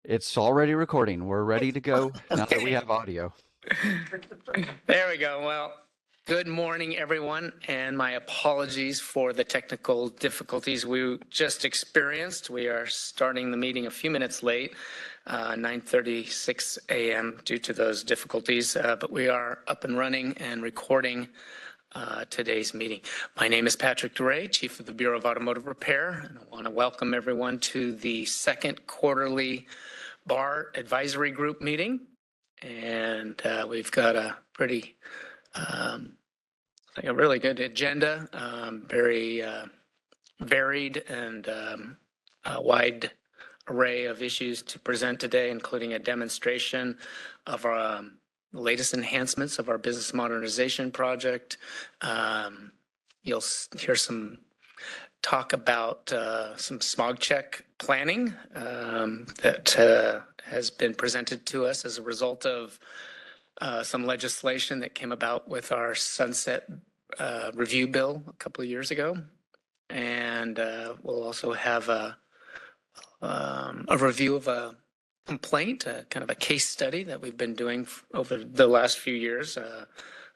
It's already recording. We're ready to go now that we Okay. have audio. There we go. Well, good morning, everyone, and my apologies for the technical difficulties we just experienced. We are starting the meeting a few minutes late, 9:36 a.m. due to those difficulties, but we are up and running and recording today's meeting. My name is Patrick DeRay, Chief of the Bureau of Automotive Repair, and I want to welcome everyone to the second quarterly Bar Advisory Group meeting. And we've got a pretty, a really good agenda, very varied and a wide array of issues to present today, including a demonstration of our latest enhancements of our business modernization project. You'll hear some talk about some smog check planning that has been presented to us as a result of some legislation that came about with our sunset review bill a couple of years ago. And we'll also have a review of a complaint, kind of a case study that we've been doing over the last few years.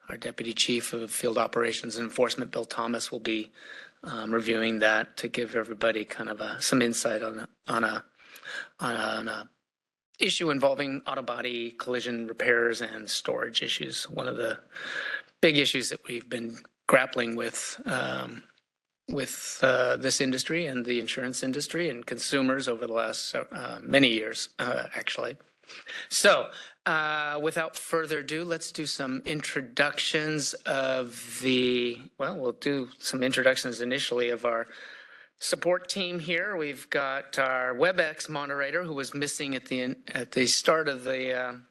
Our Deputy Chief of Field Operations and Enforcement, Bill Thomas, will be reviewing that to give everybody kind of some insight on a issue involving auto body collision repairs and storage issues. One of the big issues that we've been grappling with this industry and the insurance industry and consumers over the last many years, actually. So without further ado, let's do some introductions of we'll do some introductions initially of our support team here. We've got our WebEx moderator who was missing at the start of the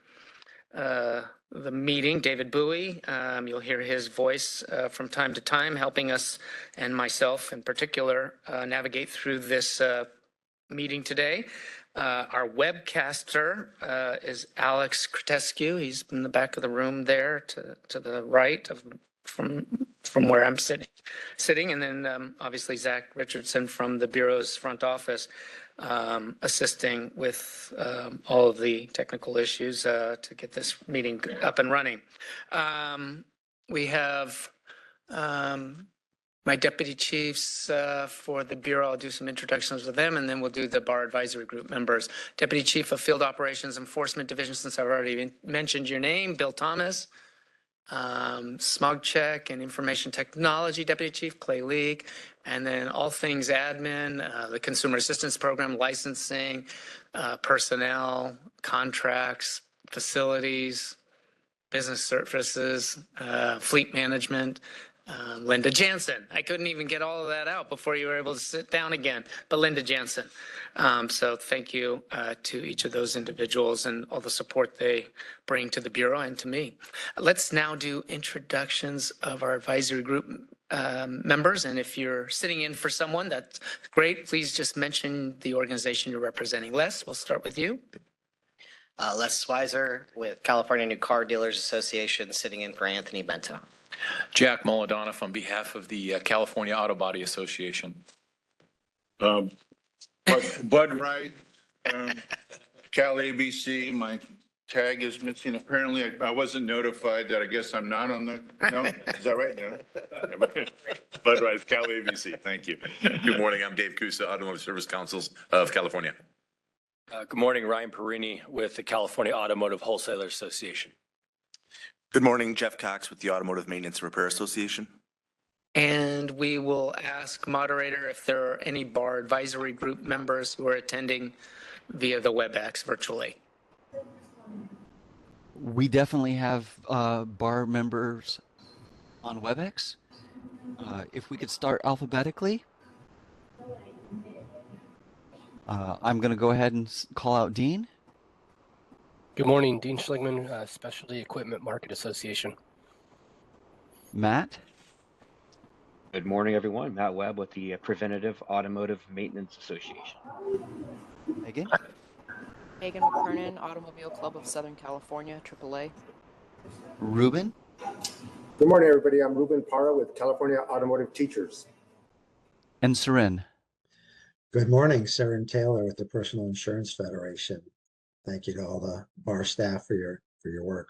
meeting, David Bowie. You'll hear his voice from time to time, helping us and myself in particular navigate through this meeting today. Our webcaster is Alex Kretescu. He's in the back of the room there to the right from where I'm sitting. And then obviously Zach Richardson from the Bureau's front office assisting with all of the technical issues to get this meeting up and running. We have my deputy chiefs for the Bureau. I'll do some introductions with them, and then we'll do the Bar Advisory Group members. Deputy Chief of Field Operations Enforcement Division, since I've already mentioned your name, Bill Thomas. Smog Check and Information Technology Deputy Chief, Clay League, and then all things admin, the Consumer Assistance Program, licensing, personnel, contracts, facilities, business services, fleet management, Linda Jansen. I couldn't even get all of that out before you were able to sit down again, but Linda Jansen. So thank you to each of those individuals and all the support they bring to the Bureau and to me. Let's now do introductions of our advisory group members. And if you're sitting in for someone, that's great. Please just mention the organization you're representing. Les, we'll start with you. Les Swizer with California New Car Dealers Association, sitting in for Anthony Benta. Jack Molodanoff on behalf of the California Auto Body Association. Bud Wright, Cal ABC, my tag is missing. Apparently, I wasn't notified that I guess I'm not on the, no, is that right? No. Bud Wright, Cal ABC, thank you. Good morning, I'm Dave Kusa, Automotive Service Councils of California. Good morning, Ryan Perini with the California Automotive Wholesalers Association. Good morning, Jeff Cox with the Automotive Maintenance Repair Association. And we will ask moderator if there are any Bar Advisory Group members who are attending via the WebEx virtually. We definitely have bar members on WebEx. If we could start alphabetically. I'm going to go ahead and call out Dean. Good morning, Dean Schligman, Specialty Equipment Market Association. Matt. Good morning, everyone. Matt Webb with the Preventative Automotive Maintenance Association. Megan. Megan McKernan, Automobile Club of Southern California, AAA. Ruben. Good morning, everybody. I'm Ruben Parra with California Automotive Teachers. And Seren. Good morning, Seren Taylor with the Personal Insurance Federation. thank you to all the bar staff for your work.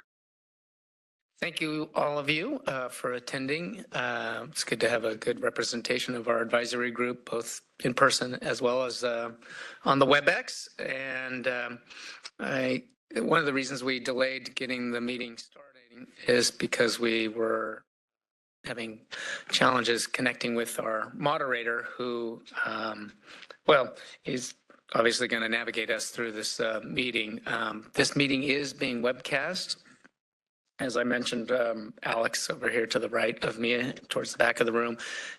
Thank you, all of you, for attending. It's good to have a good representation of our advisory group, both in person as well as on the WebEx. And one of the reasons we delayed getting the meeting starting is because we were having challenges connecting with our moderator who, is obviously going to navigate us through this meeting. This meeting is being webcast. As I mentioned, Alex over here to the right of me, towards the back of the room,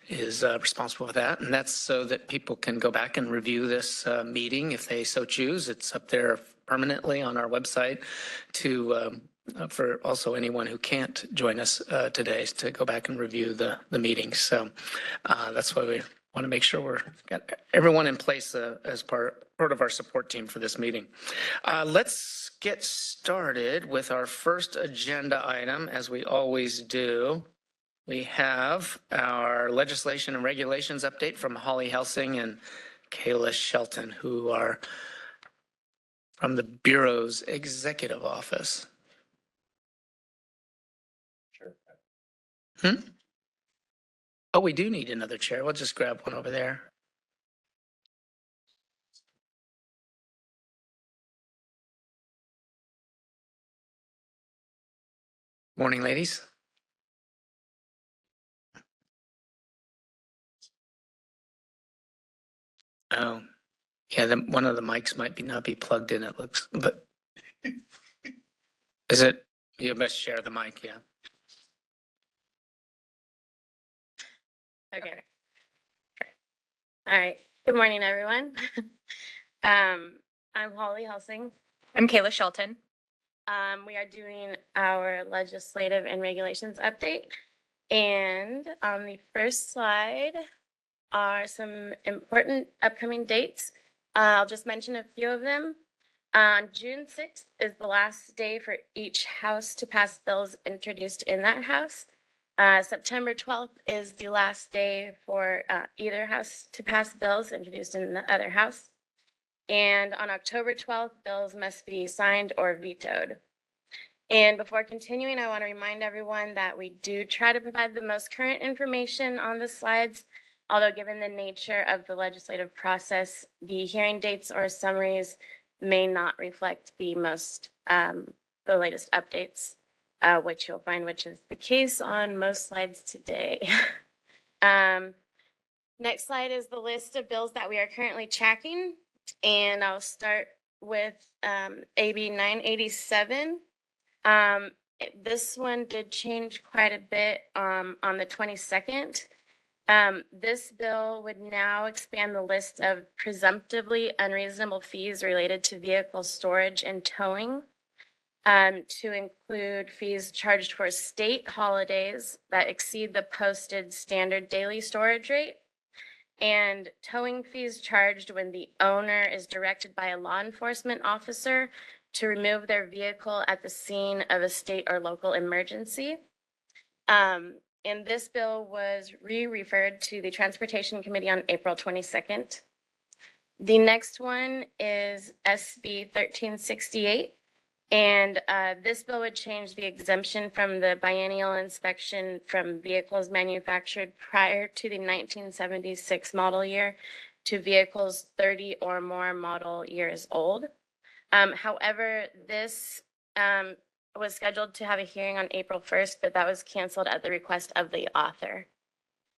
is responsible for that. And that's so that people can go back and review this meeting if they so choose. It's up there permanently on our website to for also anyone who can't join us today to go back and review the meeting. So that's why we want to make sure we're got everyone in place as part of our support team for this meeting. Let's get started with our first agenda item, as we always do. We have our legislation and regulations update from Holly Helsing and Kayla Shelton, who are from the Bureau's executive office. Sure. Oh, we do need another chair. We'll just grab one over there. Morning, ladies. Oh, yeah, one of the mics might not be plugged in, it looks, but is it, you best share the mic, yeah. Okay. All right. Good morning, everyone. I'm Holly Helsing. I'm Kayla Shelton. We are doing our legislative and regulations update. And on the first slide are some important upcoming dates. I'll just mention a few of them. On June 6th is the last day for each house to pass bills introduced in that house. September 12th is the last day for either house to pass bills introduced in the other house. And on October 12th, bills must be signed or vetoed. And before continuing, I want to remind everyone that we do try to provide the most current information on the slides, although given the nature of the legislative process, the hearing dates or summaries may not reflect the latest updates, which you'll find, which is the case on most slides today. Next slide is the list of bills that we are currently tracking. And I'll start with AB 987. This one did change quite a bit on the 22nd. This bill would now expand the list of presumptively unreasonable fees related to vehicle storage and towing to include fees charged for state holidays that exceed the posted standard daily storage rate, and towing fees charged when the owner is directed by a law enforcement officer to remove their vehicle at the scene of a state or local emergency. And this bill was referred to the Transportation Committee on April 22nd. The next one is SB 1368. And this bill would change the exemption from the biennial inspection from vehicles manufactured prior to the 1976 model year to vehicles 30 or more model years old. However, this was scheduled to have a hearing on April 1st, but that was canceled at the request of the author.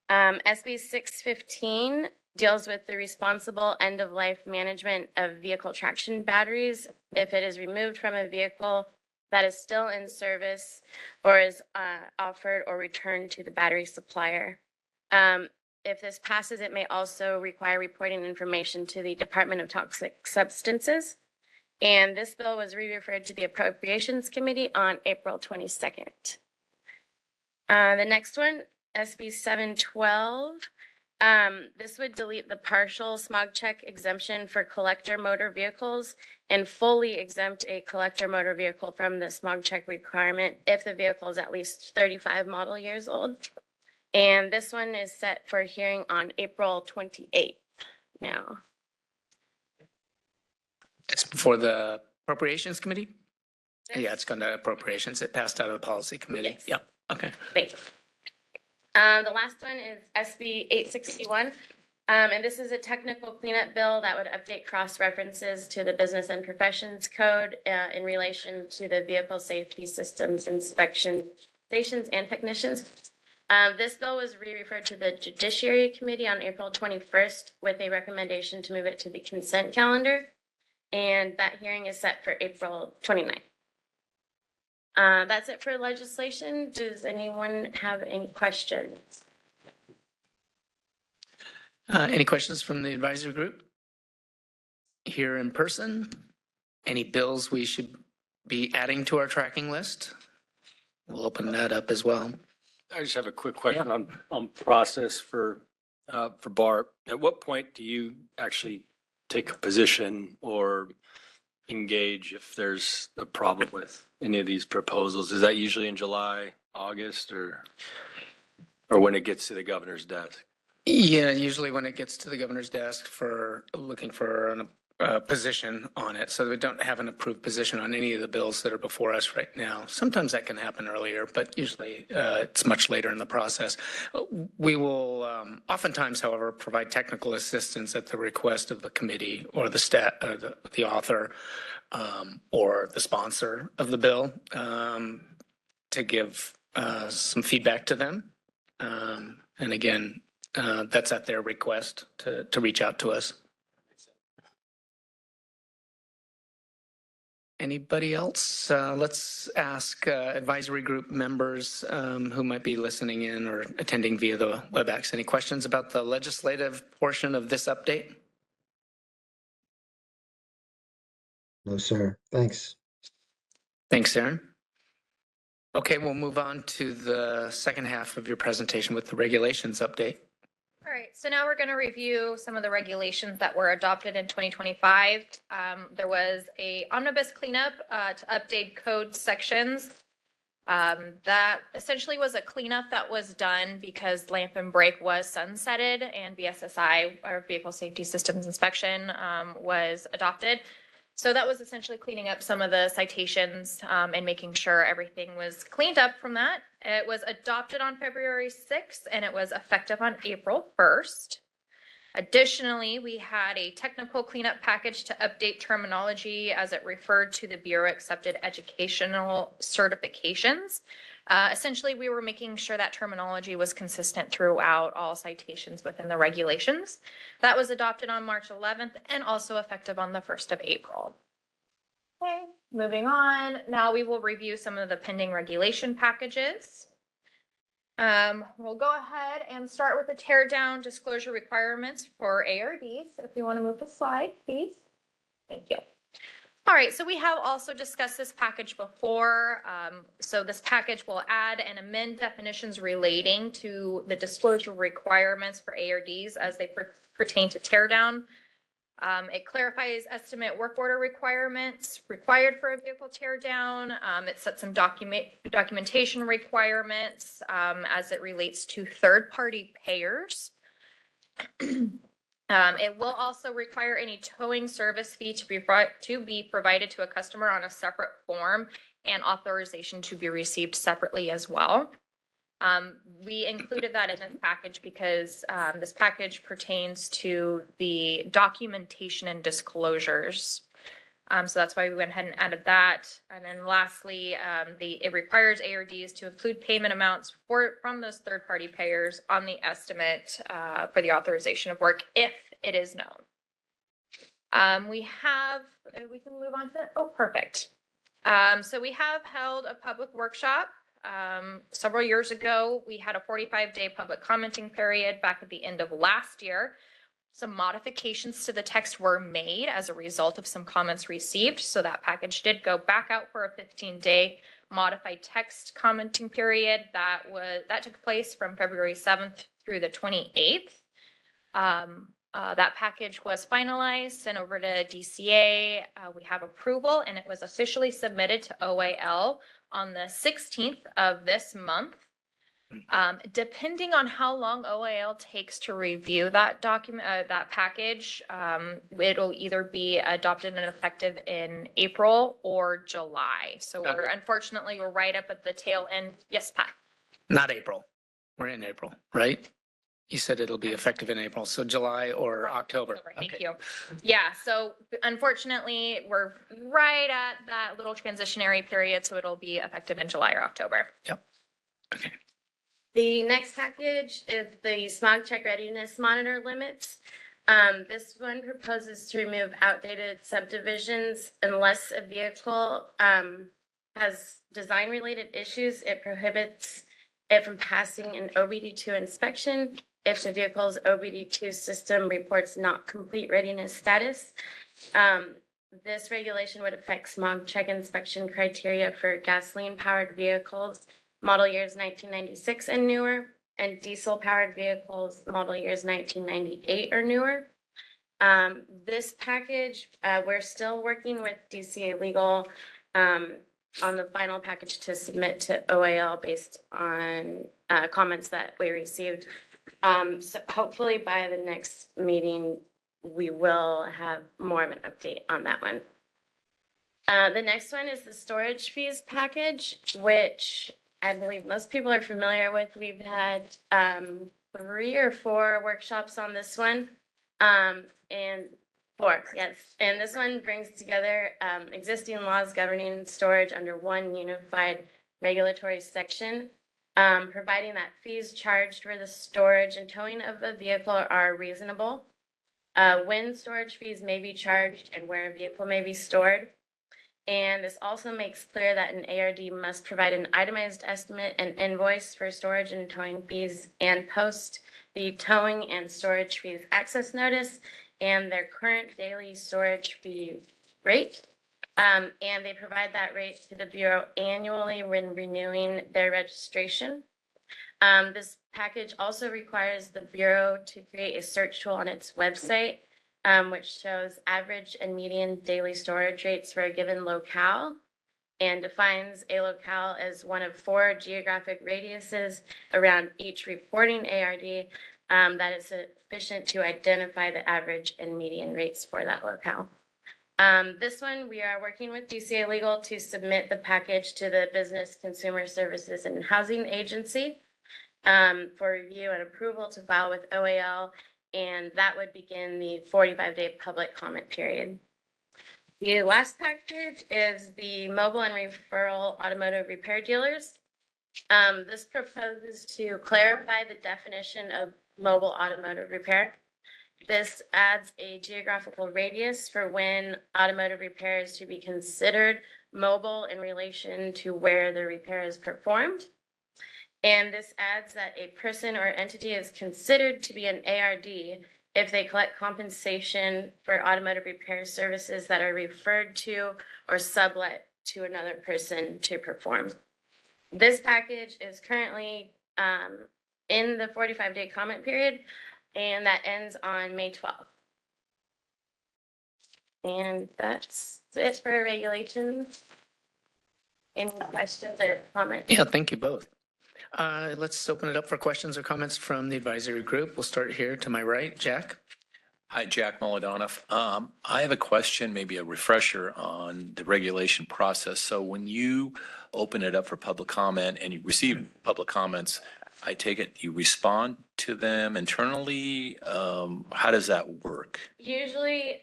SB 615 deals with the responsible end-of-life management of vehicle traction batteries if it is removed from a vehicle that is still in service or is offered or returned to the battery supplier. If this passes, it may also require reporting information to the Department of Toxic Substances. And this bill was referred to the Appropriations Committee on April 22nd. The next one, SB 712. This would delete the partial smog check exemption for collector motor vehicles and fully exempt a collector motor vehicle from the smog check requirement if the vehicle is at least 35 model years old. And this one is set for hearing on April 28th now. It's before the Appropriations Committee? Yeah, it's gone to Appropriations. It passed out of the Policy Committee. Yes. Yep, okay. Thank you. The last one is SB 861. And this is a technical cleanup bill that would update cross references to the Business and Professions Code in relation to the vehicle safety systems inspection stations and technicians. This bill was re-referred to the Judiciary Committee on April 21st with a recommendation to move it to the consent calendar. And that hearing is set for April 29th. That's it for legislation. Does anyone have any questions? Any questions from the advisory group? Here in person? Any bills we should be adding to our tracking list? We'll open that up as well. I just have a quick question on process for Bart. At what point do you actually take a position or engage if there's a problem with any of these proposals? Is that usually in July, August, or when it gets to the governor's desk? Yeah, usually when it gets to the governor's desk for looking for a position on it. So we don't have an approved position on any of the bills that are before us right now. Sometimes that can happen earlier, but usually it's much later in the process. We will oftentimes, however, provide technical assistance at the request of the committee or the author or the sponsor of the bill to give some feedback to them. And again, that's at their request to reach out to us. Anybody else? Let's ask advisory group members who might be listening in or attending via the WebEx. Any questions about the legislative portion of this update? No, sir. Thanks. Thanks, Aaron. Okay, we'll move on to the second half of your presentation with the regulations update. All right, so now we're going to review some of the regulations that were adopted in 2025. There was a omnibus cleanup to update code sections. That essentially was a cleanup that was done because lamp and brake was sunsetted and VSSI, or Vehicle Safety Systems Inspection, was adopted. So that was essentially cleaning up some of the citations and making sure everything was cleaned up from that. It was adopted on February 6th and it was effective on April 1st. Additionally, we had a technical cleanup package to update terminology as it referred to the Bureau accepted educational certifications. Essentially, we were making sure that terminology was consistent throughout all citations within the regulations. That was adopted on March 11th and also effective on the 1st of April. Okay, moving on. Now we will review some of the pending regulation packages. We'll go ahead and start with the tear down disclosure requirements for ARDs. If you want to move the slide, please. Thank you. All right, so we have also discussed this package before. So this package will add and amend definitions relating to the disclosure requirements for ARDs as they pertain to tear down. It clarifies estimate work order requirements required for a vehicle tear down. It sets some documentation requirements as it relates to third-party payers. It will also require any towing service fee to be provided to a customer on a separate form and authorization to be received separately as well. We included that in this package because this package pertains to the documentation and disclosures. So that's why we went ahead and added that. And then lastly, it requires ARDs to include payment amounts from those third-party payers on the estimate for the authorization of work if it is known. We can move on to that. Oh, perfect. So we have held a public workshop several years ago. We had a 45-day public commenting period back at the end of last year. Some modifications to the text were made as a result of some comments received. So that package did go back out for a 15-day modified text commenting period. That took place from February 7th through the 28th. That package was finalized, sent over to DCA. We have approval and it was officially submitted to OAL on the 16th of this month. Depending on how long OAL takes to review that document, that package, it'll either be adopted and effective in April or July. So unfortunately, we're right up at the tail end. Yes, Pat? Not April. We're in April, right? You said it'll be effective in April, so July or October. Thank Okay. you. Yeah, so unfortunately, we're right at that little transitionary period, so it'll be effective in July or October. Yep. Okay. The next package is the smog check readiness monitor limits. This one proposes to remove outdated subdivisions unless a vehicle has design-related issues. It prohibits it from passing an OBD2 inspection if the vehicle's OBD2 system reports not complete readiness status. This regulation would affect smog check inspection criteria for gasoline-powered vehicles model years 1996 and newer, and diesel-powered vehicles model years 1998 or newer. This package, we're still working with DCA Legal on the final package to submit to OAL based on comments that we received. So hopefully by the next meeting, we will have more of an update on that one. The next one is the storage fees package, which I believe most people are familiar with. We've had 3 or 4 workshops on this one. And 4, yes. And this one brings together existing laws governing storage under one unified regulatory section, providing that fees charged for the storage and towing of a vehicle are reasonable, when storage fees may be charged and where a vehicle may be stored. And this also makes clear that an ARD must provide an itemized estimate and invoice for storage and towing fees and post the towing and storage fees access notice and their current daily storage fee rate. And they provide that rate to the Bureau annually when renewing their registration. This package also requires the Bureau to create a search tool on its website, which shows average and median daily storage rates for a given locale and defines a locale as one of 4 geographic radiuses around each reporting ARD that is sufficient to identify the average and median rates for that locale. This one, we are working with DCA Legal to submit the package to the Business Consumer Services and Housing Agency for review and approval to file with OAL, and that would begin the 45-day public comment period. The last package is the mobile and referral automotive repair dealers. This proposes to clarify the definition of mobile automotive repair. This adds a geographical radius for when automotive repair is to be considered mobile in relation to where the repair is performed. And this adds that a person or entity is considered to be an ARD if they collect compensation for automotive repair services that are referred to or sublet to another person to perform. This package is currently in the 45-day comment period, and that ends on May 12th. And that's it for regulations. Any questions or comments? Yeah, thank you both. Let's open it up for questions or comments from the advisory group. We'll start here to my right, Jack. Hi, Jack Molodonov. I have a question, maybe a refresher on the regulation process. So when you open it up for public comment and you receive public comments, I take it you respond to them internally? How does that work? Usually,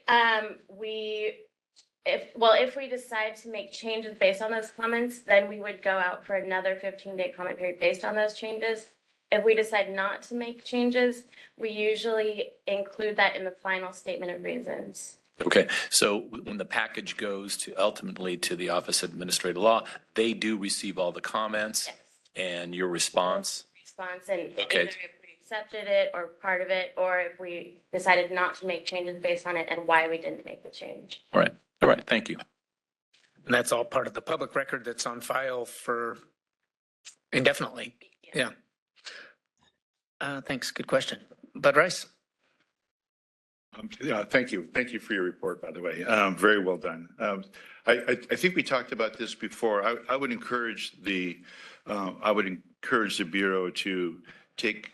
if we decide to make changes based on those comments, then we would go out for another 15-day comment period based on those changes. If we decide not to make changes, we usually include that in the final statement of reasons. Okay, so when the package goes to ultimately to the Office of Administrative Law, they do receive all the comments and your response? And Okay. either if we accepted it or part of it, or if we decided not to make changes based on it and why we didn't make the change. All right, thank you. And that's all part of the public record that's on file for indefinitely. Yeah. Thanks. Good question. Bud Rice. Yeah, thank you. Thank you for your report, by the way. Very well done. I think we talked about this before. I would encourage I would encourage the Bureau to take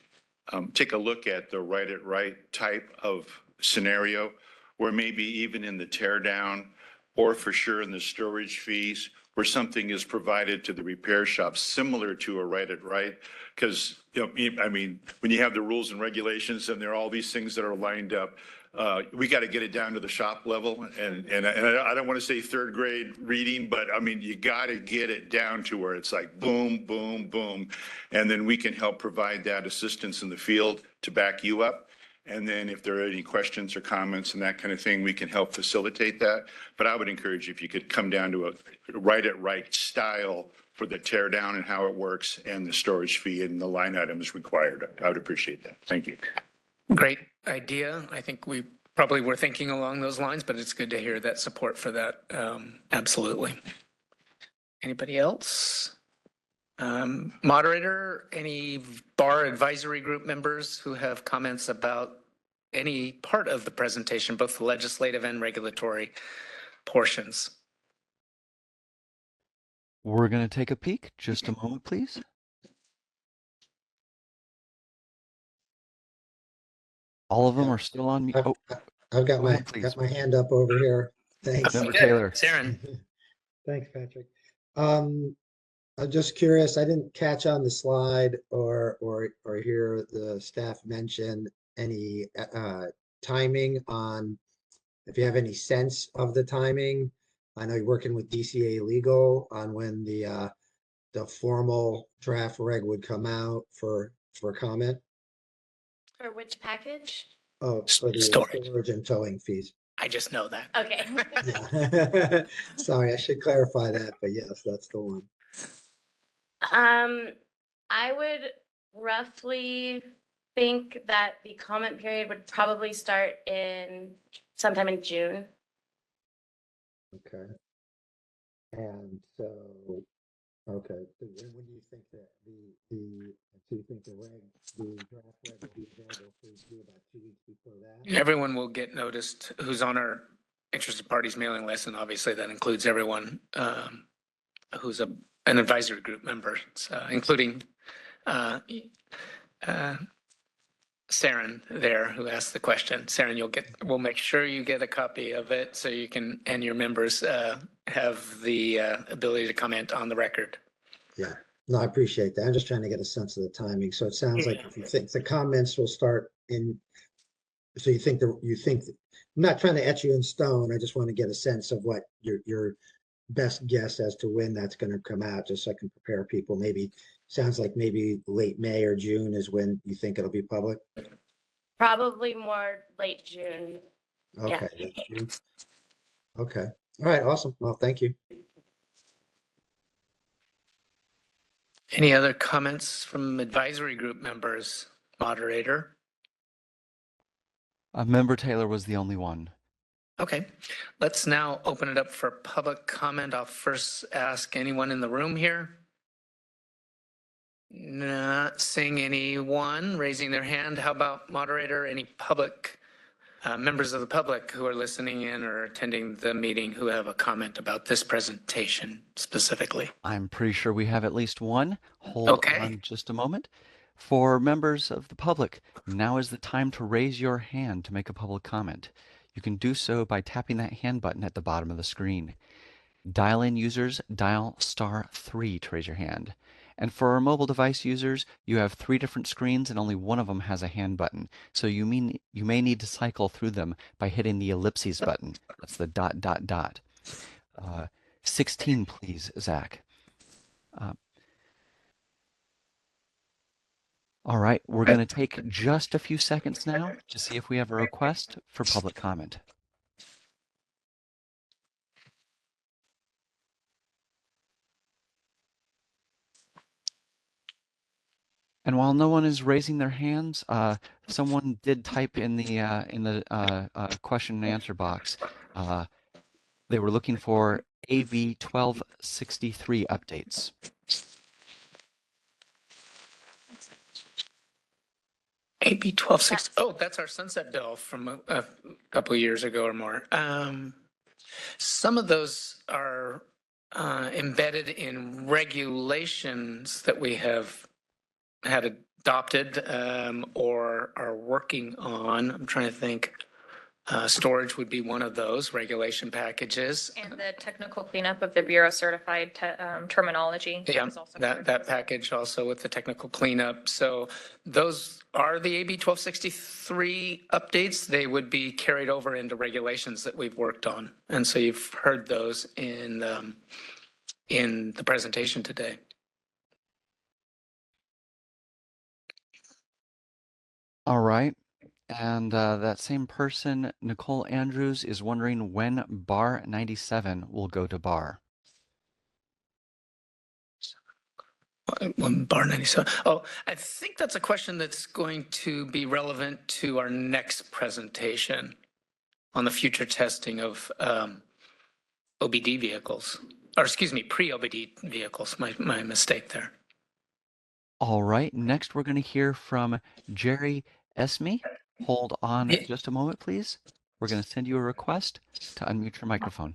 a look at the right at right type of scenario, where maybe even in the tear down or for sure in the storage fees, where something is provided to the repair shop similar to a right at right. Because, I mean, when you have the rules and regulations and there are all these things that are lined up, we got to get it down to the shop level. And I don't want to say third grade reading, but I mean, you got to get it down to where it's like boom, boom, boom. And then we can help provide that assistance in the field to back you up. And then if there are any questions or comments and that kind of thing, we can help facilitate that. But I would encourage you, if you could come down to a right at right style for the tear down and how it works and the storage fee and the line items required. I would appreciate that. Thank you. Great idea. I think we probably were thinking along those lines, but it's good to hear that support for that. Absolutely. Anybody else? Moderator, any bar advisory group members who have comments about any part of the presentation, both the legislative and regulatory portions? We're going to take a peek. Just a moment, please. All of them are still on mute. Oh, I've got go ahead, please. got my hand up over here. Thanks. Member Taylor. Saren. Thanks, Patrick. I'm just curious. I didn't catch on the slide or hear the staff mention any timing on, if you have any sense of the timing. I know you're working with DCA Legal on when the formal draft reg would come out for comment. For which package? Oh, for the storage and towing fees. I just know that. Okay. Yeah. Sorry, I should clarify that, but yes, that's the one. I would roughly think that the comment period would probably start in sometime in June. Okay. And so, okay, so when do you think that do you think the draft reg will be available for review about 2 weeks before that? Everyone will get noticed who's on our interested parties mailing list, and obviously that includes everyone who's an advisory group member, including Saren there, who asked the question. Saren, we'll make sure you get a copy of it so you can, and your members have the ability to comment on the record. Yeah, no, I appreciate that. I'm just trying to get a sense of the timing. So it sounds like if you think the comments will start in, so you think I'm not trying to etch you in stone. I just want to get a sense of what your best guess as to when that's going to come out, just so I can prepare people. Maybe sounds like maybe late May or June is when you think it'll be public. Probably more late June. Okay. Yeah. Late June. Okay. All right. Awesome. Well, thank you. Any other comments from advisory group members, moderator? Member Taylor was the only one. Okay, let's now open it up for public comment. I'll first ask anyone in the room here. Not seeing anyone raising their hand. How about moderator? Any public members of the public who are listening in or attending the meeting who have a comment about this presentation specifically? I'm pretty sure we have at least one. Hold Okay. on just a moment. For members of the public, now is the time to raise your hand to make a public comment. You can do so by tapping that hand button at the bottom of the screen. Dial-in users, dial *3 to raise your hand. And for our mobile device users, you have 3 different screens and only one of them has a hand button. So you may need to cycle through them by hitting the ellipses button. That's the ... 16, please, Zach. All right, we're going to take just a few seconds now to see if we have a request for public comment. And while no one is raising their hands, someone did type in the question and answer box. They were looking for AV 1263 updates. AB 1260. Oh, that's our sunset bill from a couple of years ago or more. Some of those are embedded in regulations that we have had adopted or are working on. I'm trying to think. Storage would be one of those regulation packages. And the technical cleanup of the Bureau certified terminology. Yeah, is also that package also with the technical cleanup. So those are the AB 1263 updates. They would be carried over into regulations that we've worked on. And so you've heard those in the presentation today. All right. And that same person, Nicole Andrews, is wondering when bar 97 will go to bar. When bar 97. Oh, I think that's a question that's going to be relevant to our next presentation on the future testing of OBD vehicles, or excuse me, pre-OBD vehicles. My mistake there. All right. Next, we're going to hear from Jerry Esme. Hold on just a moment, please. We're going to send you a request to unmute your microphone.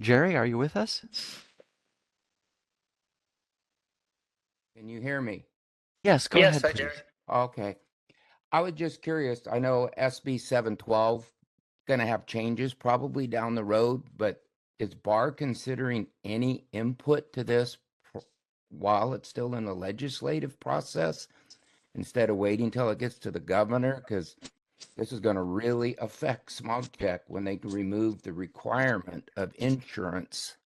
Jerry, are you with us? Can you hear me? Yes, go ahead, please. Jerry. Okay. I was just curious. I know SB 712 going to have changes probably down the road, but is BAR considering any input to this while it's still in the legislative process instead of waiting till it gets to the governor? Because this is going to really affect smog check when they remove the requirement of insurance,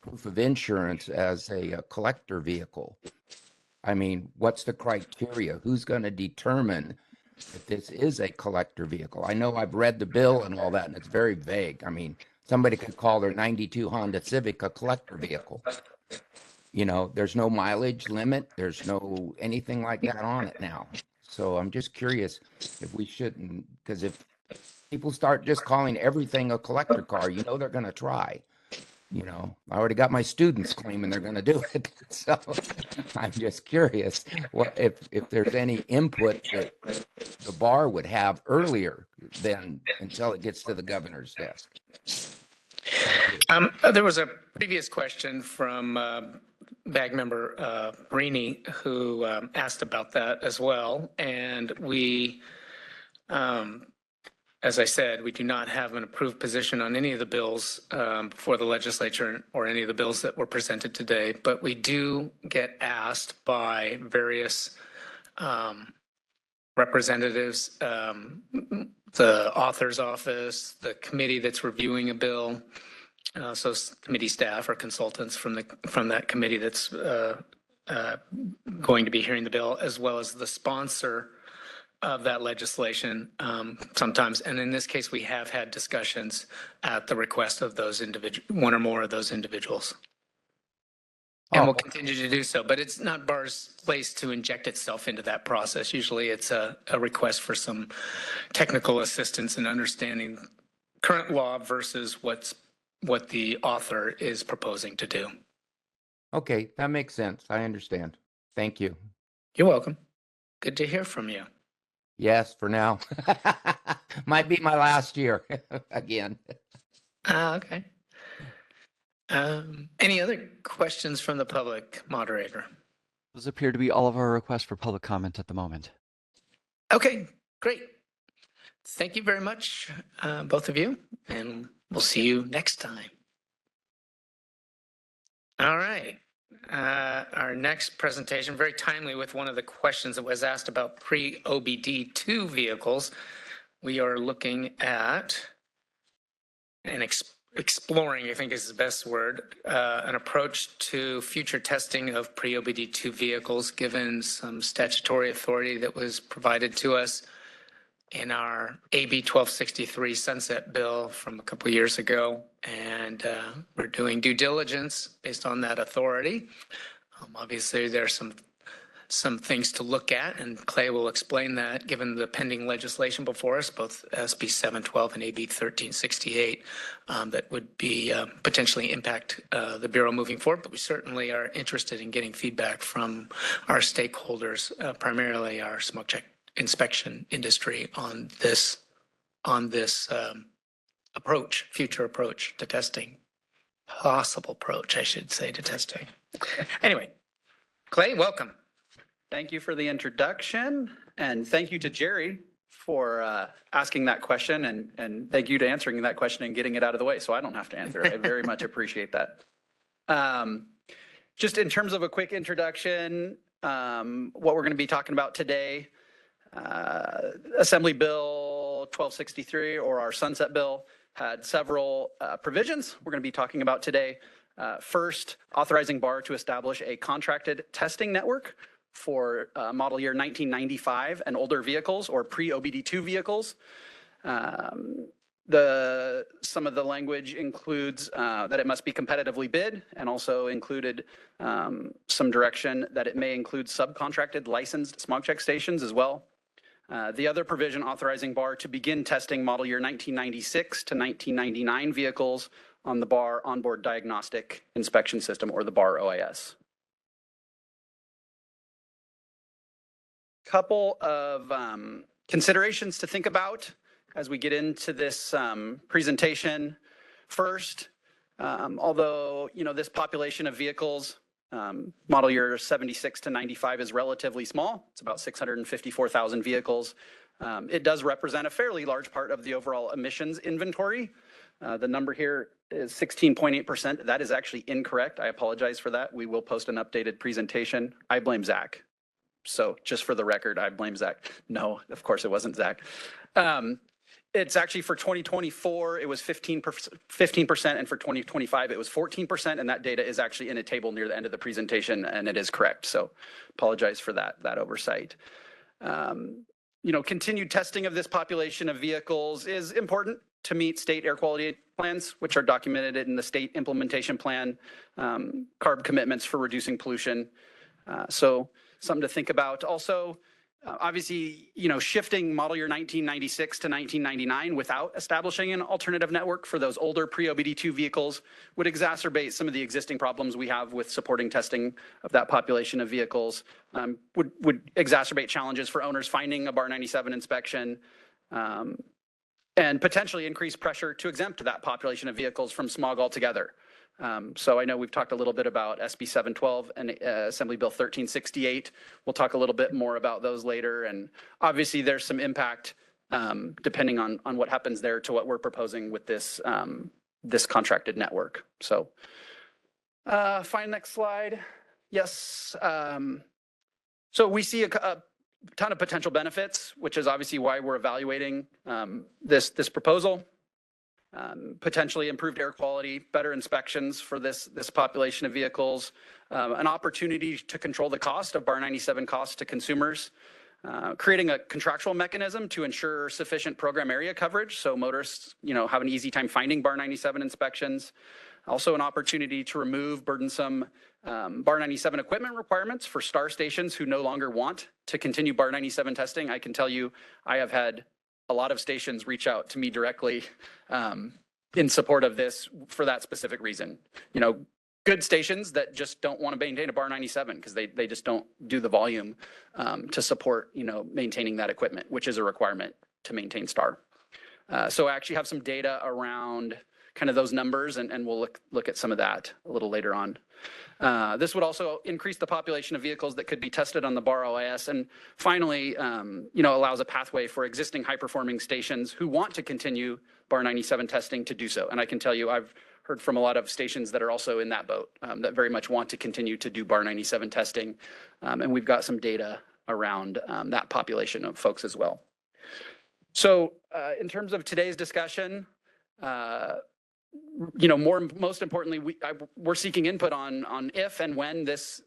proof of insurance as a collector vehicle. I mean, what's the criteria? Who's going to determine if this is a collector vehicle? I know I've read the bill and all that, and it's very vague. I mean, somebody could call their 92 Honda Civic a collector vehicle. You know, there's no mileage limit. There's no anything like that on it now. So I'm just curious if we shouldn't, because if people start just calling everything a collector car, you know, they're going to try. You know, I already got my students claiming they're going to do it. So I'm just curious what if there's any input that the bar would have earlier than until it gets to the governor's desk. There was a previous question from BAG member Brini who asked about that as well. And we, as I said, we do not have an approved position on any of the bills before the legislature or any of the bills that were presented today, but we do get asked by various representatives, the author's office, the committee that's reviewing a bill, so committee staff or consultants from that committee that's going to be hearing the bill, as well as the sponsor of that legislation sometimes. And in this case, we have had discussions at the request of those one or more of those individuals. And we'll continue to do so, but it's not BAR's place to inject itself into that process. Usually it's a request for some technical assistance in understanding current law versus what the author is proposing to do. Okay, that makes sense. I understand. Thank you. You're welcome. Good to hear from you. Yes, for now. Might be my last year again. Okay. Any other questions from the public, moderator? Those appear to be all of our requests for public comment at the moment. Okay, great. Thank you very much, both of you, and we'll see you next time. All right. Our next presentation, very timely with one of the questions that was asked about pre-OBD2 vehicles. We are looking at and exploring, I think is the best word, an approach to future testing of pre-OBD2 vehicles, given some statutory authority that was provided to us in our AB 1263 sunset bill from a couple of years ago. And we're doing due diligence based on that authority. Obviously, there's some some things to look at, and Clay will explain that given the pending legislation before us, both SB 712 and AB 1368, that would be potentially impact the Bureau moving forward. But we certainly are interested in getting feedback from our stakeholders, primarily our smoke check inspection industry on this approach, future approach to testing, possible approach, I should say, to testing. Anyway, Clay, welcome. Thank you for the introduction, and thank you to Jerry for asking that question, and thank you to answering that question and getting it out of the way so I don't have to answer it. I very much appreciate that. Just in terms of a quick introduction, what we're going to be talking about today, Assembly Bill 1263, or our Sunset Bill, had several provisions we're going to be talking about today. First, authorizing BAR to establish a contracted testing network for model year 1995 and older vehicles, or pre-OBD2 vehicles. Some of the language includes that it must be competitively bid, and also included some direction that it may include subcontracted licensed smog check stations as well. The other provision authorizing BAR to begin testing model year 1996 to 1999 vehicles on the BAR onboard diagnostic inspection system, or the BAR OIS. Couple of considerations to think about as we get into this presentation. First, although this population of vehicles, model year 76 to 95, is relatively small, it's about 654,000 vehicles, it does represent a fairly large part of the overall emissions inventory. The number here is 16.8%. That is actually incorrect. I apologize for that. We will post an updated presentation. I blame Zach. So just for the record, I blame Zach. No, of course it wasn't Zach. It's actually for 2024, it was 15%, and for 2025, it was 14%, and that data is actually in a table near the end of the presentation, and it is correct. So apologize for that oversight. Continued testing of this population of vehicles is important to meet state air quality plans, which are documented in the state implementation plan, CARB commitments for reducing pollution. So something to think about. Also, obviously, shifting model year 1996 to 1999 without establishing an alternative network for those older pre-OBD2 vehicles would exacerbate some of the existing problems we have with supporting testing of that population of vehicles, would exacerbate challenges for owners finding a BAR 97 inspection, and potentially increase pressure to exempt that population of vehicles from smog altogether. So I know we've talked a little bit about SB 712 and Assembly Bill 1368. We'll talk a little bit more about those later. And obviously there's some impact depending on what happens there to what we're proposing with this, this contracted network. So fine, next slide. Yes. So we see a ton of potential benefits, which is obviously why we're evaluating this proposal. Potentially improved air quality, better inspections for this population of vehicles, an opportunity to control the cost of BAR 97 costs to consumers, creating a contractual mechanism to ensure sufficient program area coverage so motorists have an easy time finding BAR 97 inspections. Also an opportunity to remove burdensome BAR 97 equipment requirements for STAR stations who no longer want to continue BAR 97 testing. I can tell you I have had a lot of stations reach out to me directly in support of this for that specific reason. Good stations that just don't want to maintain a BAR 97 because they just don't do the volume to support, maintaining that equipment, which is a requirement to maintain STAR. So I actually have some data around kind of those numbers, and we'll look at some of that a little later on. This would also increase the population of vehicles that could be tested on the BAR OIS, and finally, allows a pathway for existing high-performing stations who want to continue BAR 97 testing to do so. And I can tell you, I've heard from a lot of stations that are also in that boat, that very much want to continue to do BAR 97 testing, and we've got some data around that population of folks as well. So in terms of today's discussion, most importantly, we're seeking input on if and when this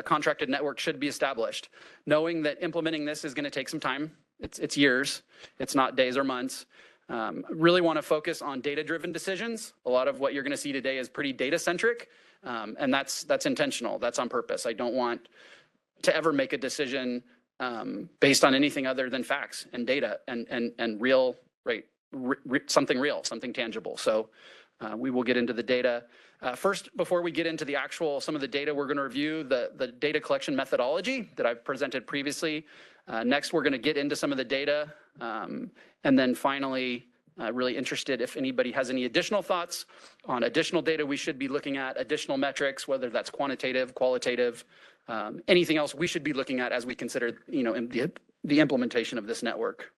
contracted network should be established, knowing that implementing this is going to take some time. It's years. It's not days or months. Really want to focus on data-driven decisions. A lot of what you're going to see today is pretty data-centric, and that's intentional. That's on purpose. I don't want to ever make a decision based on anything other than facts and data and real, right, something real, something tangible. So we will get into the data. First, before we get into the actual, some of the data, we're going to review the data collection methodology that I've presented previously. Next, we're going to get into some of the data. And then finally, really interested if anybody has any additional thoughts on additional data we should be looking at, additional metrics, whether that's quantitative, qualitative, anything else we should be looking at as we consider, the implementation of this network.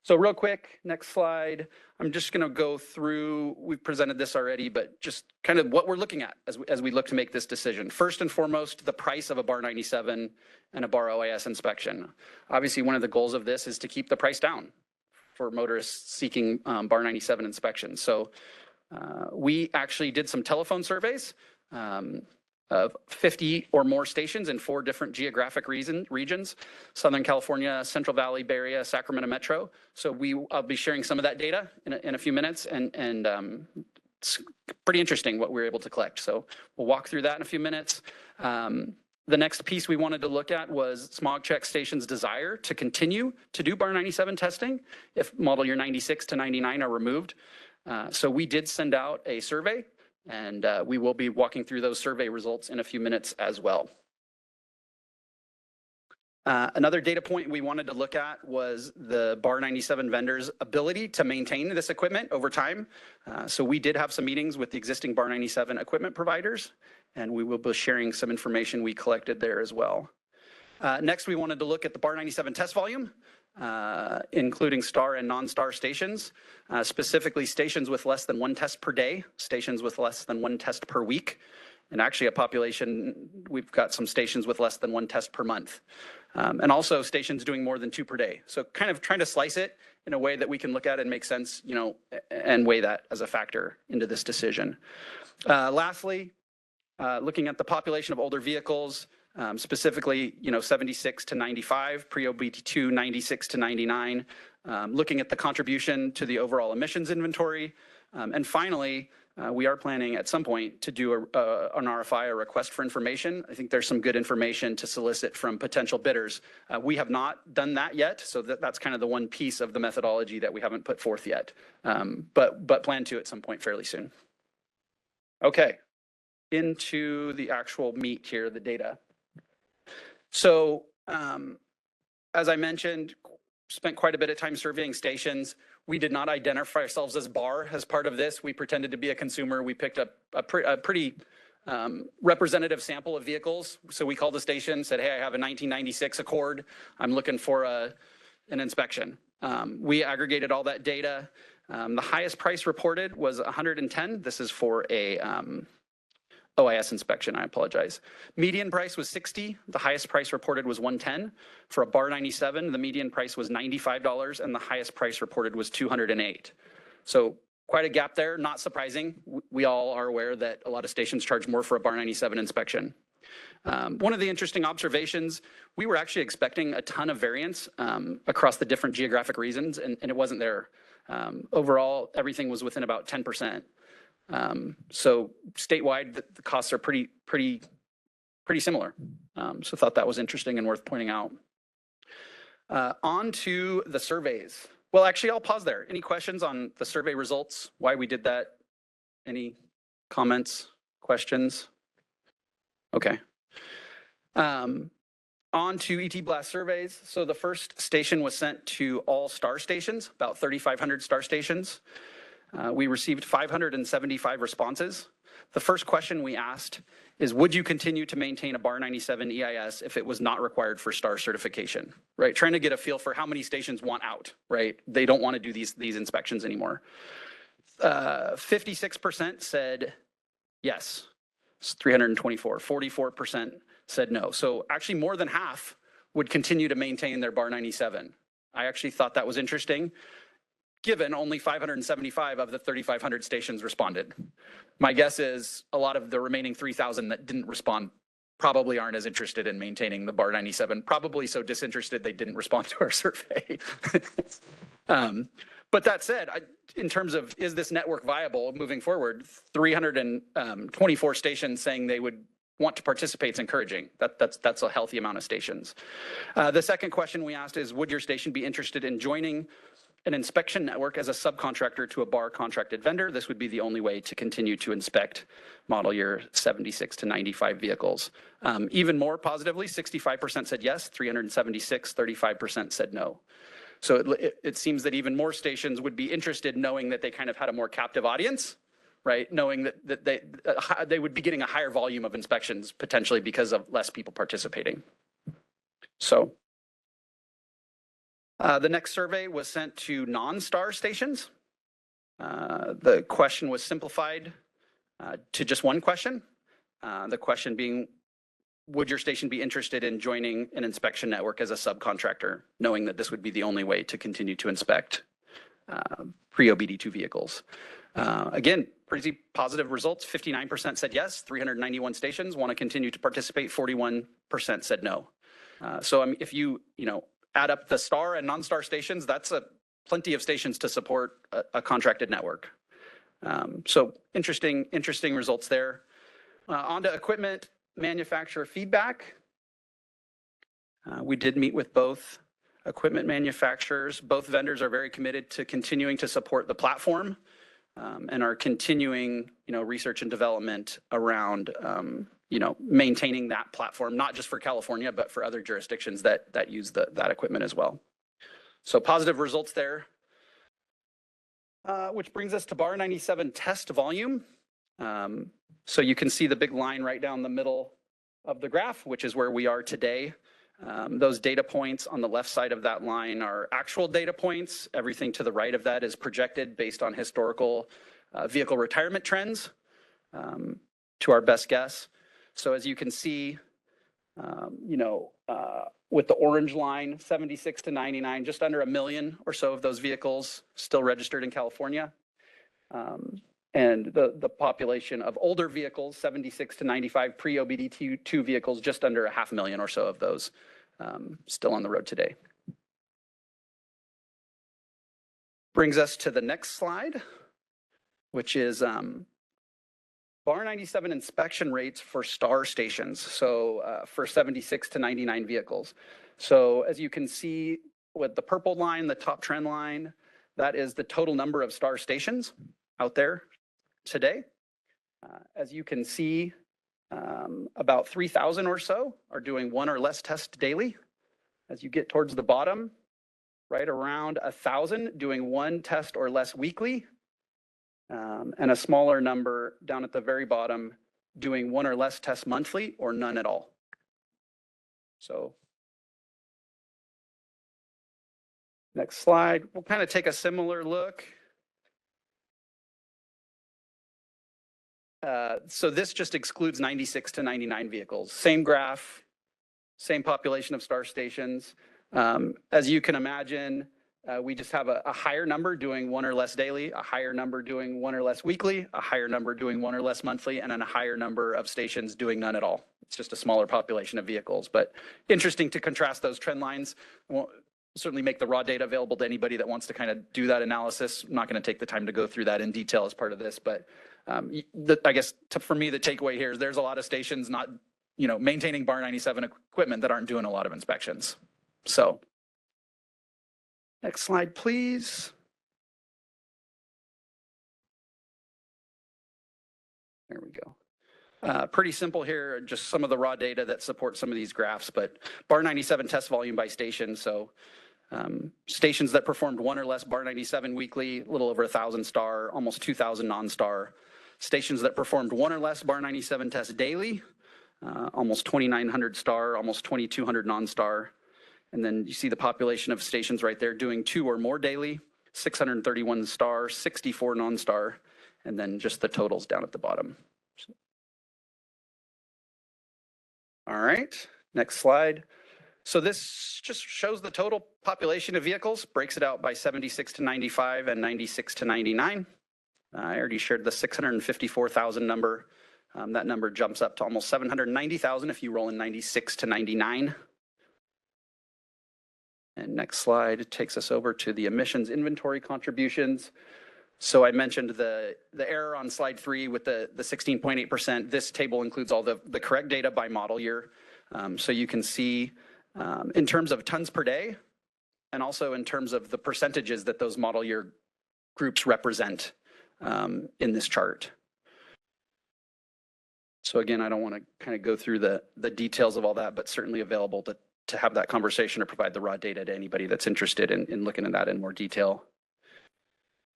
So real quick, next slide. I'm just going to go through, we've presented this already, but just kind of what we're looking at as we look to make this decision. First and foremost, the price of a bar 97 and a bar OIS inspection. Obviously, one of the goals of this is to keep the price down for motorists seeking bar 97 inspections. So we actually did some telephone surveys of 50 or more stations in 4 different geographic regions: Southern California, Central Valley, Bay Area, Sacramento Metro. So I'll be sharing some of that data in a few minutes, and it's pretty interesting what we were able to collect. So we'll walk through that in a few minutes. The next piece we wanted to look at was Smog Check Station's desire to continue to do bar 97 testing if model year 96 to 99 are removed. So we did send out a survey, and we will be walking through those survey results in a few minutes as well. Another data point we wanted to look at was the bar 97 vendors' ability to maintain this equipment over time. So we did have some meetings with the existing bar 97 equipment providers, and we will be sharing some information we collected there as well. Next, we wanted to look at the bar 97 test volume, including star and non-star stations, specifically stations with less than 1 test per day, stations with less than 1 test per week, and actually a population, we've got some stations with less than 1 test per month, and also stations doing more than 2 per day. So kind of trying to slice it in a way that we can look at and make sense, and weigh that as a factor into this decision. Lastly, looking at the population of older vehicles, specifically, 76 to 95, pre-OBD2, 96 to 99, looking at the contribution to the overall emissions inventory. And finally, we are planning at some point to do an RFI, a request for information. I think there's some good information to solicit from potential bidders. We have not done that yet, so that's kind of the one piece of the methodology that we haven't put forth yet, but plan to at some point fairly soon. Okay, into the actual meat here, the data. So, as I mentioned, spent quite a bit of time surveying stations. We did not identify ourselves as bar as part of this. We pretended to be a consumer. We picked up a pretty representative sample of vehicles. So we called the station, said, hey, I have a 1996 Accord. I'm looking for an inspection. We aggregated all that data. The highest price reported was 110. This is for a OIS inspection, I apologize. Median price was 60. The highest price reported was 110. For a bar 97, the median price was $95 and the highest price reported was 208. So quite a gap there, not surprising. We all are aware that a lot of stations charge more for a bar 97 inspection. One of the interesting observations, we were actually expecting a ton of variance across the different geographic regions, and it wasn't there. Overall, everything was within about 10%. So statewide, the costs are pretty similar. So thought that was interesting and worth pointing out. On to the surveys. Well, actually, I'll pause there. Any questions on the survey results? Why we did that? Any comments, questions? Okay. On to ET Blast surveys. So the first station was sent to all star stations, about 3,500 star stations. We received 575 responses. The first question we asked is, would you continue to maintain a bar 97 EIS if it was not required for star certification, right? Trying to get a feel for how many stations want out, right? They don't want to do these inspections anymore. 56% said yes, it's 324, 44% said no. So actually more than half would continue to maintain their bar 97. I actually thought that was interesting, given only 575 of the 3,500 stations responded. My guess is a lot of the remaining 3,000 that didn't respond probably aren't as interested in maintaining the bar 97, probably so disinterested they didn't respond to our survey. But that said, in terms of is this network viable moving forward, 324 stations saying they would want to participate is encouraging. That's a healthy amount of stations. The second question we asked is, would your station be interested in joining an inspection network as a subcontractor to a bar contracted vendor? This would be the only way to continue to inspect model year 76 to 95 vehicles. Even more positively, 65% said yes, 376, 35% said no. So it seems that even more stations would be interested, knowing that they kind of had a more captive audience, right? Knowing that they would be getting a higher volume of inspections potentially because of less people participating. So the next survey was sent to non-star stations. The question was simplified to just one question. The question being, would your station be interested in joining an inspection network as a subcontractor, knowing that this would be the only way to continue to inspect pre-OBD2 vehicles? Again, pretty positive results. 59% said yes, 391 stations want to continue to participate, 41% said no. So if you add up the star and non-star stations, that's plenty of stations to support a contracted network. So interesting results there. On to equipment manufacturer feedback. We did meet with both equipment manufacturers. Both vendors are very committed to continuing to support the platform and are continuing, research and development around, maintaining that platform, not just for California, but for other jurisdictions that use that equipment as well. So positive results there. Which brings us to bar 97 test volume. So you can see the big line right down the middle of the graph, which is where we are today. Those data points on the left side of that line are actual data points. Everything to the right of that is projected based on historical vehicle retirement trends, to our best guess. So as you can see, with the orange line, 76 to 99, just under 1 million or so of those vehicles still registered in California. And the population of older vehicles, 76 to 95 pre-OBD2 vehicles, just under 500,000 or so of those still on the road today. Brings us to the next slide, which is bar 97 inspection rates for star stations. So for 76 to 99 vehicles. So as you can see with the purple line, the top trend line, that is the total number of star stations out there today. As you can see, about 3,000 or so are doing one or less tests daily. As you get towards the bottom, right around 1,000 doing one test or less weekly. And a smaller number down at the very bottom doing one or less tests monthly or none at all. So next slide, we'll kind of take a similar look. So this just excludes 96 to 99 vehicles. Same graph, same population of star stations. As you can imagine, we just have a higher number doing one or less daily, a higher number doing one or less weekly, a higher number doing one or less monthly, and then a higher number of stations doing none at all. It's just a smaller population of vehicles, but interesting to contrast those trend lines. We'll certainly make the raw data available to anybody that wants to kind of do that analysis. I'm not going to take the time to go through that in detail as part of this, but I guess for me, the takeaway here is there's a lot of stations not, maintaining bar 97 equipment that aren't doing a lot of inspections. So next slide, please. There we go. Pretty simple here, just some of the raw data that support some of these graphs, but bar 97 test volume by station. So stations that performed one or less bar 97 weekly, a little over 1,000 star, almost 2,000 non-star. Stations that performed one or less bar 97 tests daily, almost 2,900 star, almost 2,200 non-star. And then you see the population of stations right there doing two or more daily, 631 star, 64 non-star, and then just the totals down at the bottom. All right, next slide. So this just shows the total population of vehicles, breaks it out by 76 to 95 and 96 to 99. I already shared the 654,000 number. That number jumps up to almost 790,000 if you roll in 96 to 99. And next slide takes us over to the emissions inventory contributions. So I mentioned the error on slide 3 with the 16.8%. This table includes all the correct data by model year. So you can see in terms of tons per day and also in terms of the percentages that those model year groups represent in this chart. So again, I don't want to kind of go through the details of all that, but certainly available to have that conversation or provide the raw data to anybody that's interested in looking at that in more detail.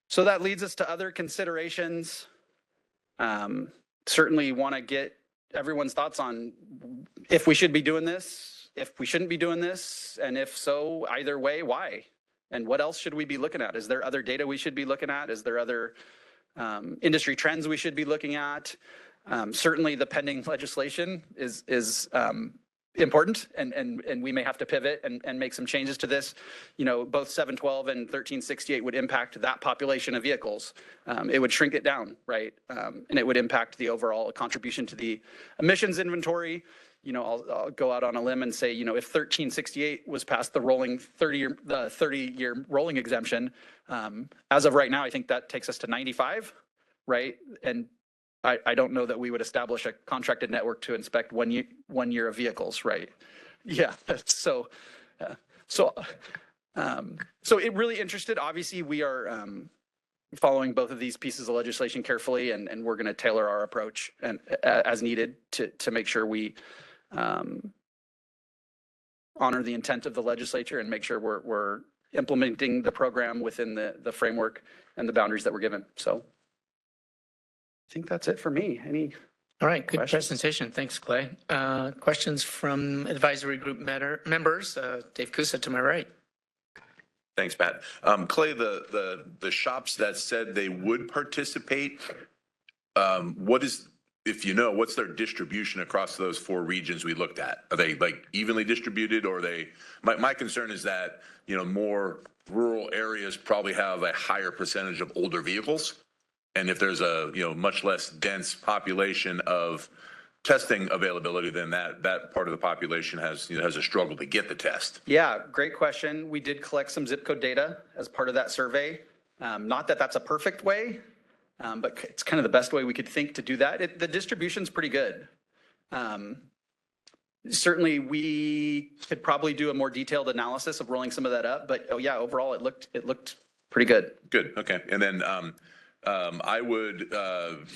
So that leads us to other considerations. Certainly want to get everyone's thoughts on if we should be doing this, if we shouldn't be doing this, and if so, either way, why? And what else should we be looking at? Is there other data we should be looking at? Is there other industry trends we should be looking at? Certainly the pending legislation is important, and we may have to pivot and make some changes to this. You know, both 712 and 1368 would impact that population of vehicles. It would shrink it down, right? And it would impact the overall contribution to the emissions inventory. You know, I'll go out on a limb and say, you know, if 1368 was past the rolling 30-year rolling exemption, as of right now, I think that takes us to 95, right? And I don't know that we would establish a contracted network to inspect 1 year of vehicles, right? Yeah. So it really interested. Obviously, we are following both of these pieces of legislation carefully, and we're going to tailor our approach and as needed to make sure we honor the intent of the legislature and make sure we're implementing the program within the framework and the boundaries that we're given. So I think that's it for me. Any All right, good questions? presentation. Thanks, Clay. Questions from advisory group members? Dave Kusa to my right. Thanks, Pat. Clay, the shops that said they would participate, what is, if you know, what's their distribution across those 4 regions we looked at? Are they like evenly distributed, or are they, my concern is that, you know, more rural areas probably have a higher percentage of older vehicles. And if there's a, you know, much less dense population of testing availability, then that part of the population has, you know, has a struggle to get the test. Yeah, great question. We did collect some zip code data as part of that survey. Not that that's a perfect way, but it's kind of the best way we could think to do that. The distribution's pretty good. Certainly, we could probably do a more detailed analysis of rolling some of that up, but oh yeah, overall it looked pretty good. Good. Okay. And then I would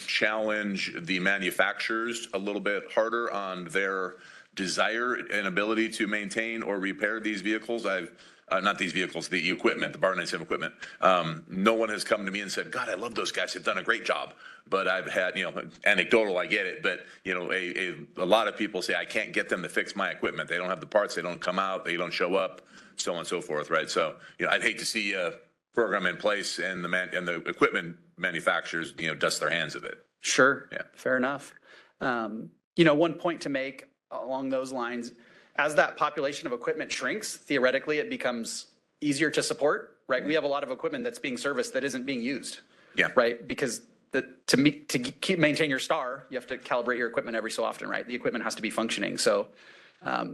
challenge the manufacturers a little bit harder on their desire and ability to maintain or repair these vehicles. Not these vehicles, the equipment, the bar sim equipment. No one has come to me and said, God, I love those guys. They've done a great job. But I've had, you know, anecdotal, I get it. But, you know, a lot of people say, I can't get them to fix my equipment. They don't have the parts. They don't come out. They don't show up, so on and so forth. Right. So, you know, I'd hate to see a program in place and the equipment manufacturers, you know, dust their hands of it. Sure. Yeah. Fair enough. You know, one point to make along those lines, as that population of equipment shrinks, theoretically, it becomes easier to support, right? We have a lot of equipment that's being serviced that isn't being used. Yeah. Right. Because to maintain your star, you have to calibrate your equipment every so often, right? The equipment has to be functioning. So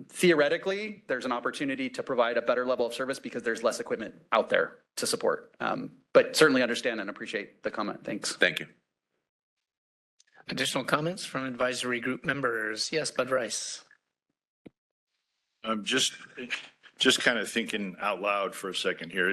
theoretically, there's an opportunity to provide a better level of service because there's less equipment out there to support. But certainly understand and appreciate the comment. Thanks. Thank you. Additional comments from advisory group members? Yes, Bud Rice. I'm just kind of thinking out loud for a second here.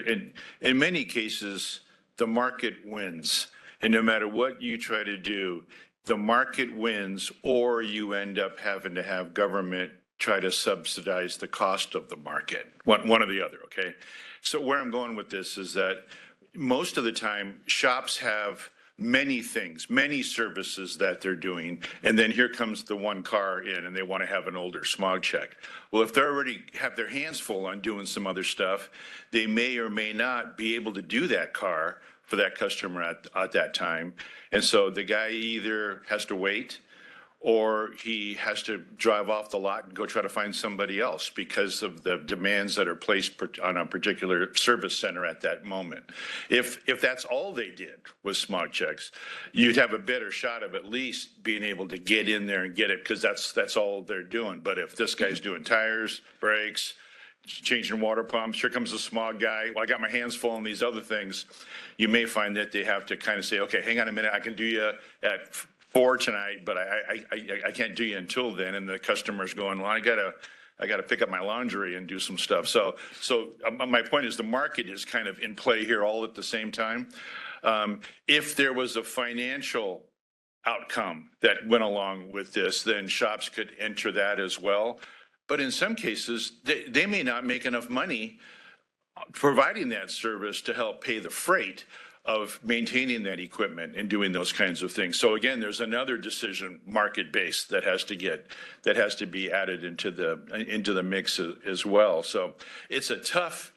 In many cases, the market wins. And no matter what you try to do, the market wins, or you end up having to have government try to subsidize the cost of the market, one or the other, okay? So where I'm going with this is that most of the time, shops have many things, many services that they're doing, and then here comes the one car in and they want to have an older smog check. Well, if they already have their hands full on doing some other stuff, they may or may not be able to do that car for that customer at that time. And so the guy either has to wait or he has to drive off the lot and go try to find somebody else because of the demands that are placed on a particular service center at that moment. If that's all they did was smog checks, you'd have a better shot of at least being able to get in there and get it, because that's all they're doing. But if this guy's doing tires, brakes, changing water pumps. Here comes the smog guy. Well, I got my hands full on these other things. You may find that they have to kind of say, okay, hang on a minute. I can do you at 4 tonight, but I can't do you until then. And the customer's going, well, I gotta pick up my laundry and do some stuff. So my point is the market is kind of in play here all at the same time. If there was a financial outcome that went along with this, then shops could enter that as well. But in some cases, they may not make enough money providing that service to help pay the freight of maintaining that equipment and doing those kinds of things. So again, there's another decision, market-based, that has to be added into the mix as well. So it's a tough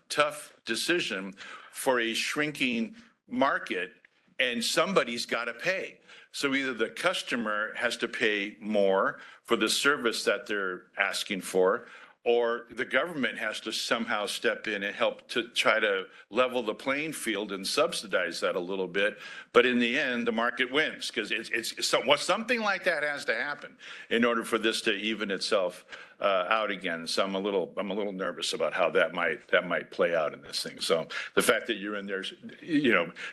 decision for a shrinking market, and somebody's got to pay. So either the customer has to pay more for the service that they're asking for, or the government has to somehow step in and help to try to level the playing field and subsidize that a little bit. But in the end, the market wins, because something like that has to happen in order for this to even itself out again. So I'm a little nervous about how that might play out in this thing. So the fact that you're in there,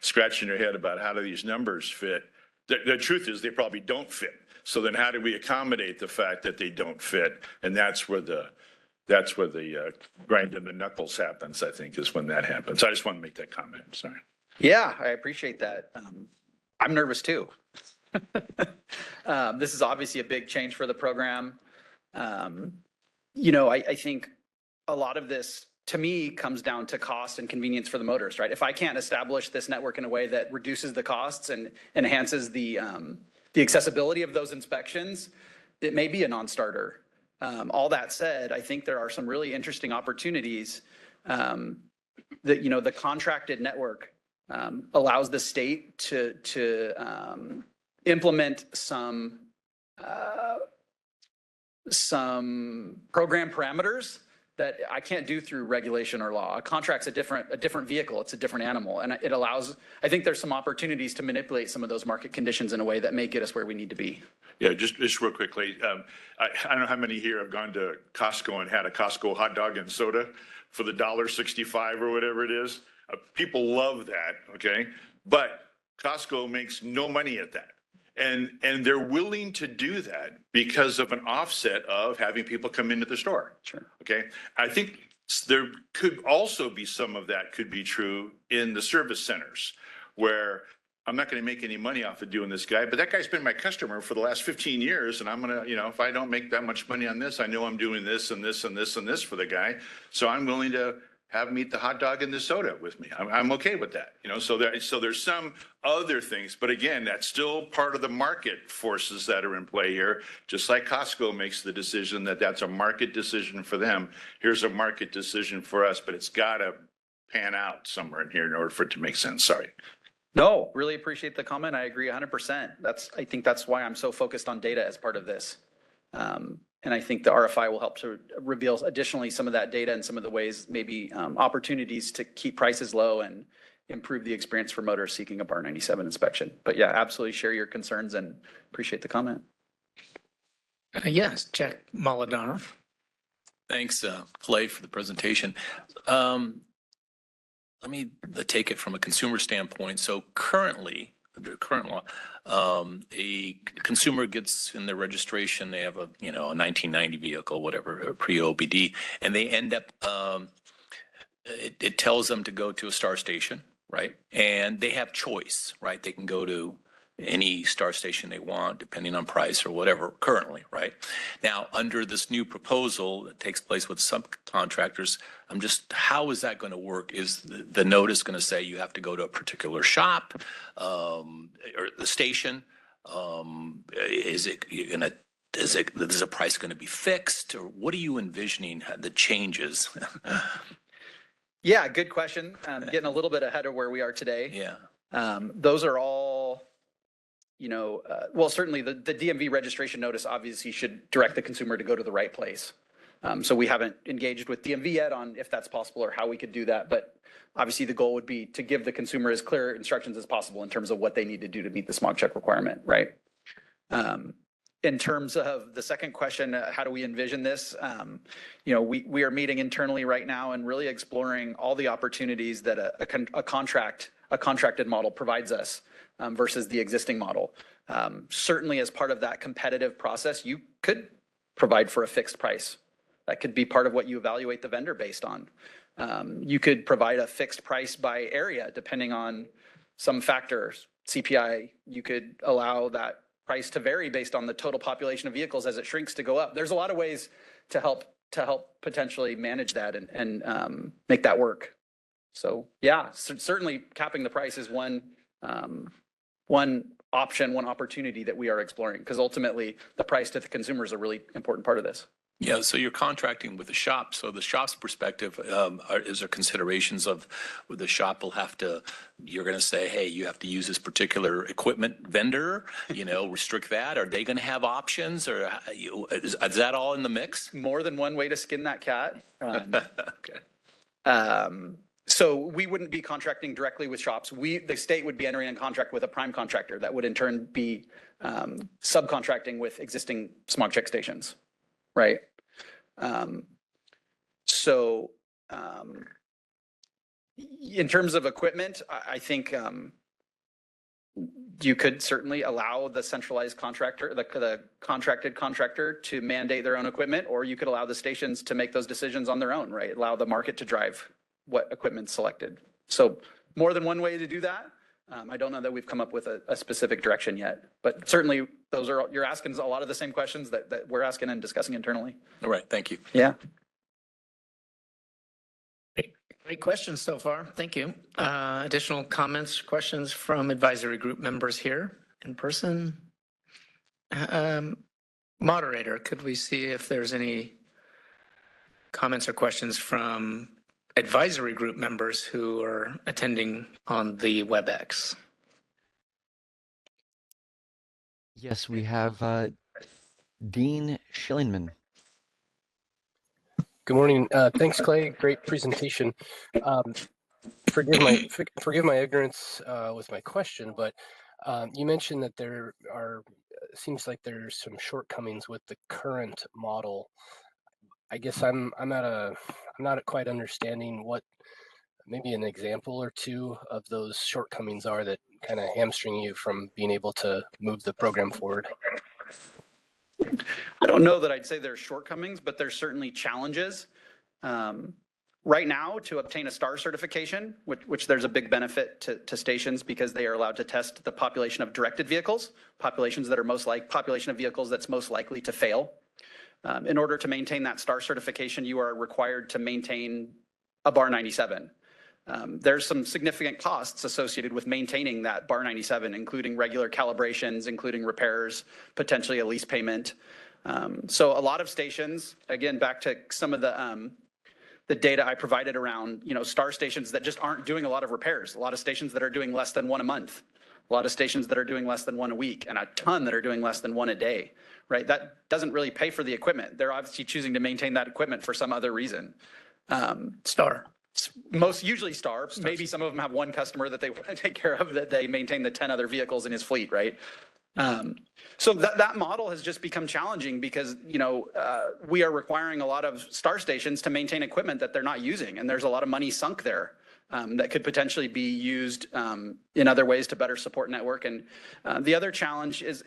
scratching your head about how do these numbers fit, the truth is they probably don't fit. So then how do we accommodate the fact that they don't fit? And that's where the grinding the knuckles happens, I think, is when that happens. I just want to make that comment. Sorry. Yeah, I appreciate that. I'm nervous too. This is obviously a big change for the program. I think a lot of this, to me, comes down to cost and convenience for the motorist, right? If I can't establish this network in a way that reduces the costs and enhances the accessibility of those inspections, it may be a non-starter. All that said, I think there are some really interesting opportunities that, the contracted network allows the state to implement some program parameters that I can't do through regulation or law. A contract's a different vehicle. It's a different animal. And it allows, I think there's some opportunities to manipulate some of those market conditions in a way that may get us where we need to be. Yeah, just real quickly. I don't know how many here have gone to Costco and had a Costco hot dog and soda for the $1.65 or whatever it is. People love that, okay? But Costco makes no money at that. And they're willing to do that because of an offset of having people come into the store. Sure. Okay. I think there could also be some of that could be true in the service centers, where I'm not going to make any money off of doing this guy, but that guy's been my customer for the last 15 years. And I'm going to, if I don't make that much money on this, I know I'm doing this and this and this and this for the guy. So I'm willing to have him eat the hot dog and the soda with me. I'm okay with that, so there's some other things, but again, that's still part of the market forces that are in play here. Just like Costco makes the decision that that's a market decision for them. Here's a market decision for us, but it's got to pan out somewhere in here in order for it to make sense. Sorry. No, really appreciate the comment. I agree 100%. I think that's why I'm so focused on data as part of this. And I think the RFI will help to reveal additionally some of that data and some of the ways, maybe opportunities to keep prices low and improve the experience for motorists seeking a Bar 97 inspection. But yeah, absolutely share your concerns and appreciate the comment. Yes, Jack Maladano. Thanks, Clay, for the presentation. Let me take it from a consumer standpoint. So currently, under current law, a consumer gets in their registration, they have a 1990 vehicle, whatever, pre-OBD, and they end up, it tells them to go to a Star Station, right? And they have choice, right? They can go to any Star Station they want, depending on price or whatever currently, right? Now, under this new proposal that takes place with subcontractors, how is that going to work? Is the notice going to say you have to go to a particular shop or the station? Is the price going to be fixed, or what are you envisioning the changes? Yeah, good question. Getting a little bit ahead of where we are today. Yeah. Those are all, well, certainly the DMV registration notice obviously should direct the consumer to go to the right place. So we haven't engaged with DMV yet on if that's possible or how we could do that. But obviously the goal would be to give the consumer as clear instructions as possible in terms of what they need to do to meet the smog check requirement, right? In terms of the second question, how do we envision this? We are meeting internally right now and really exploring all the opportunities that a contracted model provides us versus the existing model. Certainly as part of that competitive process, you could provide for a fixed price. That could be part of what you evaluate the vendor based on. You could provide a fixed price by area, depending on some factors, CPI. You could allow that price to vary based on the total population of vehicles as it shrinks to go up. There's a lot of ways to help potentially manage that and make that work. So yeah, certainly capping the price is one option, one opportunity that we are exploring, because ultimately the price to the consumer is a really important part of this. Yeah, so you're contracting with the shop. So the shop's perspective, is there considerations of the shop will have to, you're going to say, hey, you have to use this particular equipment vendor, restrict that? Are they going to have options, or is that all in the mix? More than one way to skin that cat. Okay. So we wouldn't be contracting directly with shops. The state would be entering in contract with a prime contractor that would in turn be subcontracting with existing smog check stations. Right. In terms of equipment, I think you could certainly allow the centralized contractor, the contracted contractor, to mandate their own equipment, or you could allow the stations to make those decisions on their own, right? Allow the market to drive what equipment's selected. So more than one way to do that. I don't know that we've come up with a specific direction yet, but certainly you're asking a lot of the same questions that we're asking and discussing internally. All right, thank you. Yeah. Great questions so far. Thank you. Additional comments, questions from advisory group members here in person? Moderator, could we see if there's any comments or questions from advisory group members who are attending on the WebEx? Yes, we have Dean Schillingman. Good morning. Thanks, Clay. Great presentation. Forgive my ignorance with my question, but you mentioned that there seems like there's some shortcomings with the current model. I guess I'm not quite understanding what maybe an example or two of those shortcomings are that kind of hamstring you from being able to move the program forward. I don't know that I'd say there's shortcomings, but there's certainly challenges. Right now, to obtain a STAR certification, which there's a big benefit to stations because they are allowed to test the population of directed vehicles, population of vehicles that's most likely to fail. In order to maintain that STAR certification, you are required to maintain a bar 97. There's some significant costs associated with maintaining that bar 97, including regular calibrations, including repairs, potentially a lease payment. So a lot of stations, again, back to some of the data I provided around, STAR stations that just aren't doing a lot of repairs, a lot of stations that are doing less than one a month, a lot of stations that are doing less than one a week, and a ton that are doing less than one a day, right? That doesn't really pay for the equipment. They're obviously choosing to maintain that equipment for some other reason. STAR. Usually STAR. Maybe some of them have one customer that they want to take care of, that they maintain the 10 other vehicles in his fleet, right? So that model has just become challenging because, we are requiring a lot of STAR stations to maintain equipment that they're not using. And there's a lot of money sunk there that could potentially be used in other ways to better support network. And the other challenge is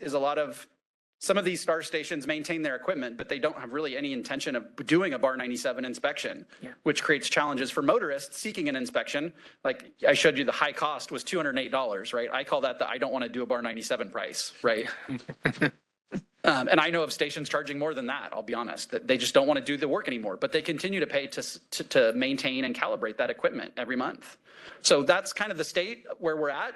some of these STAR stations maintain their equipment, but they don't have really any intention of doing a bar 97 inspection, which creates challenges for motorists seeking an inspection. Like I showed you, the high cost was $208, right? I call that the I don't want to do a bar 97 price, right? And I know of stations charging more than that, I'll be honest, that they just don't want to do the work anymore, but they continue to pay to maintain and calibrate that equipment every month. So that's kind of the state where we're at.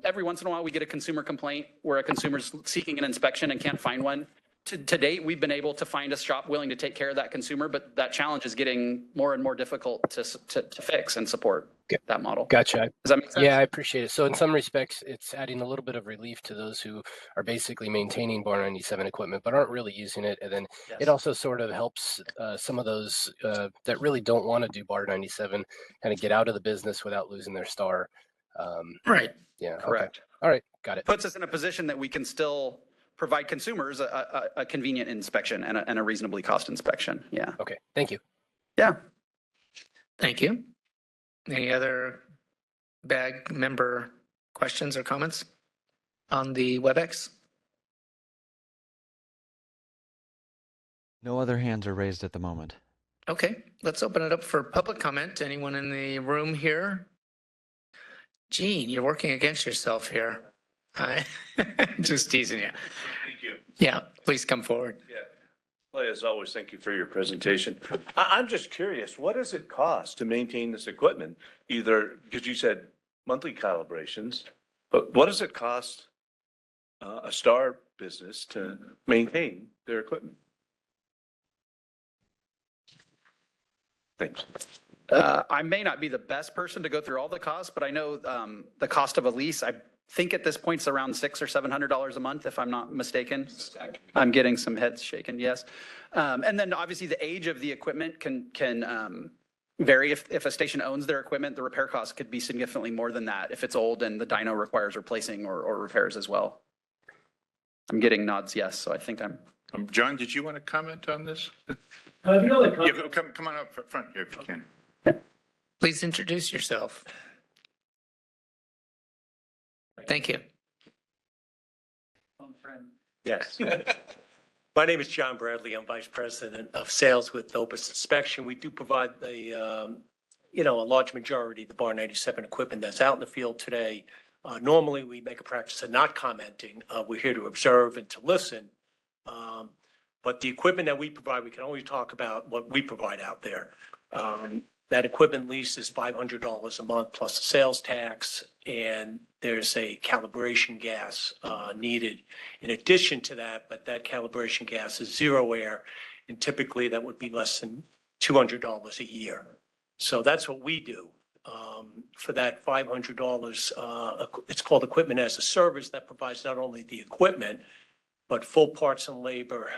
Every once in a while we get a consumer complaint where a consumer's seeking an inspection and can't find one. To date, we've been able to find a shop willing to take care of that consumer, but that challenge is getting more and more difficult to fix and support that model. Gotcha. Does that make sense? Yeah, I appreciate it. So in some respects, it's adding a little bit of relief to those who are basically maintaining bar 97 equipment, but aren't really using it. And then it also sort of helps some of those that really don't want to do bar 97 kind of get out of the business without losing their STAR. Right. Yeah. Correct. Okay. All right. Got it. Puts us in a position that we can still provide consumers a convenient inspection and a reasonably cost inspection. Yeah. Okay, thank you. Yeah. Thank you. Any other BAG member questions or comments on the WebEx? No other hands are raised at the moment. Okay, let's open it up for public comment. Anyone in the room here? Gene, you're working against yourself here. I just teasing you. Thank you. Yeah, please come forward. Yeah. Well, as always, thank you for your presentation. I'm just curious, what does it cost to maintain this equipment? Either, because you said monthly calibrations, but what does it cost a Star business to maintain their equipment? Thanks. I may not be the best person to go through all the costs, but I know the cost of a lease, I think at this point it's around $600 or $700 a month, if I'm not mistaken. I'm getting some heads shaken, yes. And then obviously the age of the equipment can vary. If a station owns their equipment, the repair cost could be significantly more than that if it's old and the dyno requires replacing or repairs as well. I'm getting nods, yes, so I think I'm. John, did you want to comment on this? Yeah, Come on up front here if you can. Please introduce yourself. Thank you. Yes. My name is John Bradley. I'm Vice President of Sales with Opus Inspection. We do provide a large majority of the Bar 97 equipment that's out in the field today. Normally, we make a practice of not commenting. We're here to observe and to listen. But the equipment that we provide, we can only talk about what we provide out there. That equipment lease is $500 a month plus a sales tax, and there's a calibration gas needed in addition to that, but that calibration gas is zero air, and typically that would be less than $200 a year. So that's what we do. For that $500, it's called equipment as a service that provides not only the equipment, but full parts and labor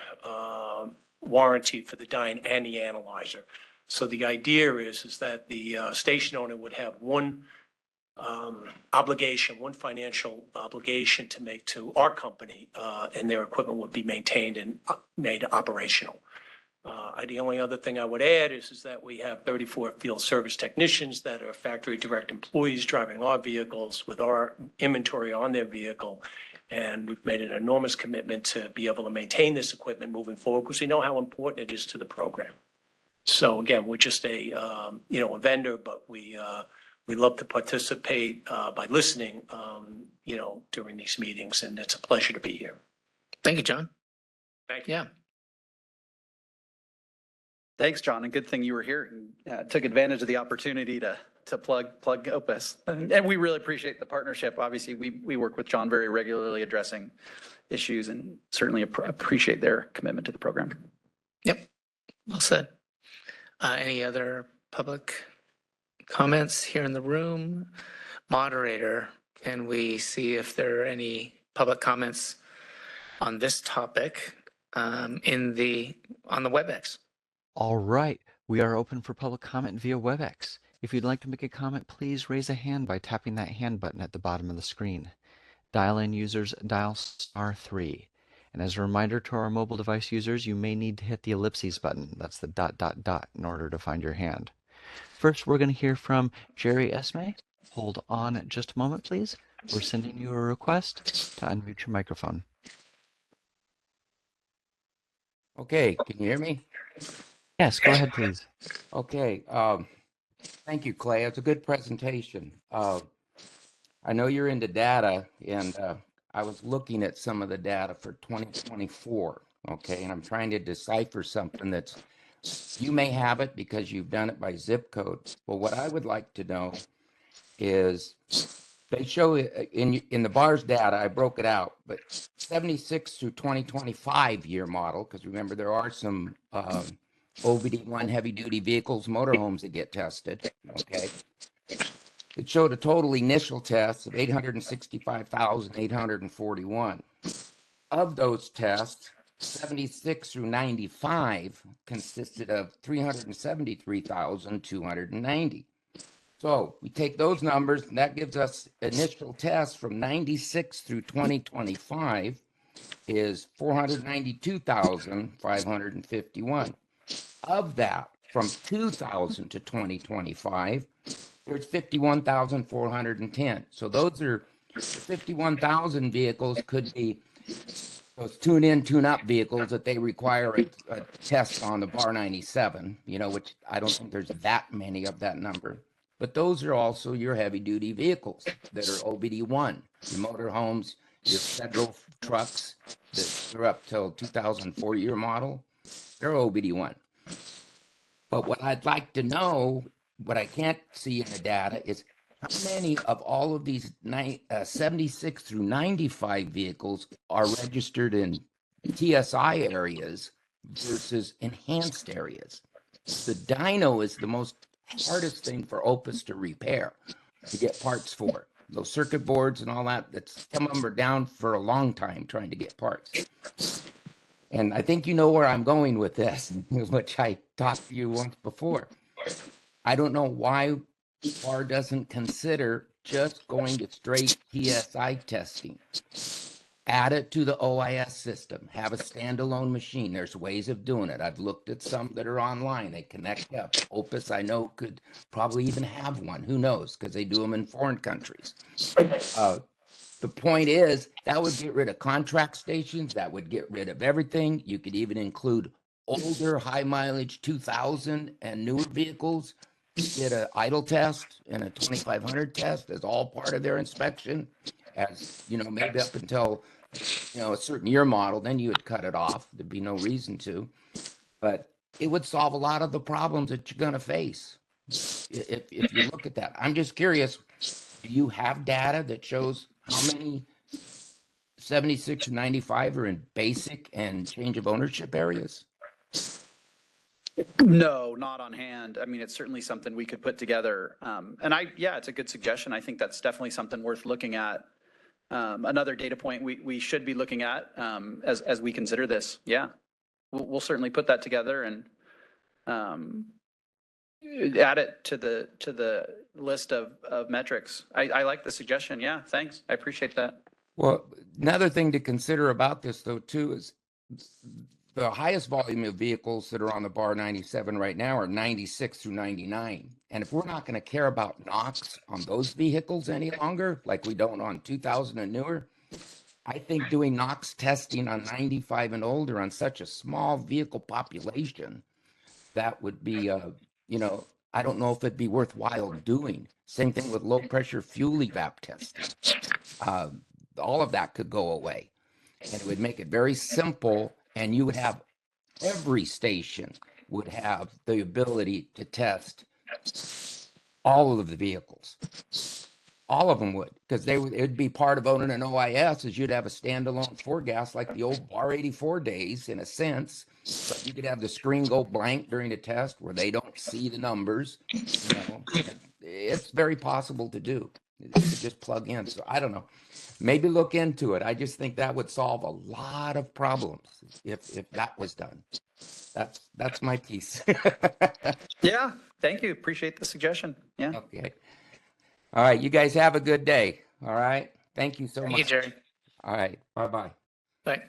warranty for the dyne and the analyzer. So the idea is that the station owner would have one obligation, one financial obligation to make to our company, and their equipment would be maintained and made operational. The only other thing I would add is that we have 34 field service technicians that are factory direct employees driving our vehicles with our inventory on their vehicle. And we've made an enormous commitment to be able to maintain this equipment moving forward because we know how important it is to the program. So again, we're just a vendor, but we love to participate by listening, during these meetings, and it's a pleasure to be here. Thank you, John. Thank you. Yeah. Thanks, John. And good thing you were here and took advantage of the opportunity to plug Opus. And we really appreciate the partnership. Obviously, we work with John very regularly addressing issues and certainly appreciate their commitment to the program. Yep. Well said. Any other public comments here in the room? Moderator, can we see if there are any public comments on this topic on the WebEx? All right, we are open for public comment via WebEx. If you'd like to make a comment, please raise a hand by tapping that hand button at the bottom of the screen. Dial-in users dial *3. And as a reminder to our mobile device users, you may need to hit the ellipses button, that's the ... in order to find your hand. First, we're going to hear from Jerry Esme. Hold on just a moment, please. We're sending you a request to unmute your microphone. Okay, can you hear me? Yes, go ahead, please. Okay, thank you, Clay. It's a good presentation. I know you're into data, and I was looking at some of the data for 2024, okay, and I'm trying to decipher something that's, you may have it because you've done it by zip code. Well, what I would like to know is, they show in the BAR's data, I broke it out, but 76 through 2025 year model, because remember there are some OBD1 heavy-duty vehicles, motorhomes that get tested, okay? It showed a total initial test of 865,841. Of those tests, 76 through 95 consisted of 373,290. So we take those numbers, and that gives us initial tests from 96 through 2025 is 492,551. Of that, from 2000 to 2025, there's 51,410. So those are 51,000 vehicles could be those tune-in, tune-up vehicles that they require a test on the bar 97, which I don't think there's that many of that number. But those are also your heavy-duty vehicles that are OBD1, your motorhomes, your federal trucks that are up till 2004 year model, they're OBD1. But what I'd like to know, what I can't see in the data, is how many of all of these 76 through 95 vehicles are registered in TSI areas versus enhanced areas. The dyno is the most hardest thing for Opus to repair, to get parts for. Those circuit boards and all that, some of them are down for a long time trying to get parts. And I think you know where I'm going with this, which I talked to you once before. I don't know why BAR doesn't consider just going to straight TSI testing. Add it to the OIS system. Have a standalone machine. There's ways of doing it. I've looked at some that are online. They connect up. Opus, I know, could probably even have one. Who knows? Because they do them in foreign countries. The point is, that would get rid of contract stations. That would get rid of everything. You could even include older, high mileage 2000 and newer vehicles. Get an idle test and a 2500 test as all part of their inspection. As maybe up until a certain year model, then you would cut it off. There'd be no reason to. But it would solve a lot of the problems that you're going to face if you look at that. I'm just curious, do you have data that shows how many 76 and 95 are in basic and change of ownership areas? No, not on hand. I mean, it's certainly something we could put together. Yeah, it's a good suggestion. I think that's definitely something worth looking at. Another data point we should be looking at as we consider this. Yeah, we'll certainly put that together and add it to the list of metrics. I like the suggestion. Yeah, thanks. I appreciate that. Well, another thing to consider about this, though, too, is the highest volume of vehicles that are on the bar 97 right now are 96 through 99. And if we're not going to care about NOx on those vehicles any longer, like we don't on 2000 and newer, I think doing NOx testing on 95 and older on such a small vehicle population, that would be, I don't know if it'd be worthwhile doing. Same thing with low pressure fuel evap testing. All of that could go away, and it would make it very simple, and you would have every station would have the ability to test all of the vehicles. All of them would, because it would be part of owning an OIS, is you'd have a standalone gas like the old bar 84 days in a sense, but you could have the screen go blank during the test where they don't see the numbers. It's very possible to do. It could just plug in. So I don't know. Maybe look into it. I just think that would solve a lot of problems if that was done. That's my piece. Yeah, thank you. Appreciate the suggestion. Yeah. Okay. All right. You guys have a good day. All right. Thank you so much. Thank you, Jerry. All right. Bye-bye. Bye.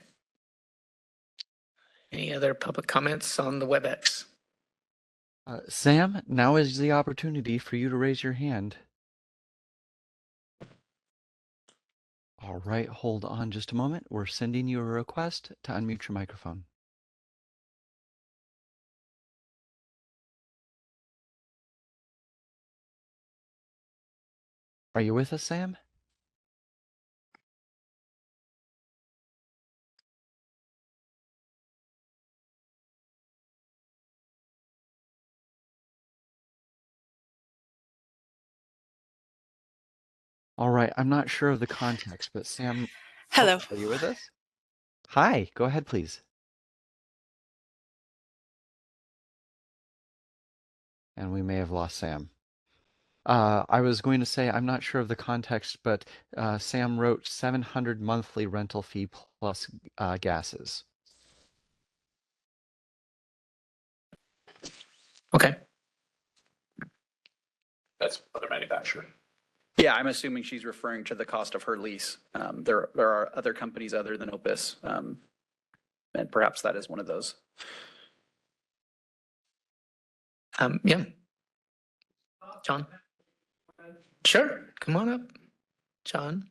Any other public comments on the WebEx? Sam, now is the opportunity for you to raise your hand. All right, hold on just a moment. We're sending you a request to unmute your microphone. Are you with us, Sam? All right, I'm not sure of the context, but Sam, Hello. are you with us? Hi, go ahead, please. And we may have lost Sam. I was going to say, I'm not sure of the context, but Sam wrote 700 monthly rental fee plus gases. Okay. That's other manufacturer. Yeah, I'm assuming she's referring to the cost of her lease. There are other companies other than Opus, and perhaps that is one of those. Yeah. John? Sure, come on up, John.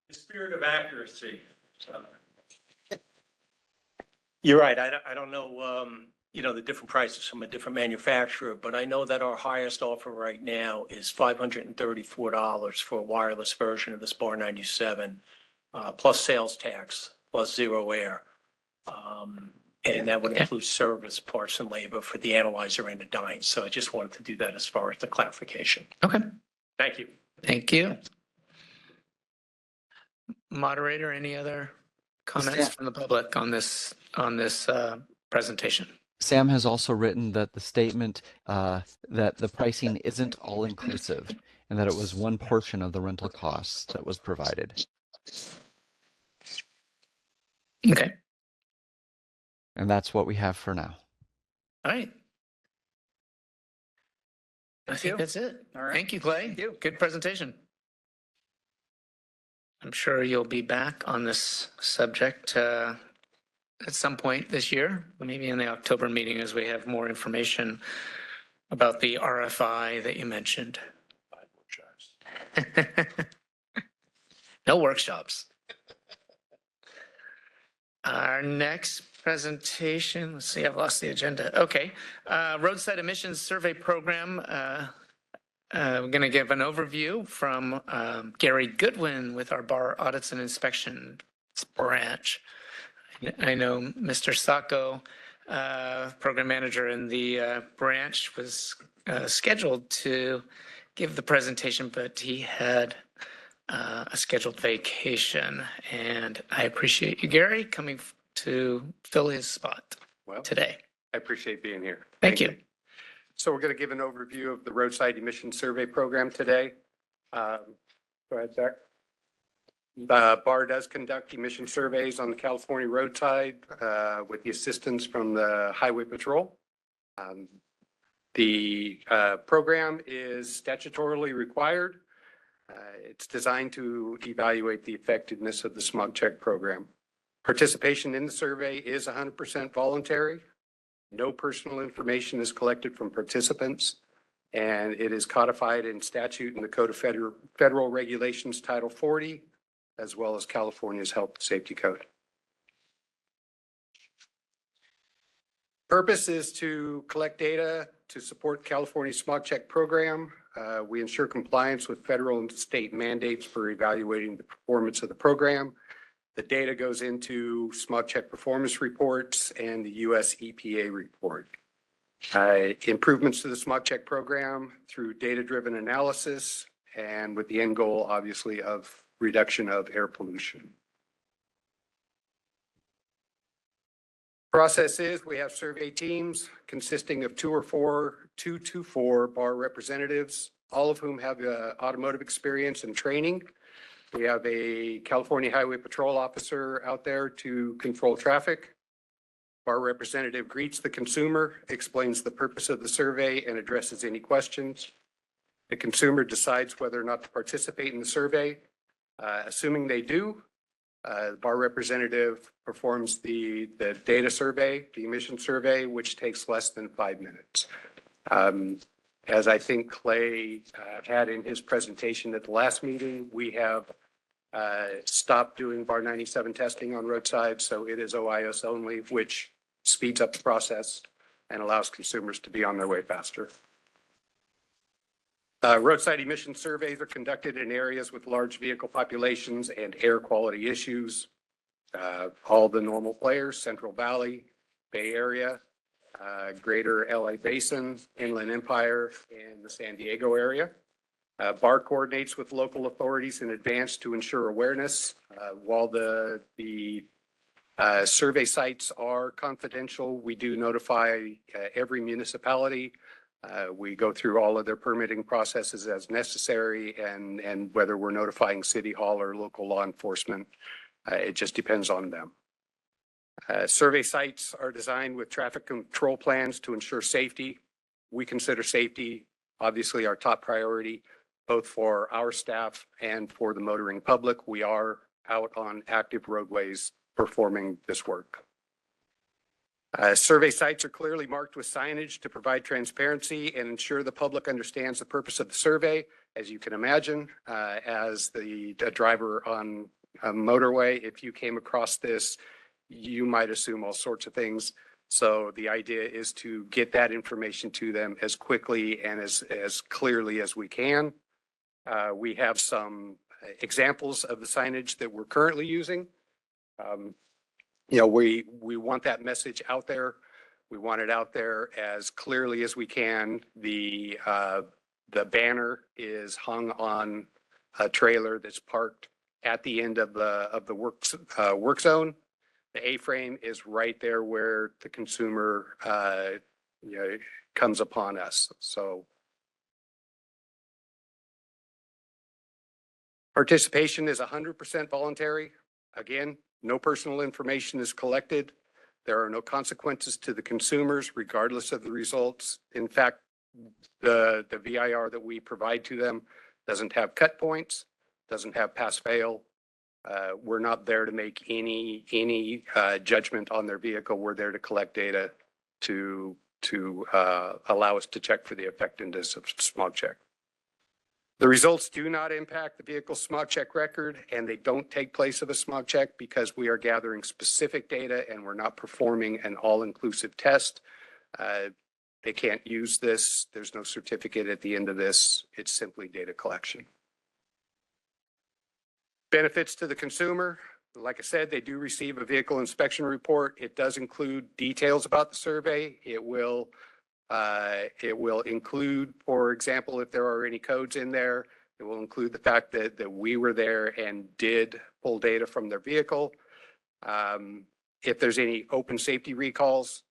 The spirit of accuracy. You're right. I don't know, the different prices from a different manufacturer, but I know that our highest offer right now is $534 for a wireless version of this Bar 97, plus sales tax, plus zero air. And that would include service, parts, and labor for the analyzer and the dyne. So I just wanted to do that as far as the clarification. Okay. Thank you. Thank you. Moderator, any other comments from the public on this presentation? Sam has also written that the statement that the pricing isn't all inclusive and that it was one portion of the rental costs that was provided. Okay. And that's what we have for now. All right. I think that's it. All right. Thank you, Clay. Thank you. Good presentation. I'm sure you'll be back on this subject at some point this year, maybe in the October meeting as we have more information about the RFI that you mentioned. No workshops. Our next presentation, let's see, I've lost the agenda. Okay. Roadside Emissions Survey Program. We're going to give an overview from Gary Goodwin with our Bar Audits and Inspection branch. I know Mr. Sacco, program manager in the branch, was scheduled to give the presentation, but he had a scheduled vacation. And I appreciate you, Gary, coming to fill his spot today. I appreciate being here. Thank you. So we're going to give an overview of the roadside emission survey program today. Go ahead, Zach. BAR does conduct emission surveys on the California roadside with the assistance from the Highway Patrol. The program is statutorily required. It's designed to evaluate the effectiveness of the smog check program. Participation in the survey is 100% voluntary. No personal information is collected from participants, and it is codified in statute in the Code of Federal Regulations, Title 40, as well as California's Health and Safety Code. Purpose is to collect data to support California's smog check program. We ensure compliance with federal and state mandates for evaluating the performance of the program. The data goes into smog check performance reports and the US EPA report. Improvements to the smog check program through data-driven analysis and with the end goal, obviously, of reduction of air pollution. Process is we have survey teams consisting of 2 to 4 BAR representatives, all of whom have automotive experience and training. We have a California Highway Patrol officer out there to control traffic. Our representative greets the consumer, explains the purpose of the survey, and addresses any questions. The consumer decides whether or not to participate in the survey. Assuming they do, the BAR representative performs the data survey, the emission survey, which takes less than 5 minutes. As I think Clay had in his presentation at the last meeting, we have stopped doing BAR 97 testing on roadsides, so it is OIS only, which speeds up the process and allows consumers to be on their way faster. Roadside emission surveys are conducted in areas with large vehicle populations and air quality issues. All the normal players, Central Valley, Bay Area, Greater LA Basin, Inland Empire, and the San Diego area. BAR coordinates with local authorities in advance to ensure awareness. While the survey sites are confidential, we do notify every municipality. We go through all of their permitting processes as necessary, and whether we're notifying City Hall or local law enforcement, it just depends on them. Survey sites are designed with traffic control plans to ensure safety. We consider safety obviously our top priority, both for our staff and for the motoring public. We are out on active roadways performing this work. Survey sites are clearly marked with signage to provide transparency and ensure the public understands the purpose of the survey. As you can imagine, as the driver on a motorway, if you came across this, you might assume all sorts of things. So the idea is to get that information to them as quickly and as clearly as we can. We have some examples of the signage that we're currently using. We want that message out there. We want it out there as clearly as we can. The banner is hung on a trailer that's parked at the end of the work zone. The A-frame is right there where the consumer comes upon us. So participation is 100% voluntary. Again, no personal information is collected. There are no consequences to the consumers, regardless of the results. In fact, the VIR that we provide to them doesn't have cut points, doesn't have pass-fail. We're not there to make any judgment on their vehicle. We're there to collect data to allow us to check for the effectiveness of smog check. The results do not impact the vehicle's smog check record, and they don't take place of a smog check because we are gathering specific data and we're not performing an all-inclusive test. They can't use this. There's no certificate at the end of this. It's simply data collection. Benefits to the consumer. Like I said, they do receive a vehicle inspection report. It does include details about the survey. It will include, for example, if there are any codes in there, it will include the fact that we were there and did pull data from their vehicle. If there's any open safety recalls,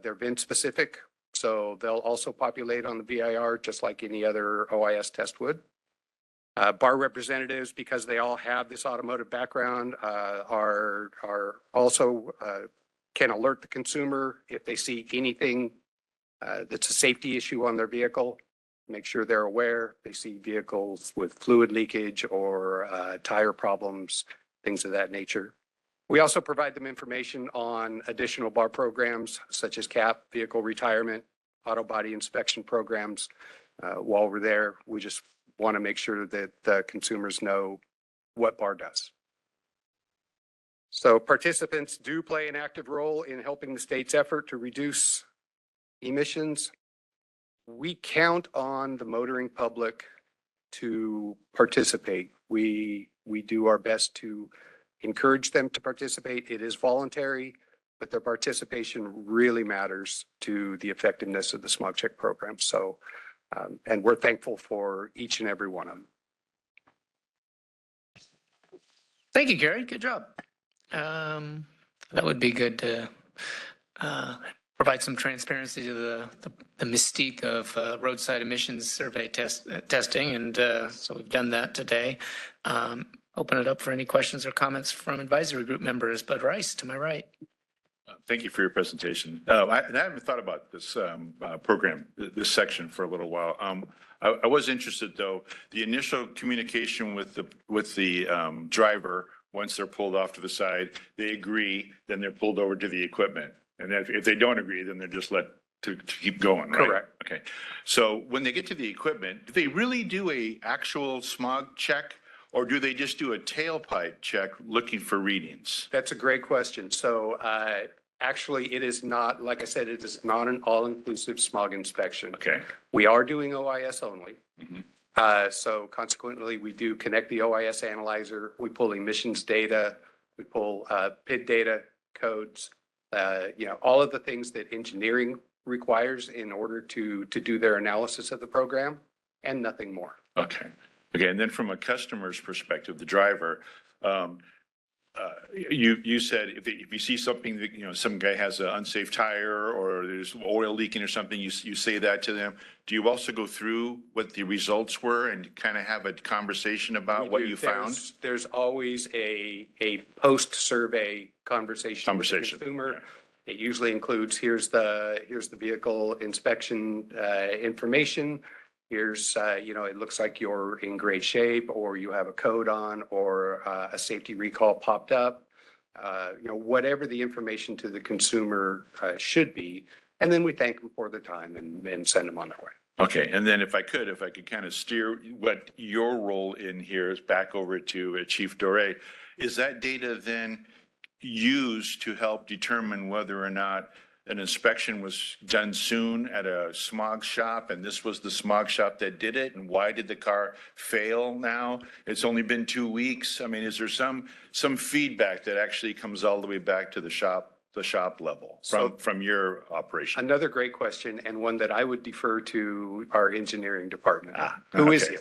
they're VIN specific, so they'll also populate on the VIR just like any other OIS test would. Bar representatives, because they all have this automotive background, are also can alert the consumer if they see anything that's a safety issue on their vehicle. Make sure they're aware. They see vehicles with fluid leakage or tire problems, things of that nature. We also provide them information on additional bar programs such as CAP, vehicle retirement, auto body inspection programs. While we're there, we just want to make sure that the consumers know what bar does. So participants do play an active role in helping the state's effort to reduce emissions. We count on the motoring public to participate. We do our best to encourage them to participate. It is voluntary, but their participation really matters to the effectiveness of the smog check program. So, and we're thankful for each and every one of them. Thank you, Gary. Good job. That would be good to provide some transparency to the mystique of roadside emissions survey testing. And so we've done that today. Open it up for any questions or comments from advisory group members. Bud Rice, to my right. Thank you for your presentation. I haven't thought about this program, this section for a little while. I was interested though, the initial communication with the driver, once they're pulled off to the side, they agree, then they're pulled over to the equipment. And if they don't agree, then they're just let to keep going, right? Correct. Okay. So when they get to the equipment, do they really do a actual smog check? Or do they just do a tailpipe check looking for readings? That's a great question. So actually, it is not, like I said, it is not an all-inclusive smog inspection. Okay. We are doing OIS only. Mm-hmm. So consequently, we do connect the OIS analyzer. We pull emissions data. We pull PID data codes. All of the things that engineering requires in order to do their analysis of the program, and nothing more. Okay. Okay. And then from a customer's perspective, the driver, you said if you see something that, some guy has an unsafe tire or there's oil leaking or something, you say that to them. Do you also go through what the results were and kind of have a conversation about what you found? There's always a post-survey conversation with the consumer. It usually includes, here's the vehicle inspection information. Here's, it looks like you're in great shape, or you have a code on, or a safety recall popped up. Whatever the information to the consumer should be. And then we thank them for the time and send them on their way. Okay, and then if I could kind of steer what your role in here is back over to Chief Doré, is that data then used to help determine whether or not an inspection was done soon at a smog shop, and this was the smog shop that did it, and why did the car fail now? It's only been 2 weeks. I mean, is there some feedback that actually comes all the way back to the shop level from your operation? Another great question, and one that I would defer to our engineering department. Who is you?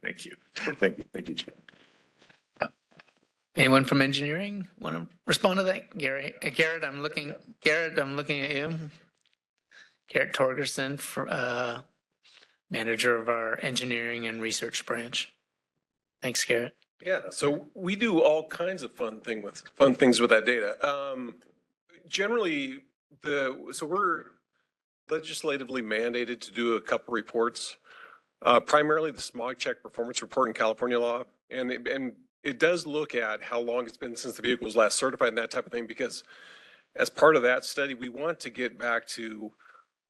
Thank you. Thank you, Chief. Anyone from engineering want to respond to that? Garrett, I'm looking at you. Garrett Torgerson, manager of our engineering and research branch. Thanks, Garrett. Yeah, so we do all kinds of fun things with that data. Generally, so we're legislatively mandated to do a couple reports, primarily the smog check performance report in California law, and it does look at how long it's been since the vehicle was last certified and that type of thing, because as part of that study, we want to get back to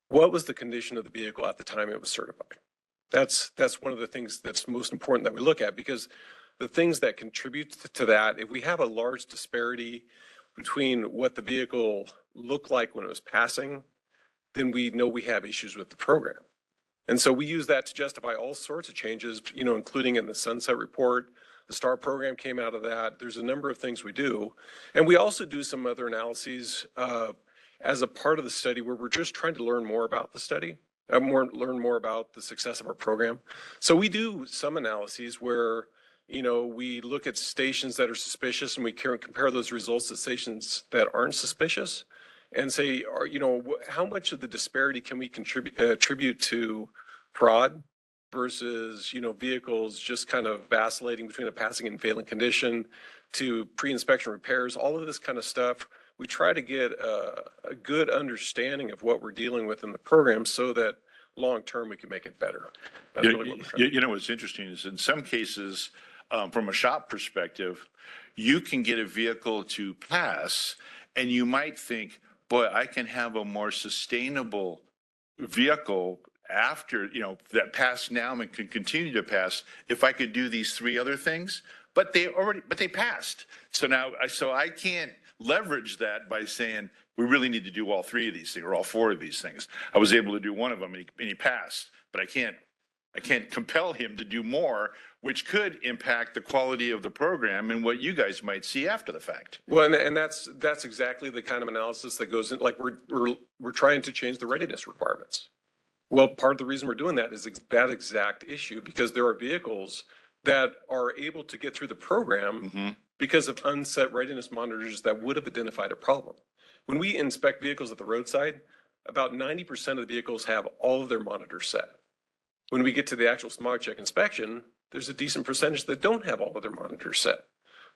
what was the condition of the vehicle at the time it was certified. That's one of the things that's most important that we look at, because the things that contribute to that, if we have a large disparity between what the vehicle looked like when it was passing, then we know we have issues with the program. And so we use that to justify all sorts of changes, including in the sunset report. The STAR program came out of that. There's a number of things we do. And we also do some other analyses as a part of the study where we're just trying to learn more about the study, learn more about the success of our program. So we do some analyses where, we look at stations that are suspicious and we compare those results to stations that aren't suspicious and say, how much of the disparity can we attribute to fraud versus, vehicles just kind of vacillating between a passing and failing condition to pre-inspection repairs, all of this kind of stuff. We try to get a good understanding of what we're dealing with in the program so that long-term we can make it better. That's really what we're trying to do. What's interesting is in some cases, from a shop perspective, you can get a vehicle to pass and you might think, boy, I can have a more sustainable vehicle after, that passed now and can continue to pass if I could do these 3 other things, but they passed. So now, I can't leverage that by saying, we really need to do all 3 of these things or all 4 of these things. I was able to do one of them and he passed, but I can't compel him to do more, which could impact the quality of the program and what you guys might see after the fact. Well, and that's exactly the kind of analysis that goes in, like we're trying to change the readiness requirements. Well, part of the reason we're doing that is that exact issue, because there are vehicles that are able to get through the program because of unset readiness monitors that would have identified a problem. When we inspect vehicles at the roadside, about 90% of the vehicles have all of their monitors set. When we get to the actual smog check inspection, there's a decent percentage that don't have all of their monitors set.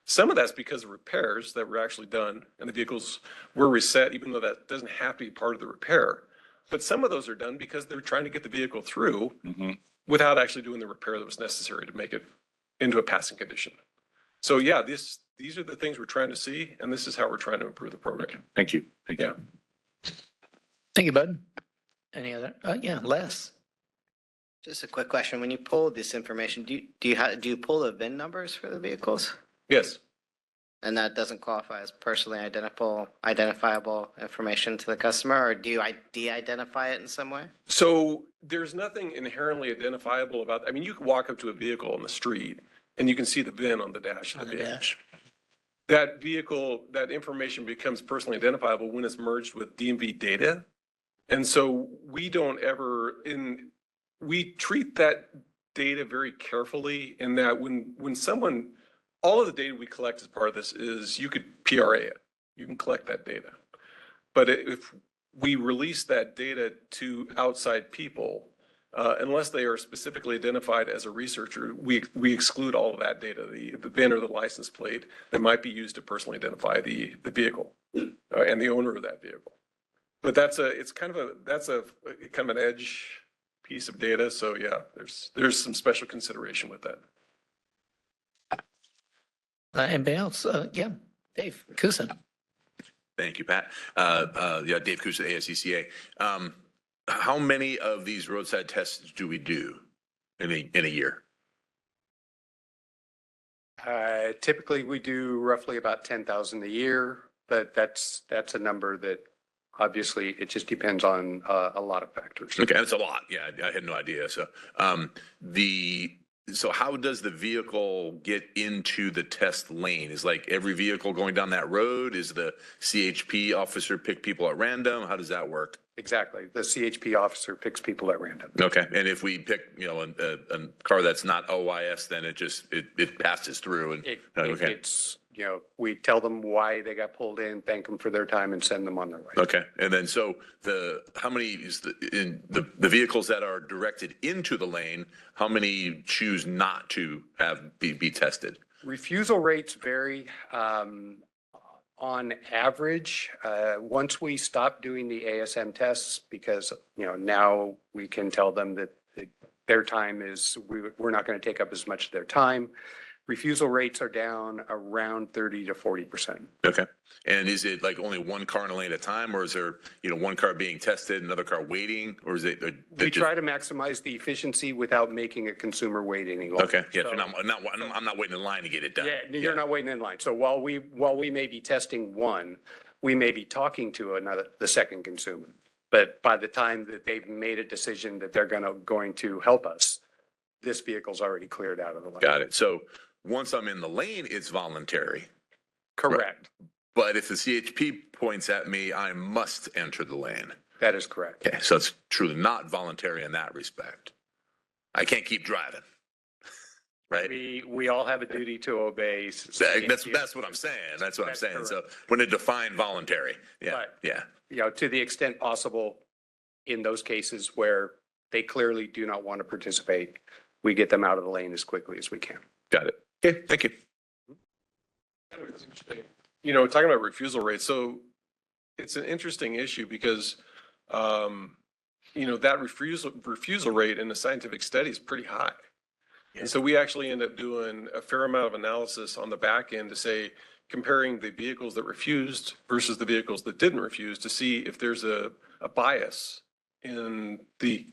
Some of that's because of repairs that were actually done and the vehicles were reset, even though that doesn't have to be part of the repair. But some of those are done because they're trying to get the vehicle through without actually doing the repair that was necessary to make it into a passing condition. So yeah, these are the things we're trying to see, and this is how we're trying to improve the program. Thank you. Thank you. Thank you, Bud. Any other? Yeah, Les. Just a quick question. When you pull this information, do you pull the VIN numbers for the vehicles? Yes. And that doesn't qualify as personally identifiable information to the customer, or do you de-identify it in some way? So there's nothing inherently identifiable about, you can walk up to a vehicle on the street and you can see the VIN on the dash of the vehicle. That vehicle, that information becomes personally identifiable when it's merged with DMV data. And so we treat that data very carefully in that when someone, all of the data we collect as part of this is you could PRA it. You can collect that data. But if we release that data to outside people, Unless they are specifically identified as a researcher, we exclude all of that data, the VIN or the license plate that might be used to personally identify the vehicle and the owner of that vehicle. But that's a kind of an edge piece of data. So yeah, there's some special consideration with that. Anybody else? Yeah, Dave Kusin. Thank you, Pat. Yeah, Dave Kusa, ASCCA. How many of these roadside tests do we do in a year? Typically, we do roughly about 10,000 a year, but that's a number that obviously it just depends on a lot of factors. Okay, that's a lot. Yeah, I had no idea. So, so how does the vehicle get into the test lane? Is like every vehicle going down that road? Is the CHP officer pick people at random? How does that work? Exactly. The CHP officer picks people at random. Okay, and if we pick, a car that's not OYS, then it passes through and okay. It's, we tell them why they got pulled in, thank them for their time, and send them on their way. Okay, and then so how many is the vehicles that are directed into the lane? How many choose not to be tested? Refusal rates vary. On average, once we stop doing the ASM tests, because now we can tell them that their time is, we're not going to take up as much of their time. Refusal rates are down around 30 to 40%. Okay. And is it like only one car in a lane at a time, or is there, one car being tested, another car waiting, or is it? We try to maximize the efficiency without making a consumer wait any longer. Okay. Yeah. So I'm not waiting in line to get it done. Yeah. You're not waiting in line. So while we may be testing one, we may be talking to the second consumer. But by the time that they've made a decision that they're going to help us, this vehicle's already cleared out of the lane. Got it. So once I'm in the lane, it's voluntary. Correct. Right. But if the CHP points at me, I must enter the lane. That is correct. Okay, so it's truly not voluntary in that respect. I can't keep driving. Right? We all have a duty to obey. That's what I'm saying. That's what I'm saying. Correct. So when it define voluntary, to the extent possible, in those cases where they clearly do not want to participate, we get them out of the lane as quickly as we can. Got it. Okay, thank you. Talking about refusal rates, so it's an interesting issue because, that refusal rate in the scientific study is pretty high. Yeah. And so we actually end up doing a fair amount of analysis on the back end to say, comparing the vehicles that refused versus the vehicles that didn't refuse to see if there's a bias in the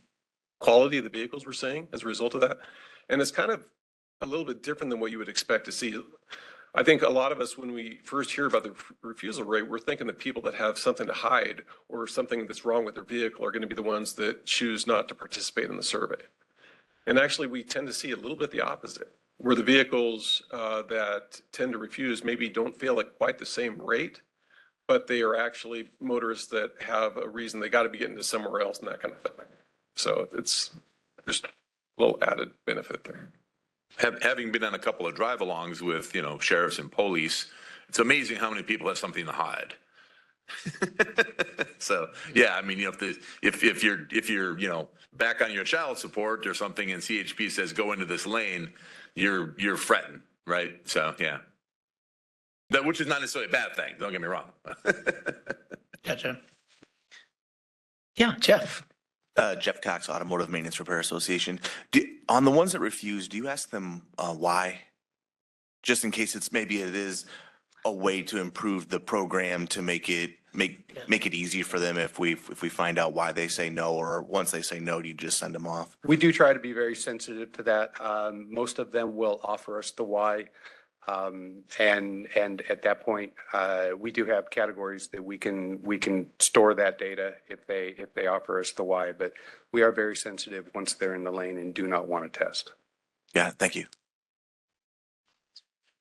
quality of the vehicles we're seeing as a result of that. And it's kind of a little bit different than what you would expect to see. I think a lot of us, when we first hear about the refusal rate, we're thinking that people that have something to hide or something that's wrong with their vehicle are going to be the ones that choose not to participate in the survey. And actually, we tend to see a little bit the opposite, where the vehicles that tend to refuse maybe don't fail at quite the same rate, but they are actually motorists that have a reason they got to be getting to somewhere else and that kind of thing. So it's just a little added benefit there. Having been on a couple of drive-alongs with, sheriffs and police, it's amazing how many people have something to hide. So, yeah, I mean, if you're back on your child support or something and CHP says go into this lane, you're fretting, right? So, yeah. Which is not necessarily a bad thing, don't get me wrong. Gotcha. Yeah, Jeff. Jeff Cox, Automotive Maintenance Repair Association. On the ones that refuse, do you ask them why? Just in case it is a way to improve the program to make it easy for them if we find out why they say no, or once they say no, do you just send them off? We do try to be very sensitive to that. Most of them will offer us the why. And at that point, we do have categories that we can store that data if they offer us the why, but we are very sensitive once they're in the lane and do not want to test. Yeah, thank you.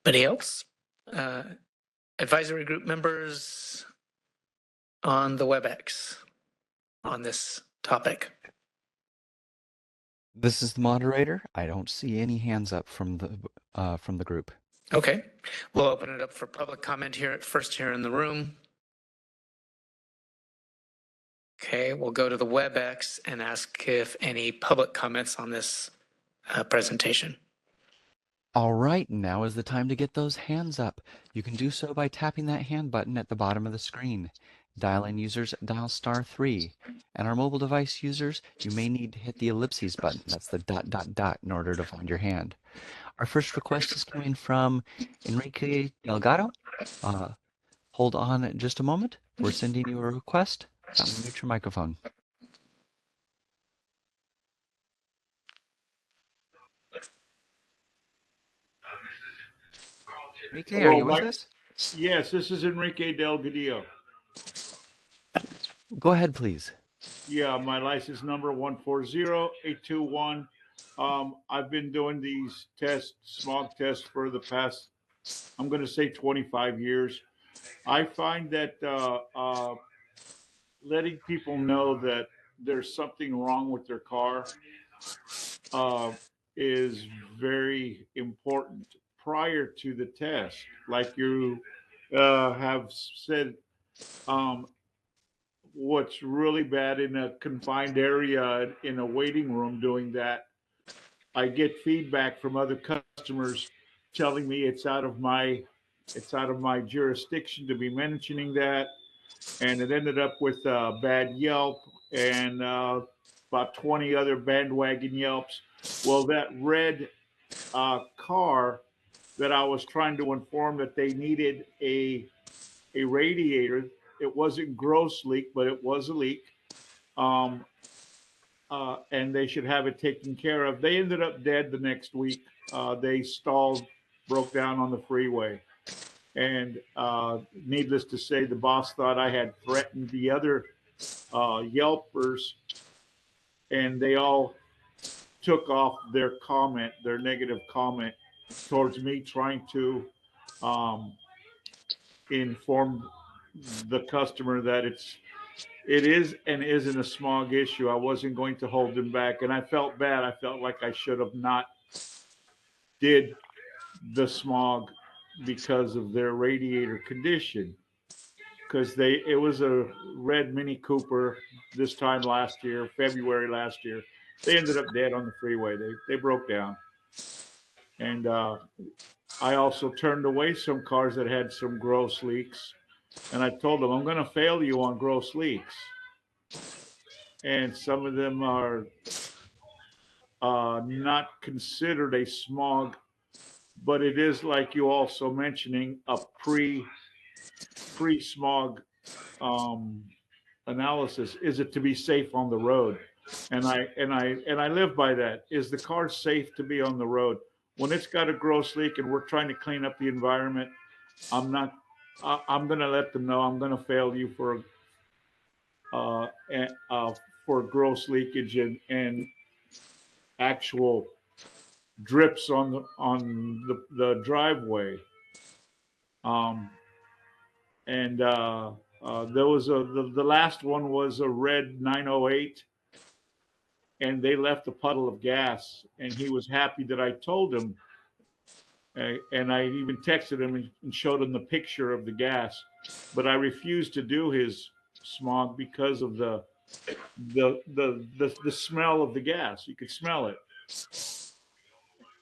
Anybody else? Advisory group members on the WebEx on this topic. This is the moderator. I don't see any hands up from the group. Okay, we'll open it up for public comment here in the room. Okay, we'll go to the WebEx and ask if any public comments on this presentation. All right, now is the time to get those hands up. You can do so by tapping that hand button at the bottom of the screen. Dial-in users dial *3. And our mobile device users, you may need to hit the ellipses button. That's the ... in order to find your hand. Our first request is coming from Enrique Delgado. Hold on just a moment. We're sending you a request. Mute your microphone. Enrique, are Hello, you with Mike. us? Yes, this is Enrique Delgadillo. Go ahead, please. Yeah, my license number 140821. I've been doing these tests, smog tests, for the past, I'm going to say 25 years. I find that letting people know that there's something wrong with their car uh, is very important prior to the test. Like you have said, um, what's really bad in a confined area in a waiting room doing that, I get feedback from other customers telling me it's out of my jurisdiction to be mentioning that, and it ended up with bad Yelp and about 20 other bandwagon Yelps. Well, that red car that I was trying to inform that they needed a radiator. It wasn't gross leak, but it was a leak. Um, and they should have it taken care of. They ended up dead the next week. They stalled, broke down on the freeway. And needless to say, the boss thought I had threatened the other Yelpers, and they all took off their negative comment towards me, trying to um, inform the customer that it is and isn't a smog issue. I wasn't going to hold them back, and I felt bad. I felt like I should have not did the smog because of their radiator condition. Because it was a red Mini Cooper this time last year, February last year. They ended up dead on the freeway. They broke down, and I also turned away some cars that had some gross leaks, and I told them I'm going to fail you on gross leaks, and some of them are not considered a smog, but it is, like you also mentioning, a pre smog um, analysis. Is it to be safe on the road? And I live by that. Is the car safe to be on the road? When it's got a gross leak and we're trying to clean up the environment, I'm not. I'm going to let them know I'm going to fail you uh, uh, for gross leakage and actual drips on the driveway. Um, and there was the last one was a red 908, and they left a puddle of gas, and he was happy that I told him, and I even texted him and showed him the picture of the gas, but I refused to do his smog because of the smell of the gas. You could smell it.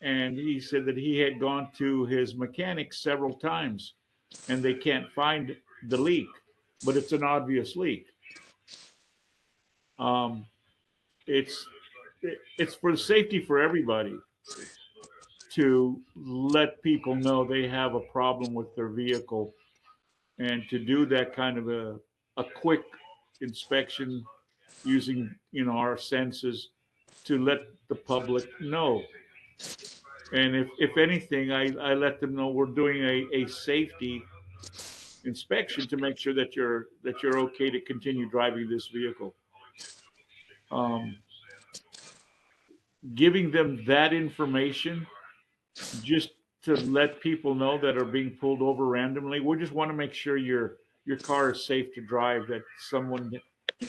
And he said that he had gone to his mechanic several times and they can't find the leak, but it's an obvious leak. Um, it's it's for the safety for everybody to let people know they have a problem with their vehicle, and to do that kind of a quick inspection using our senses to let the public know. And if anything, I let them know we're doing a safety inspection to make sure that you're okay to continue driving this vehicle. Um, Giving them that information just to let people know that are being pulled over randomly. We just want to make sure your car is safe to drive, that someone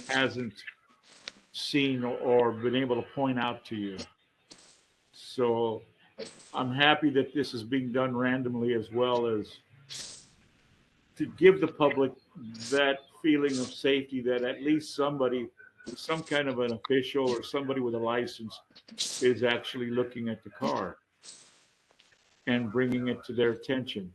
hasn't seen or been able to point out to you. So I'm happy that this is being done randomly, as well as to give the public that feeling of safety that at least somebody, some kind of an official or somebody with a license is actually looking at the car and bringing it to their attention.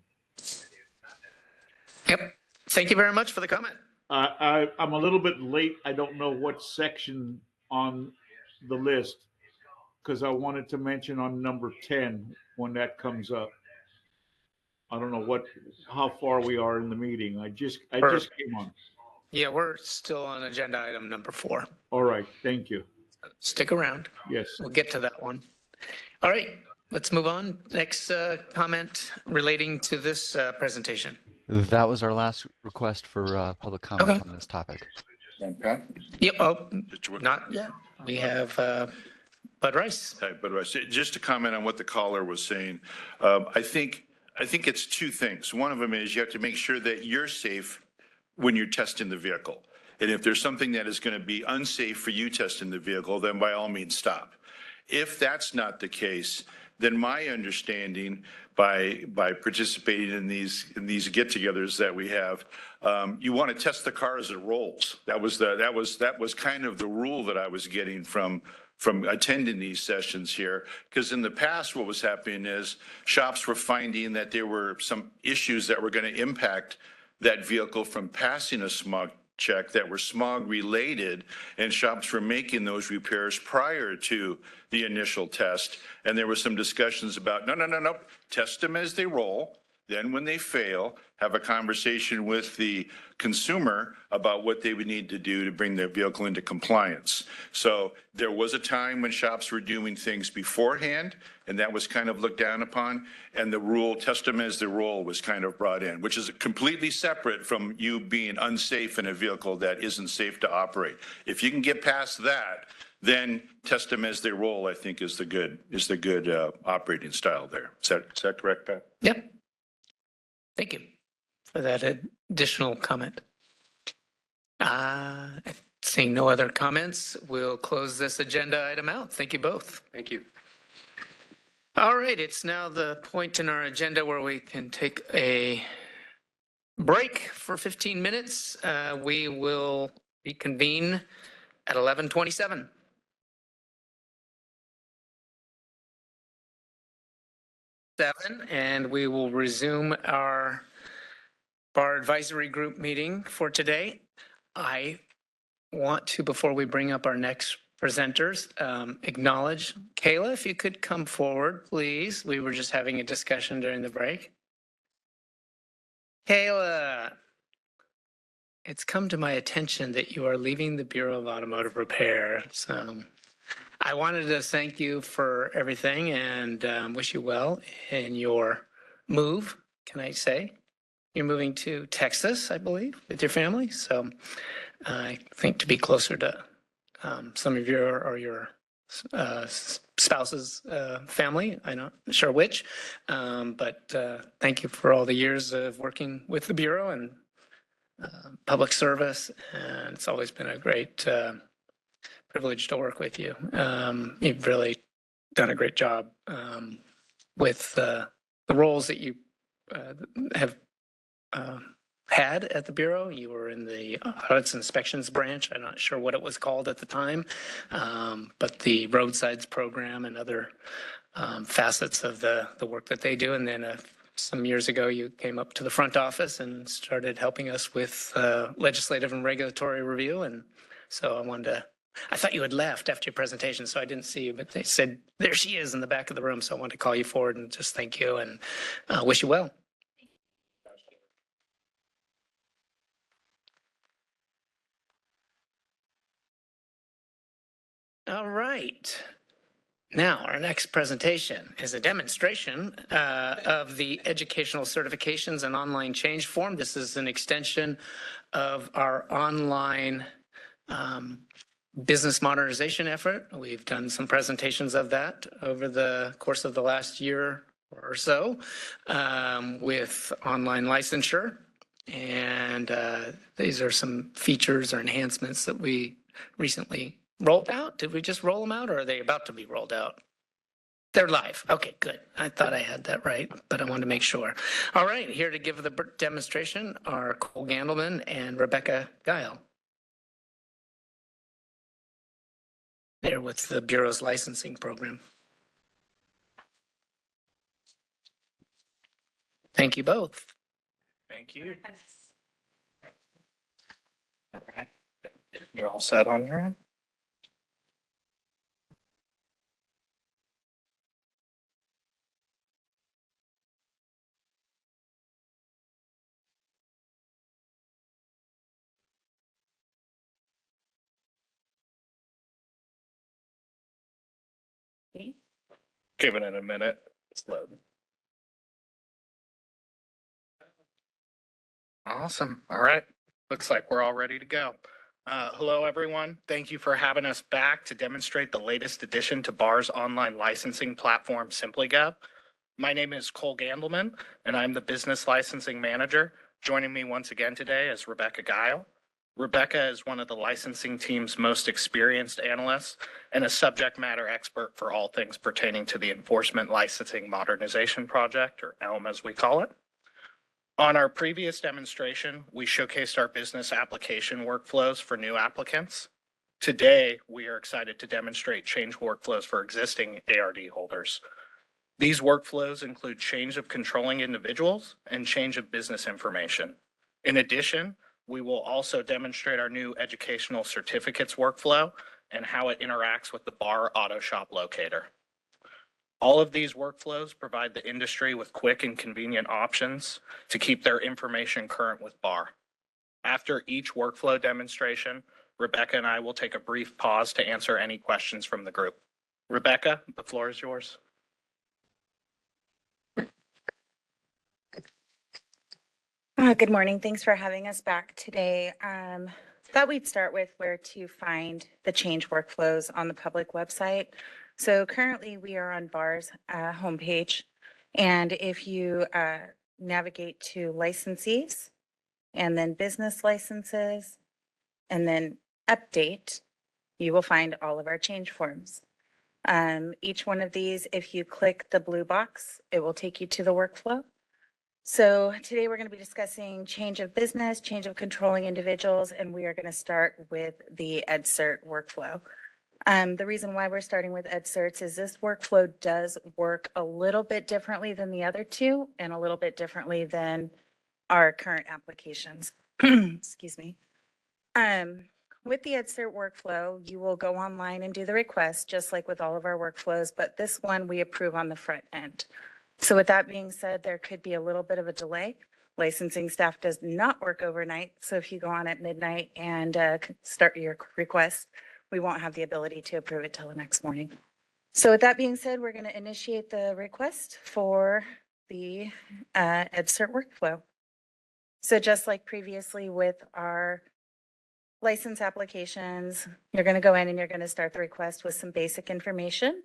Yep. Thank you very much for the comment. I'm a little bit late. I don't know what section on the list because I wanted to mention on number 10 when that comes up. I don't know how far we are in the meeting. I just came on. Yeah, we're still on agenda item number 4. All right, thank you. Stick around. Yes. We'll get to that one. All right, let's move on. Next comment relating to this presentation. That was our last request for public comment Okay. on this topic. Pat? Yep. Oh, not yet. We have Bud Rice. Hi, Bud Rice. Just to comment on what the caller was saying, I think it's two things. One of them is you have to make sure that you're safe when you're testing the vehicle. And if there's something that is going to be unsafe for you testing the vehicle, then by all means stop. If that's not the case, then my understanding by participating in these get-togethers that we have, you want to test the car as it rolls. That was kind of the rule that I was getting from attending these sessions here, because in the past what was happening is shops were finding that there were some issues that were going to impact that vehicle from passing a smog check that were smog related, and shops were making those repairs prior to the initial test. And there were some discussions about, no, test them as they roll. Then when they fail, have a conversation with the consumer about what they would need to do to bring their vehicle into compliance. So there was a time when shops were doing things beforehand, and that was kind of looked down upon. And the rule, test them as they roll, was kind of brought in, which is completely separate from you being unsafe in a vehicle that isn't safe to operate. If you can get past that, then test them as they roll, I think is the good operating style there. Is that correct, Pat? Yep. Thank you for that additional comment. Seeing no other comments, we'll close this agenda item out. Thank you both. Thank you. All right, it's now the point in our agenda where we can take a break for 15 minutes. We will reconvene at 11:27. And we will resume our bar advisory group meeting for today. I want to, before we bring up our next presenters, acknowledge Kayla, if you could come forward, please. We were just having a discussion during the break. Kayla, it's come to my attention that you are leaving the Bureau of Automotive Repair. So I wanted to thank you for everything and wish you well in your move, can I say? You're moving to Texas, I believe, with your family. So I think to be closer to some of your spouse's family. I'm not sure which, but thank you for all the years of working with the Bureau and public service. And it's always been a great privilege to work with you. You've really done a great job with the roles that you have had at the Bureau. You were in the audits inspections branch. I'm not sure what it was called at the time, but the roadsides program and other facets of the work that they do. And then some years ago, you came up to the front office and started helping us with legislative and regulatory review. And so I thought you had left after your presentation, so I didn't see you, but they said, there she is in the back of the room. So I wanted to call you forward and just thank you and wish you well. All right. Now, our next presentation is a demonstration of the educational certifications and online change form. This is an extension of our online business modernization effort. We've done some presentations of that over the course of the last year or so with online licensure. And these are some features or enhancements that we recently rolled out. Did we just roll them out, or are they about to be rolled out? They're live. Okay, good. I thought I had that right, but I wanted to make sure. All right, here to give the demonstration are Cole Gandelman and Rebecca Guile. They're with the Bureau's licensing program. Thank you both. Thank you. All right. You're all set on your end? Giving it a minute. It's loading. Awesome. All right. Looks like we're all ready to go. Hello, everyone. Thank you for having us back to demonstrate the latest addition to BAR's online licensing platform, SimplyGov. My name is Cole Gandelman, and I'm the business licensing manager. Joining me once again today is Rebecca Guile. Rebecca is one of the licensing team's most experienced analysts and a subject matter expert for all things pertaining to the Enforcement Licensing Modernization Project, or ELM as we call it. On our previous demonstration, we showcased our business application workflows for new applicants. Today, we are excited to demonstrate change workflows for existing ARD holders. These workflows include change of controlling individuals and change of business information. In addition, we will also demonstrate our new educational certificates workflow and how it interacts with the BAR Auto Shop locator. All of these workflows provide the industry with quick and convenient options to keep their information current with BAR. After each workflow demonstration, Rebecca and I will take a brief pause to answer any questions from the group. Rebecca, the floor is yours. Good morning. Thanks for having us back today. Thought we'd start with where to find the change workflows on the public website. So currently we are on BAR's homepage. And if you navigate to licensees and then business licenses and then update, you will find all of our change forms. Each one of these, if you click the blue box, it will take you to the workflow. So today we're going to be discussing change of business, change of controlling individuals, and we are going to start with the EdCert workflow. The reason why we're starting with EdCerts is this workflow does work a little bit differently than the other two and a little bit differently than our current applications. Excuse me. With the EdCert workflow, you will go online and do the request, just like with all of our workflows, but this one we approve on the front end. So with that being said, there could be a little bit of a delay. Licensing staff does not work overnight. So if you go on at midnight and start your request, we won't have the ability to approve it till the next morning. So with that being said, we're going to initiate the request for the EdCert workflow. So just like previously with our license applications, you're going to go in and you're going to start the request with some basic information.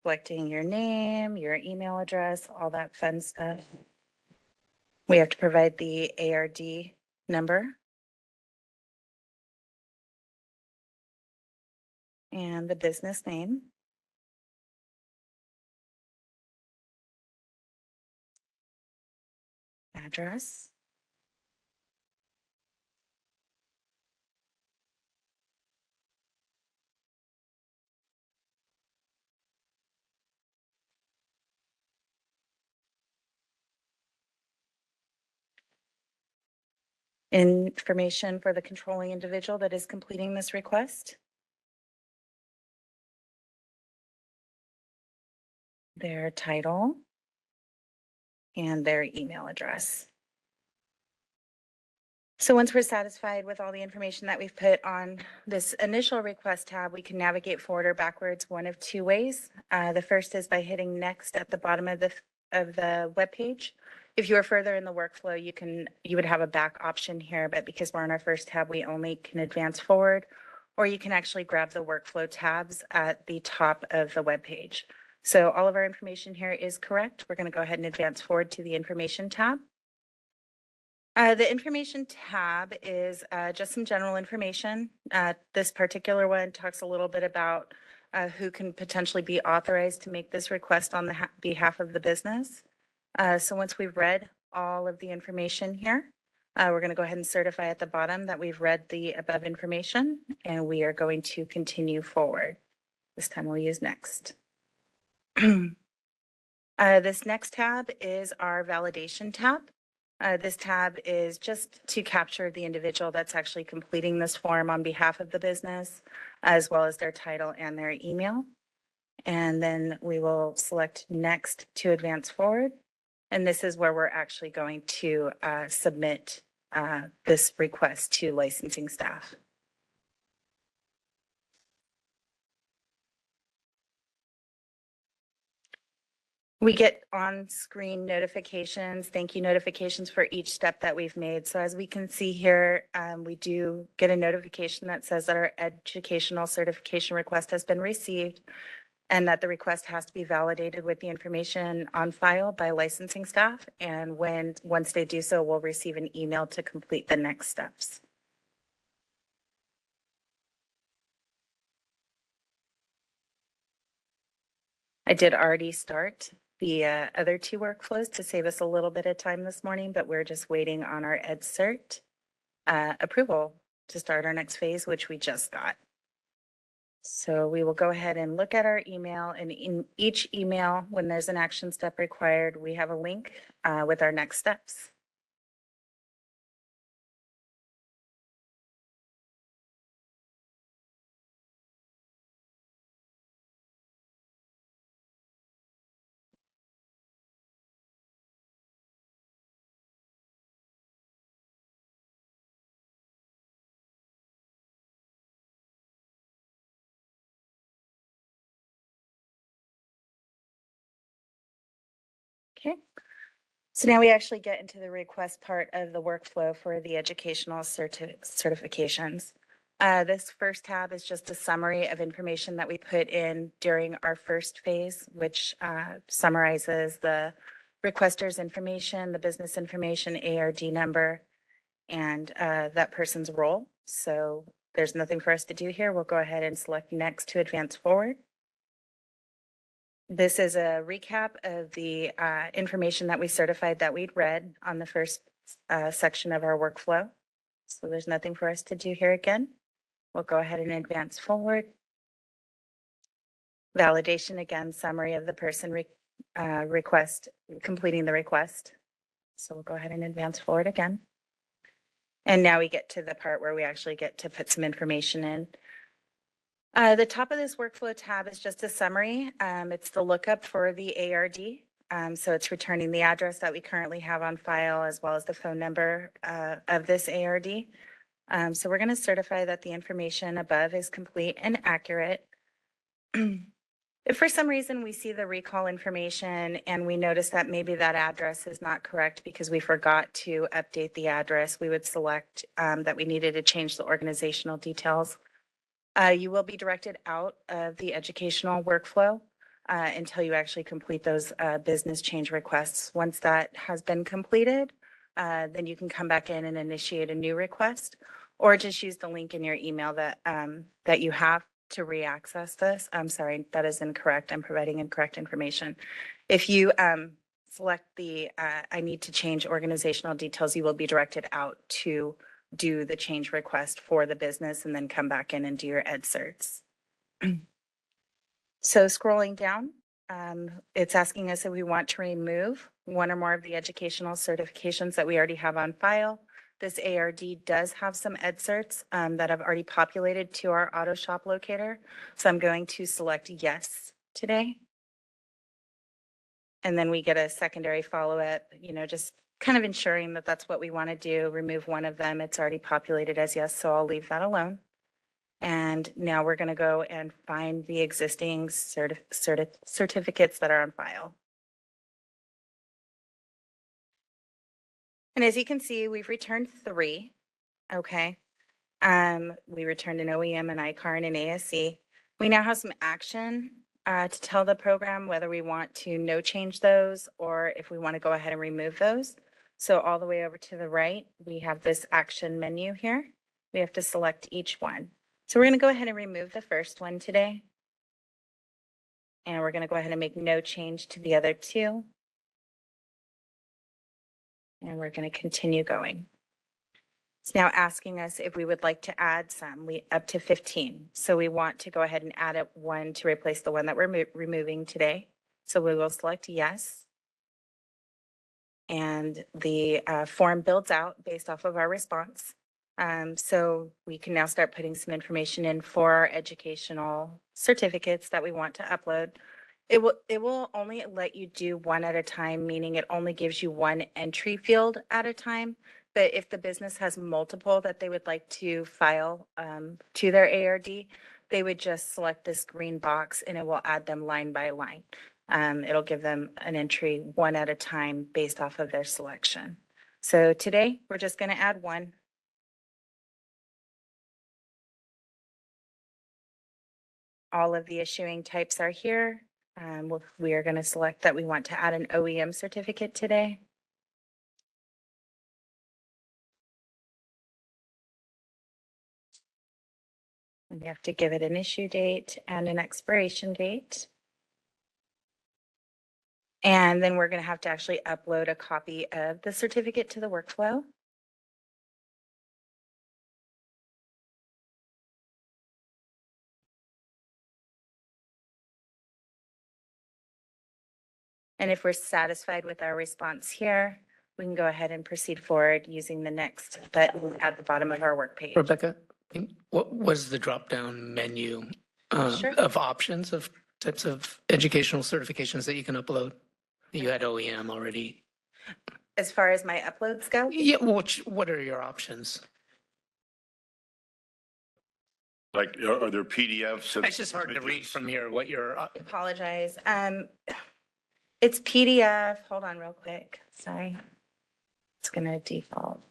Selecting your name, your email address, all that fun stuff. We have to provide the ARD number. And the business name. Address. Information for the controlling individual that is completing this request. Their title and their email address. So once we're satisfied with all the information that we've put on this initial request tab, we can navigate forward or backwards one of two ways. The first is by hitting next at the bottom of the web page. If you are further in the workflow, you would have a back option here, but because we're on our first tab, we only can advance forward, or you can actually grab the workflow tabs at the top of the web page. So all of our information here is correct. We're going to go ahead and advance forward to the information tab. The information tab is just some general information. This particular one talks a little bit about who can potentially be authorized to make this request on the behalf of the business. So once we've read all of the information here, we're going to go ahead and certify at the bottom that we've read the above information, and we are going to continue forward. This time we'll use next. This next tab is our validation tab. This tab is just to capture the individual that's actually completing this form on behalf of the business, as well as their title and their email. And then we will select next to advance forward. And this is where we're actually going to submit this request to licensing staff. We get on-screen notifications, thank you notifications for each step that we've made. So as we can see here, we do get a notification that says that our educational certification request has been received and that the request has to be validated with the information on file by licensing staff. And once they do so, we'll receive an email to complete the next steps. I did already start the other two workflows to save us a little bit of time this morning, but we're just waiting on our EdCert approval to start our next phase, which we just got. So we will go ahead and look at our email, and in each email, when there's an action step required, we have a link with our next steps. Okay. So now we actually get into the request part of the workflow for the educational certifications. This first tab is just a summary of information that we put in during our first phase, which summarizes the requester's information, the business information, ARD number, and that person's role. So there's nothing for us to do here. We'll go ahead and select next to advance forward. This is a recap of the information that we certified that we'd read on the first section of our workflow. So there's nothing for us to do here again. We'll go ahead and advance forward. Validation, again, summary of the person completing the request. So we'll go ahead and advance forward again. And now we get to the part where we actually get to put some information in. The top of this workflow tab is just a summary. It's the lookup for the ARD. So it's returning the address that we currently have on file as well as the phone number of this ARD. So we're going to certify that the information above is complete and accurate. If for some reason we see the recall information and we notice that maybe that address is not correct because we forgot to update the address, we would select that we needed to change the organizational details. You will be directed out of the educational workflow until you actually complete those business change requests. Once that has been completed, then you can come back in and initiate a new request, or just use the link in your email that that you have to re-access this. I'm sorry, that is incorrect. I'm providing incorrect information. If you select the I need to change organizational details, you will be directed out to do the change request for the business and then come back in and do your EdCerts. So scrolling down, it's asking us if we want to remove one or more of the educational certifications that we already have on file. This ARD does have some EdCerts that have already populated to our auto shop locator. So I'm going to select yes today. And then we get a secondary follow-up, just kind of ensuring that that's what we want to do, remove one of them. It's already populated as yes, so I'll leave that alone. And now we're going to go and find the existing certificates that are on file. And as you can see, we've returned 3. Okay. We returned an OEM, an ICAR, and an ASC. We now have some action to tell the program whether we want to no change those or if we want to go ahead and remove those. So all the way over to the right, we have this action menu here. We have to select each one. So we're going to go ahead and remove the first one today. And we're going to go ahead and make no change to the other two. And we're going to continue going. It's now asking us if we would like to add some, up to 15. So we want to go ahead and add one to replace the one that we're removing today. So we will select yes. And the form builds out based off of our response. So we can now start putting some information in for our educational certificates that we want to upload. It will only let you do one at a time, meaning it only gives you one entry field at a time. But if the business has multiple that they would like to file to their ARD, they would just select this green box and it will add them line by line. It'll give them an entry one at a time based off of their selection. So today we're just going to add one. All of the issuing types are here. We are going to select that we want to add an OEM certificate today. And we have to give it an issue date and an expiration date. And then we're going to have to actually upload a copy of the certificate to the workflow. And if we're satisfied with our response here, we can go ahead and proceed forward using the next button at the bottom of our work page. Rebecca, what was the drop-down menu Sure. of options of types of educational certifications that you can upload? You had OEM already. As far as my uploads go? Yeah, what are your options? Like, are there PDFs? It's just hard to read from here what your. Apologize. It's PDF. Hold on real quick. Sorry. It's going to default.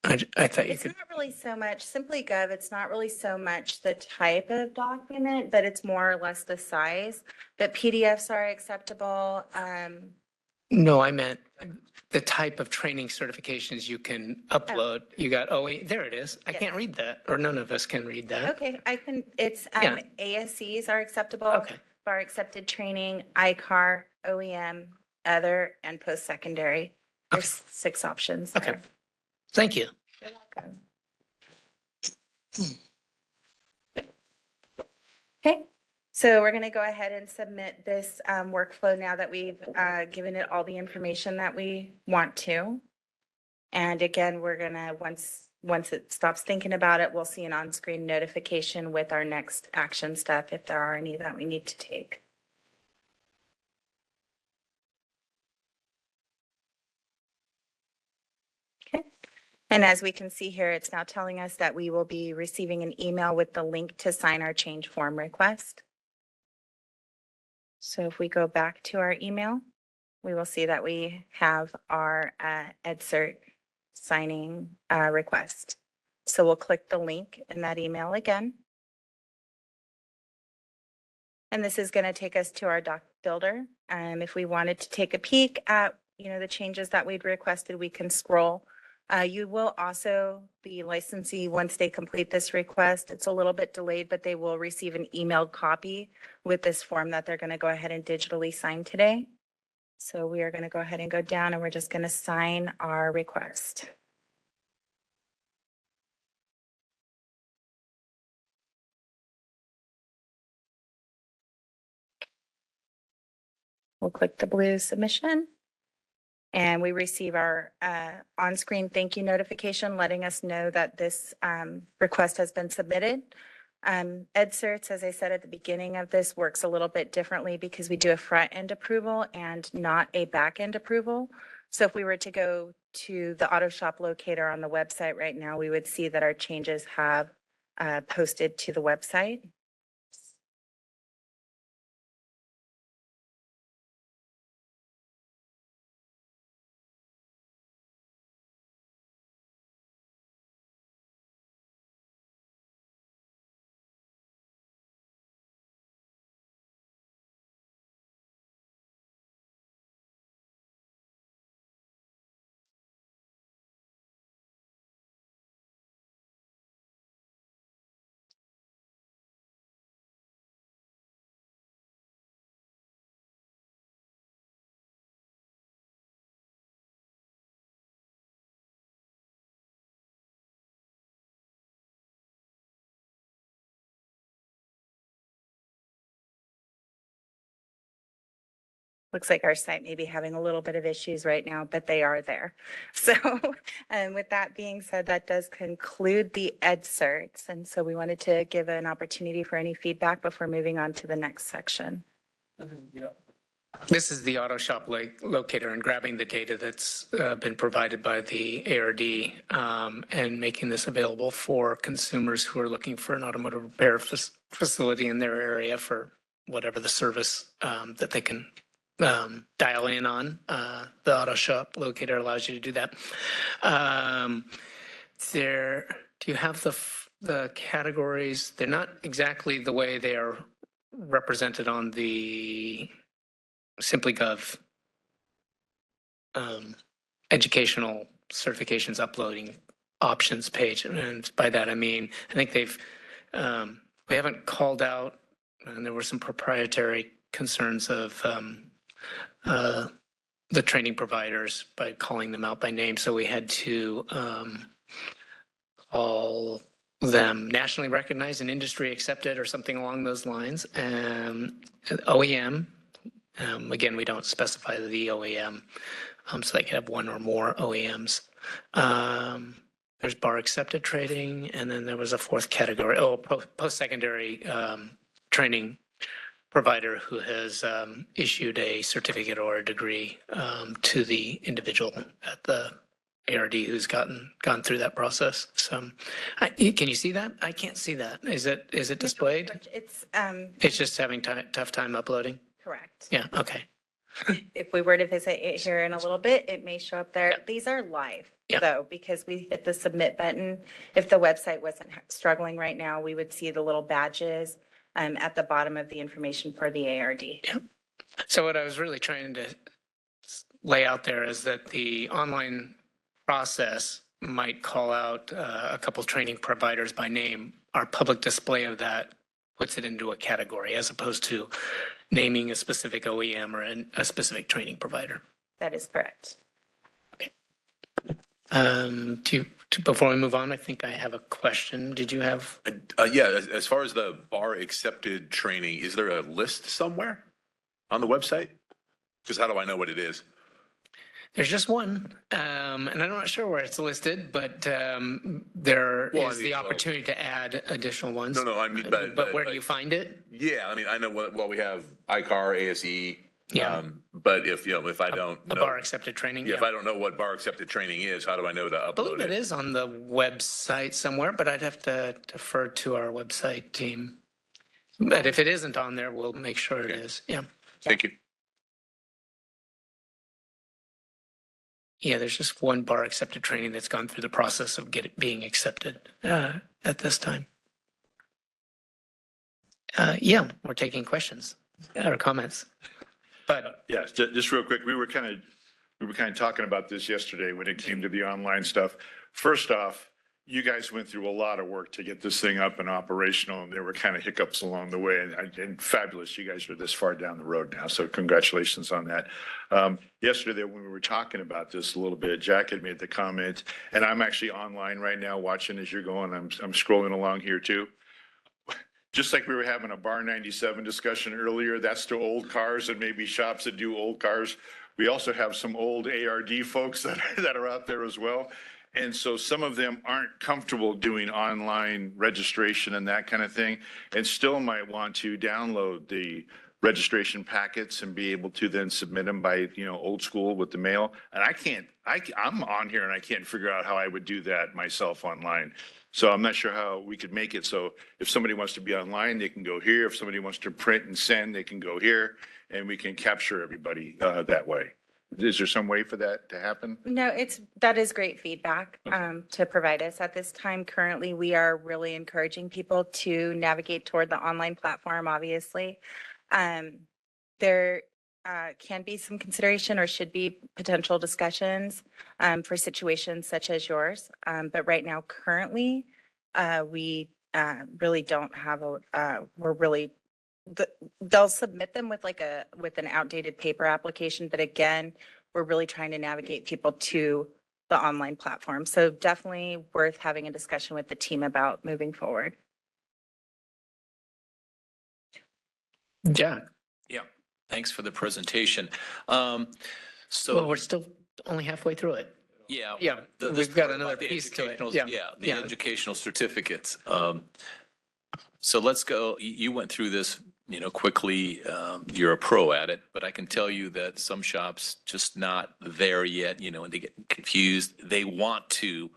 I thought you It's could. not really so much Simply Gov. It's not really so much the type of document, but it's more or less the size. But PDFs are acceptable. No, I meant the type of training certifications you can upload. You got, there it is. I can't read that, or none of us can read that. Okay, it's Yeah. ASCs are acceptable. Okay. Bar accepted training, ICAR, OEM, other, and post-secondary. There's 6 options there. Okay. Thank you. You're welcome. Okay, so we're going to go ahead and submit this workflow now that we've given it all the information that we want to. And again, we're going to, once it stops thinking about it, we'll see an on-screen notification with our next action step if there are any that we need to take. Okay. And as we can see here, it's now telling us that we will be receiving an email with the link to sign our change form request. So if we go back to our email, we will see that we have our EdCert signing request. So we'll click the link in that email again. And this is going to take us to our doc builder. If we wanted to take a peek at, the changes that we'd requested, we can scroll. You will also, the licensee, once they complete this request, it's a little bit delayed, but they will receive an emailed copy with this form that they're going to go ahead and digitally sign today. So we are going to go ahead and go down and we're just going to sign our request. We'll click the blue submission. And we receive our on-screen thank you notification letting us know that this request has been submitted. EdCerts, as I said at the beginning of this, works a little bit differently because we do a front-end approval and not a back-end approval. So if we were to go to the auto shop locator on the website right now, we would see that our changes have posted to the website. Looks like our site may be having a little bit of issues right now, but they are there. So with that being said, that does conclude the ed certs. And so we wanted to give an opportunity for any feedback before moving on to the next section. This is the auto shop locator and grabbing the data that's been provided by the ARD and making this available for consumers who are looking for an automotive repair facility in their area for whatever the service that they can dial in on. The auto shop locator allows you to do that. Do you have the categories? They're not exactly the way they are represented on the SimplyGov educational certifications uploading options page. And by that, I mean, I think we haven't called out, and there were some proprietary concerns of the training providers by calling them out by name. So we had to call them nationally recognized and industry accepted or something along those lines. OEM, again, we don't specify the OEM, so they could have one or more OEMs. There's bar accepted trading, and then there was a fourth category, post-secondary training provider who has issued a certificate or a degree to the individual at the ARD who's gone through that process. So, can you see that? I can't see that. Is it displayed? It's just having tough time uploading. Correct. Yeah. Okay. If we were to visit it here in a little bit, it may show up there. Yep. These are live Yep. though, because we hit the submit button. If the website wasn't struggling right now, we would see the little badges at the bottom of the information for the ARD. Yep. So what I was really trying to lay out there is that the online process might call out a couple training providers by name. Our public display of that puts it into a category as opposed to naming a specific OEM or a specific training provider. That is correct. Okay. Before we move on, I think I have a question. Did you have? Yeah, as far as the bar accepted training, is there a list somewhere on the website? Because how do I know what it is? There's just one, and I'm not sure where it's listed, but there is the opportunity to add additional ones. No, I mean, but where do you find it? Yeah, I mean, I know well, we have ICAR, ASE. Yeah. But if I don't know. Bar accepted training. Yeah, if I don't know what bar accepted training is, how do I know to upload I believe it is on the website somewhere, but I'd have to defer to our website team. But if it isn't on there, we'll make sure it is. Yeah. Thank you. Yeah, there's just one bar accepted training that's gone through the process of being accepted at this time. Yeah, we're taking questions or comments. But yes, just real quick, we were kind of talking about this yesterday when it came to the online stuff. First off, you guys went through a lot of work to get this thing up and operational, and there were kind of hiccups along the way. And fabulous, you guys are this far down the road now, so congratulations on that. Yesterday, when we were talking about this a little bit, Jack had made the comment, and I'm actually online right now watching as you're going. I'm scrolling along here too. Just like we were having a Bar 97 discussion earlier, that's to old cars and maybe shops that do old cars. We also have some old ARD folks that are out there as well. And so some of them aren't comfortable doing online registration and that kind of thing, and still might want to download the registration packets and be able to then submit them by, old school with the mail. And I'm on here and I can't figure out how I would do that myself online. So I'm not sure how we could make it so if somebody wants to be online, they can go here. If somebody wants to print and send, they can go here, and we can capture everybody that way. Is there some way for that to happen? No, that is great feedback to provide us at this time. Currently, we are really encouraging people to navigate toward the online platform, obviously. There can be some consideration or should be potential discussions for situations such as yours. But right now, currently, we really don't have they'll submit them with an outdated paper application. But again, we're really trying to navigate people to the online platform. So definitely worth having a discussion with the team about moving forward. Yeah. Yeah. Thanks for the presentation. Well, So, we're still only halfway through it. yeah. Yeah, this we've got part another about the piece to it. educational- Yeah. Yeah, the Yeah. educational certificates. So let's go, you went through this, quickly. You're a pro at it, but I can tell you that some shops just not there yet, and they get confused. They want to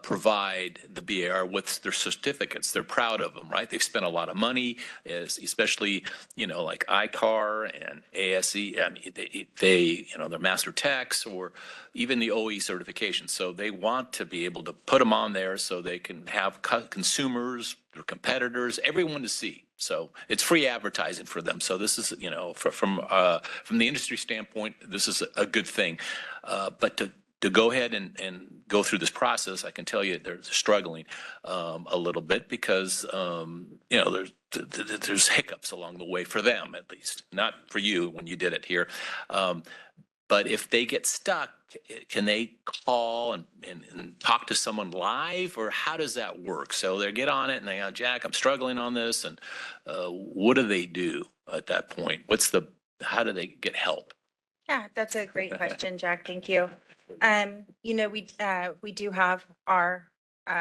provide the BAR with their certificates. They're proud of them, right? They've spent a lot of money, especially, like iCar and ASE. I mean, they're master techs or even the OE certification. So they want to be able to put them on there so they can have consumers, their competitors, everyone to see. So it's free advertising for them. So this is, from the industry standpoint, this is a good thing. But to go ahead and go through this process, I can tell you they're struggling a little bit because there's hiccups along the way for them, at least, not for you when you did it here. But if they get stuck, can they call and talk to someone live, or how does that work? So they get on it and they go, Jack, I'm struggling on this, and what do they do at that point? How do they get help? Yeah, that's a great question, Jack. Thank you. We do have our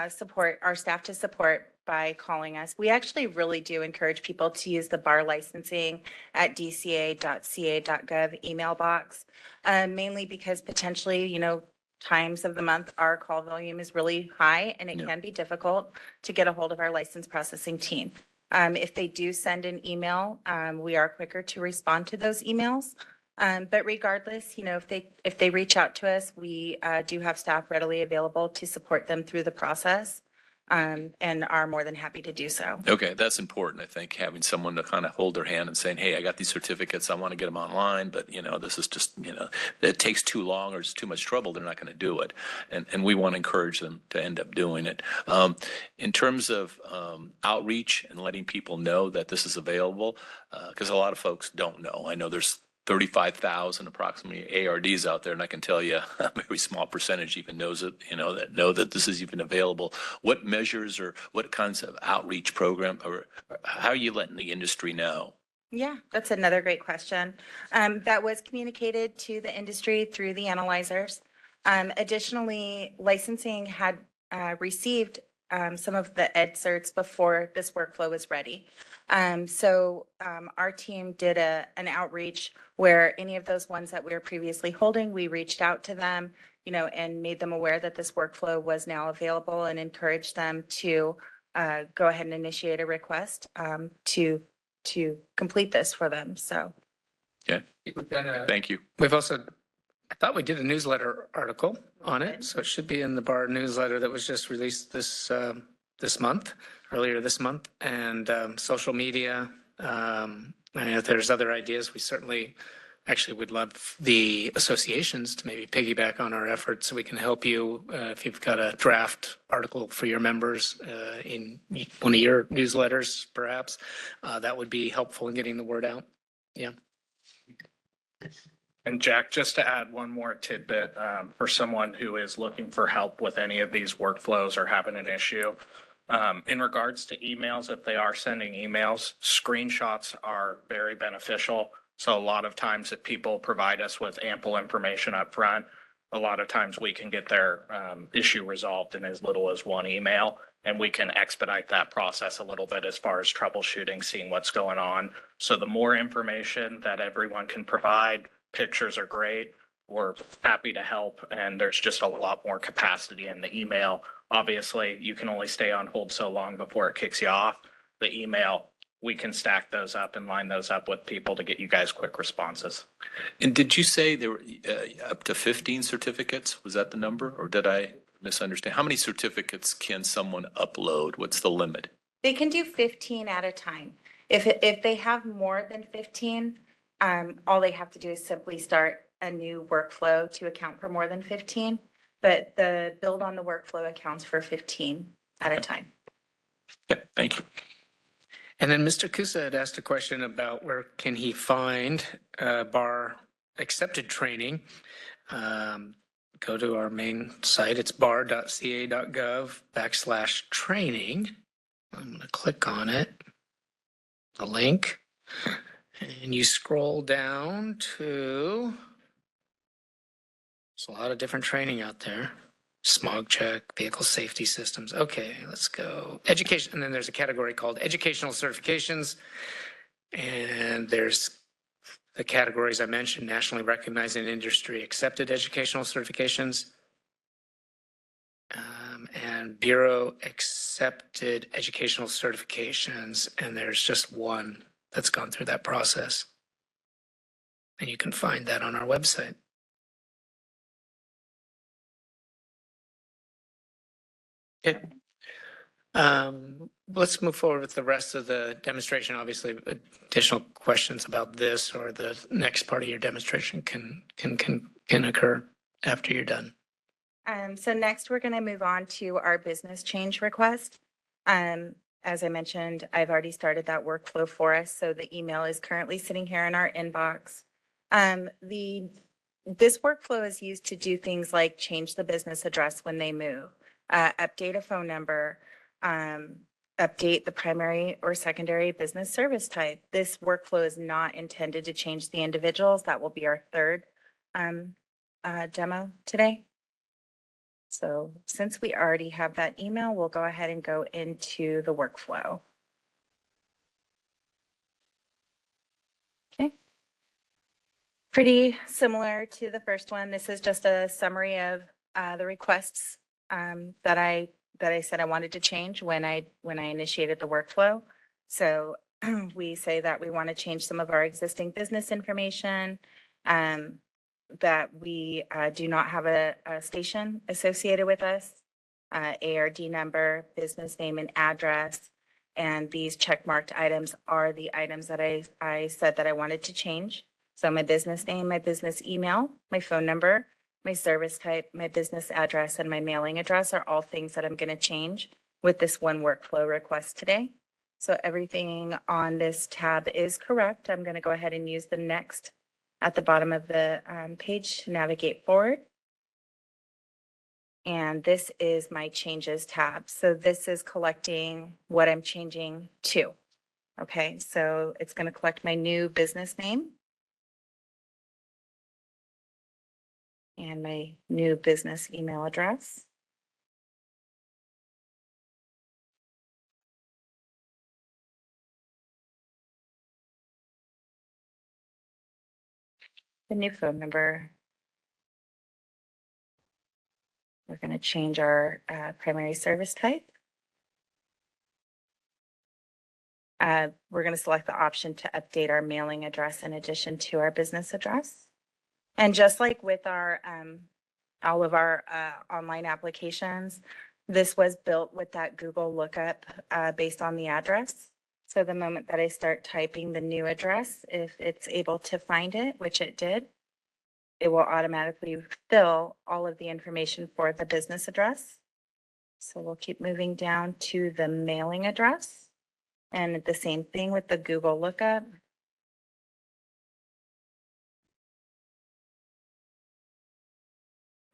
support, our staff to support by calling us. We actually really do encourage people to use the bar licensing at dca.ca.gov email box, mainly because potentially, times of the month, our call volume is really high and it can be difficult to get a hold of our license processing team. If they do send an email, we are quicker to respond to those emails. But regardless, if they reach out to us, we do have staff readily available to support them through the process, and are more than happy to do so. Okay, that's important, I think, having someone to kind of hold their hand and saying, hey, I got these certificates, I want to get them online, but, this is just, it takes too long or it's too much trouble, they're not going to do it. And we want to encourage them to end up doing it. In terms of outreach and letting people know that this is available, because a lot of folks don't know. I know there's 35,000 approximately ARDs out there, and I can tell you a very small percentage even knows it, that know that this is even available. What measures or what kinds of outreach program, or how are you letting the industry know? Yeah, that's another great question. That was communicated to the industry through the analyzers. Additionally, licensing had received some of the ed certs before this workflow was ready. So our team did an outreach where any of those ones that we were previously holding, we reached out to them, and made them aware that this workflow was now available and encouraged them to go ahead and initiate a request to complete this for them. So. Okay, thank you. We've also, I thought we did a newsletter article on it, so it should be in the bar newsletter that was just released earlier this month, and social media. And if there's other ideas, we certainly actually would love the associations to maybe piggyback on our efforts so we can help you if you've got a draft article for your members in one of your newsletters, perhaps. That would be helpful in getting the word out. Yeah. And Jack, just to add one more tidbit for someone who is looking for help with any of these workflows or having an issue. In regards to emails, if they are sending emails, screenshots are very beneficial. So a lot of times if people provide us with ample information up front, a lot of times we can get their issue resolved in as little as one email, and we can expedite that process a little bit as far as troubleshooting, seeing what's going on. So the more information that everyone can provide, pictures are great. We're happy to help, and there's just a lot more capacity in the email. Obviously, you can only stay on hold so long before it kicks you off. The email, we can stack those up and line those up with people to get you guys quick responses. And did you say there were up to 15 certificates? Was that the number, or did I misunderstand? How many certificates can someone upload? What's the limit? They can do 15 at a time. If they have more than 15, all they have to do is simply start a new workflow to account for more than 15. But the build on the workflow accounts for 15 at a time. Yeah, thank you. And then Mr. Kusa had asked a question about where can he find bar accepted training. Go to our main site. It's bar.ca.gov/training. I'm going to click on it, the link, And you scroll down to, there's a lot of different training out there. Smog check, vehicle safety systems. Okay, let's go. Education, and then there's a category called educational certifications. And there's the categories I mentioned, nationally recognized and industry accepted educational certifications. And Bureau accepted educational certifications. And there's just one that's gone through that process. And you can find that on our website. Okay. Let's move forward with the rest of the demonstration. Obviously, additional questions about this or the next part of your demonstration can occur after you're done. So next, we're going to move on to our business change request. As I mentioned, I've already started that workflow for us, so the email is currently sitting here in our inbox. This workflow is used to do things like change the business address when they move, update a phone number, update the primary or secondary business service type. This workflow is not intended to change the individuals. That will be our third demo today. So since we already have that email, we'll go ahead and go into the workflow. Okay. Pretty similar to the first one. This is just a summary of the requests that I said I wanted to change when I initiated the workflow. So we say that we want to change some of our existing business information, that we do not have a station associated with us, ARD number, business name and address. And these checkmarked items are the items that I said that I wanted to change. So my business name, my business email, my phone number, my service type, my business address, and my mailing address are all things that I'm going to change with this one workflow request today. So everything on this tab is correct. I'm going to go ahead and use the next at the bottom of the page to navigate forward. And this is my changes tab. So this is collecting what I'm changing to. Okay, so it's going to collect my new business name and my new business email address. The new phone number. We're going to change our primary service type. We're going to select the option to update our mailing address in addition to our business address. And just like with our all of our online applications, this was built with that Google lookup based on the address. So the moment that I start typing the new address, if it's able to find it, which it did, it will automatically fill all of the information for the business address. So we'll keep moving down to the mailing address. And the same thing with the Google lookup.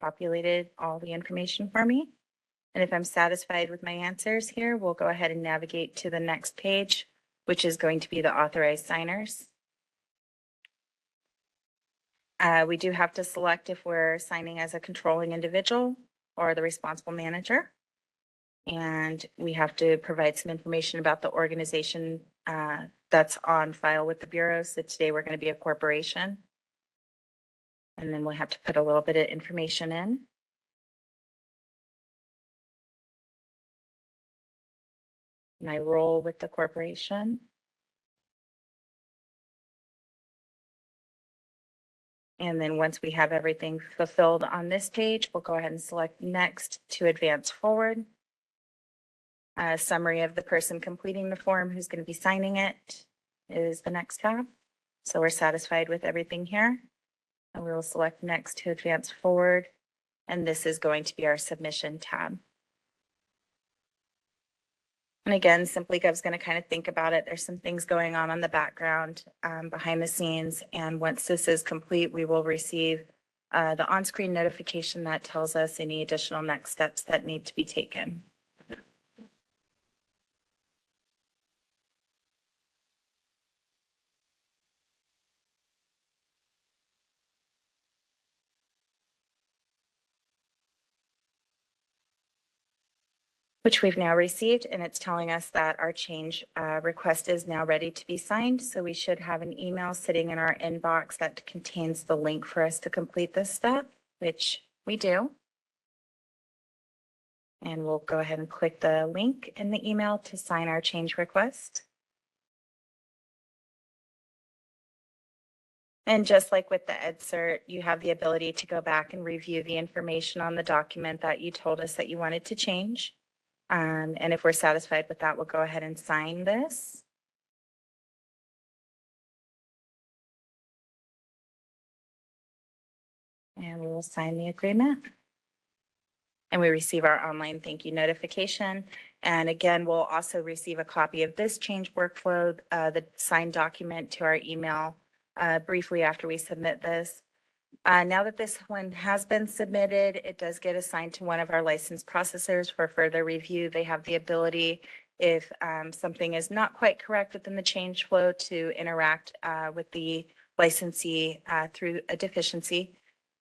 Populated all the information for me. And if I'm satisfied with my answers here, we'll go ahead and navigate to the next page, which is going to be the authorized signers. We do have to select if we're signing as a controlling individual or the responsible manager. And we have to provide some information about the organization that's on file with the Bureau. So today we're going to be a corporation. And then we'll have to put a little bit of information in. My role with the corporation. And then once we have everything fulfilled on this page, we'll go ahead and select next to advance forward. A summary of the person completing the form who's going to be signing it is the next tab. So we're satisfied with everything here. And we will select next to advance forward. And this is going to be our submission tab. And again, SimplyGov's going to kind of think about it. There's some things going on the background behind the scenes. And once this is complete, we will receive the on-screen notification that tells us any additional next steps that need to be taken. which we've now received, and it's telling us that our change request is now ready to be signed. So we should have an email sitting in our inbox that contains the link for us to complete this step, which we do. And we'll go ahead and click the link in the email to sign our change request. And just like with the EdCert, you have the ability to go back and review the information on the document that you told us that you wanted to change. And if we're satisfied with that, we'll go ahead and sign this. And we will sign the agreement. And we receive our online thank you notification. And again, we'll also receive a copy of this change workflow, the signed document to our email briefly after we submit this. Now that this one has been submitted, it does get assigned to one of our licensed processors for further review. They have the ability, if something is not quite correct within the change flow, to interact with the licensee through a deficiency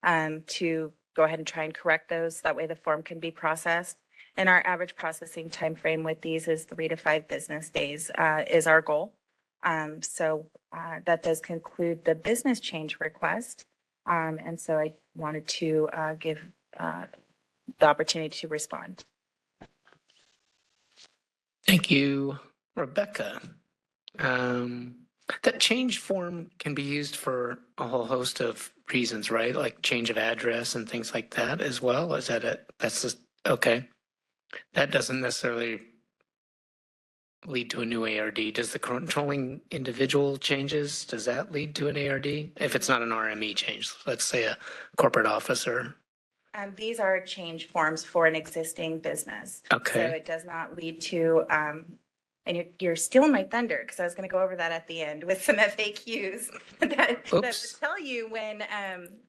to go ahead and try and correct those. That way the form can be processed. And our average processing time frame with these is 3 to 5 business days is our goal. So that does conclude the business change request. And so I wanted to give the opportunity to respond. Thank you, Rebecca. That change form can be used for a whole host of reasons, right? Like change of address and things like that as well. Is that it? That's just, okay. That doesn't necessarily lead to a new ARD. Does the controlling individual changes, does that lead to an ARD? If it's not an RME change, let's say a corporate officer. These are change forms for an existing business. Okay. So it does not lead to, and you're stealing my thunder because I was going to go over that at the end with some FAQs that would tell you when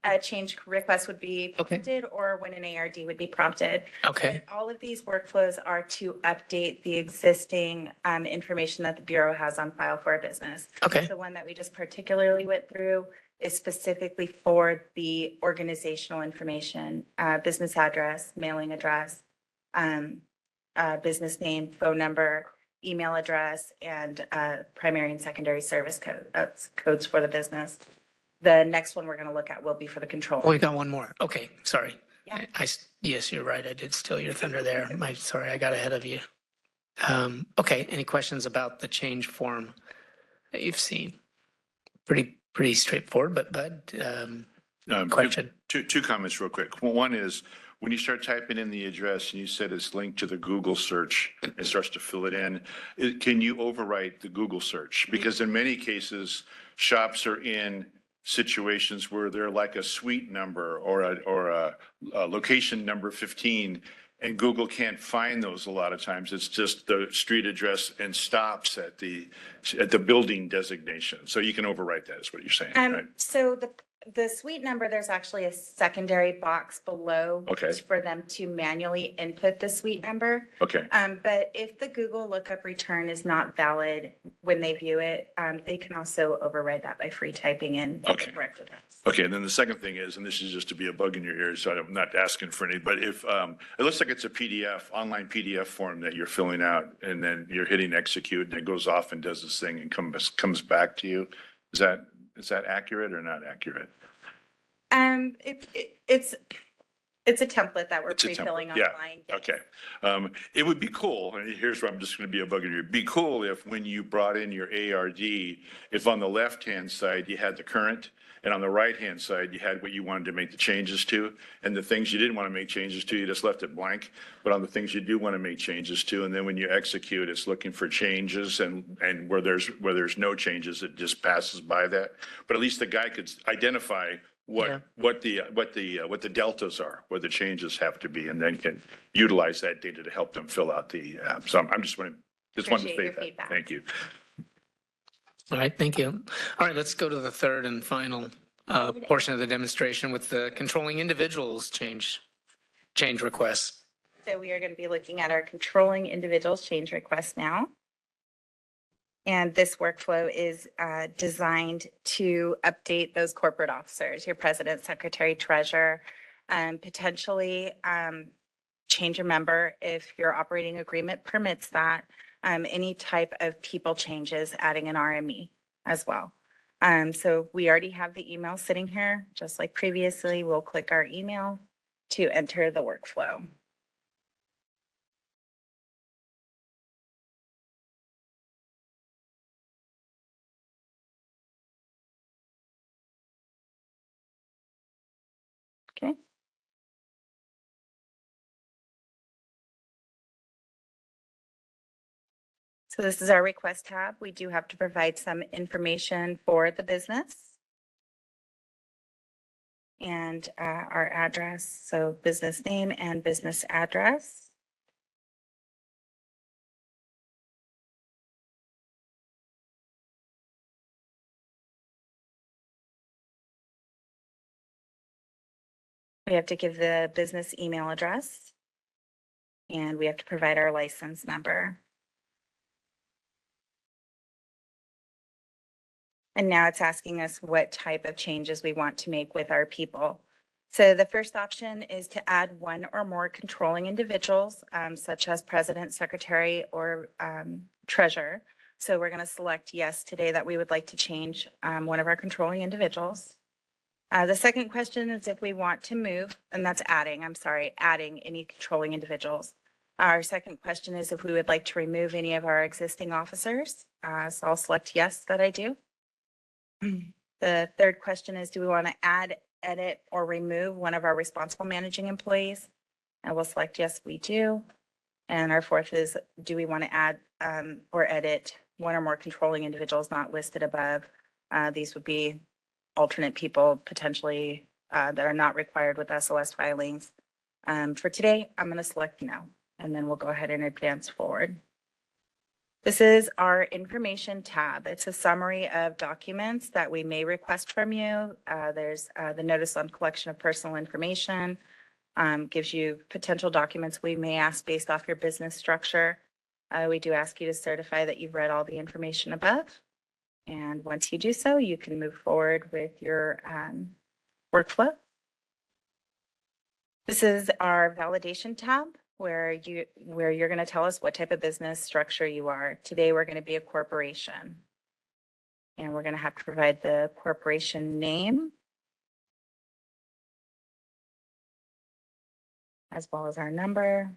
a change request would be prompted or when an ARD would be prompted. Okay. But all of these workflows are to update the existing information that the Bureau has on file for a business. Okay. The one that we just particularly went through is specifically for the organizational information, business address, mailing address, business name, phone number, email address, and primary and secondary service code, codes for the business. The next one we're going to look at will be for the control. Oh, we got one more. Okay, sorry. Yeah. Yes, you're right. I did steal your thunder there. Sorry, I got ahead of you. Okay, any questions about the change form that you've seen? Pretty straightforward, but question. Two comments real quick. One is, when you start typing in the address and you said it's linked to the Google search, it starts to fill it in. Can you overwrite the Google search? Because in many cases, shops are in situations where they're like a suite number or a location number 15, and Google can't find those a lot of times. It's just the street address and stops at the building designation. So you can overwrite that, is what you're saying, right? So the suite number, there's actually a secondary box below for them to manually input the suite number. Okay. But if the Google lookup return is not valid when they view it, they can also override that by free typing in the correct address. Okay, and then the second thing is, and this is just to be a bug in your ears, so I'm not asking for any, but if, it looks like it's a PDF, online PDF form that you're filling out, and then you're hitting execute, and it goes off and does this thing and comes back to you. Is that accurate or not accurate? It's a template that we're It's a pre-filling template, yeah. online. Okay. It would be cool, and here's where I'm just going to be a bug in your ear. Be cool if when you brought in your ARD, if on the left-hand side you had the current, and on the right-hand side you had what you wanted to make the changes to, and the things you didn't want to make changes to, you just left it blank. But on the things you do want to make changes to, and then when you execute, it's looking for changes, and where there's no changes, it just passes by that. But at least the guy could identify what the deltas are, where the changes have to be, and then can utilize that data to help them fill out the app. So I'm just wanted to say that. Thank you. All right, thank you. All right, let's go to the third and final portion of the demonstration with the controlling individuals change requests. So we are going to be looking at our controlling individuals change requests now. And this workflow is designed to update those corporate officers, your president, secretary, treasurer, potentially change a member if your operating agreement permits that. Any type of people changes, adding an RME as well. So we already have the email sitting here, just like previously. We'll click our email to enter the workflow. Okay. So this is our request tab. We do have to provide some information for the business and our address. So business name and business address. We have to give the business email address and we have to provide our license number. And now it's asking us what type of changes we want to make with our people. So the first option is to add one or more controlling individuals, such as president, secretary, or treasurer. So we're going to select yes today that we would like to change one of our controlling individuals. The second question is if we want to move, and that's adding any controlling individuals. Our second question is if we would like to remove any of our existing officers. So I'll select yes that I do. The third question is, do we want to add, edit, or remove one of our responsible managing employees? And we'll select yes, we do. And our fourth is, do we want to add or edit one or more controlling individuals not listed above? These would be alternate people potentially that are not required with SOS filings. For today, I'm going to select no, and then we'll go ahead and advance forward. This is our information tab. It's a summary of documents that we may request from you. There's the notice on collection of personal information, gives you potential documents we may ask based off your business structure. We do ask you to certify that you've read all the information above. And once you do so, you can move forward with your workflow. This is our validation tab where you're going to tell us what type of business structure you are. Today, we're going to be a corporation. And we're going to have to provide the corporation name as well as our number.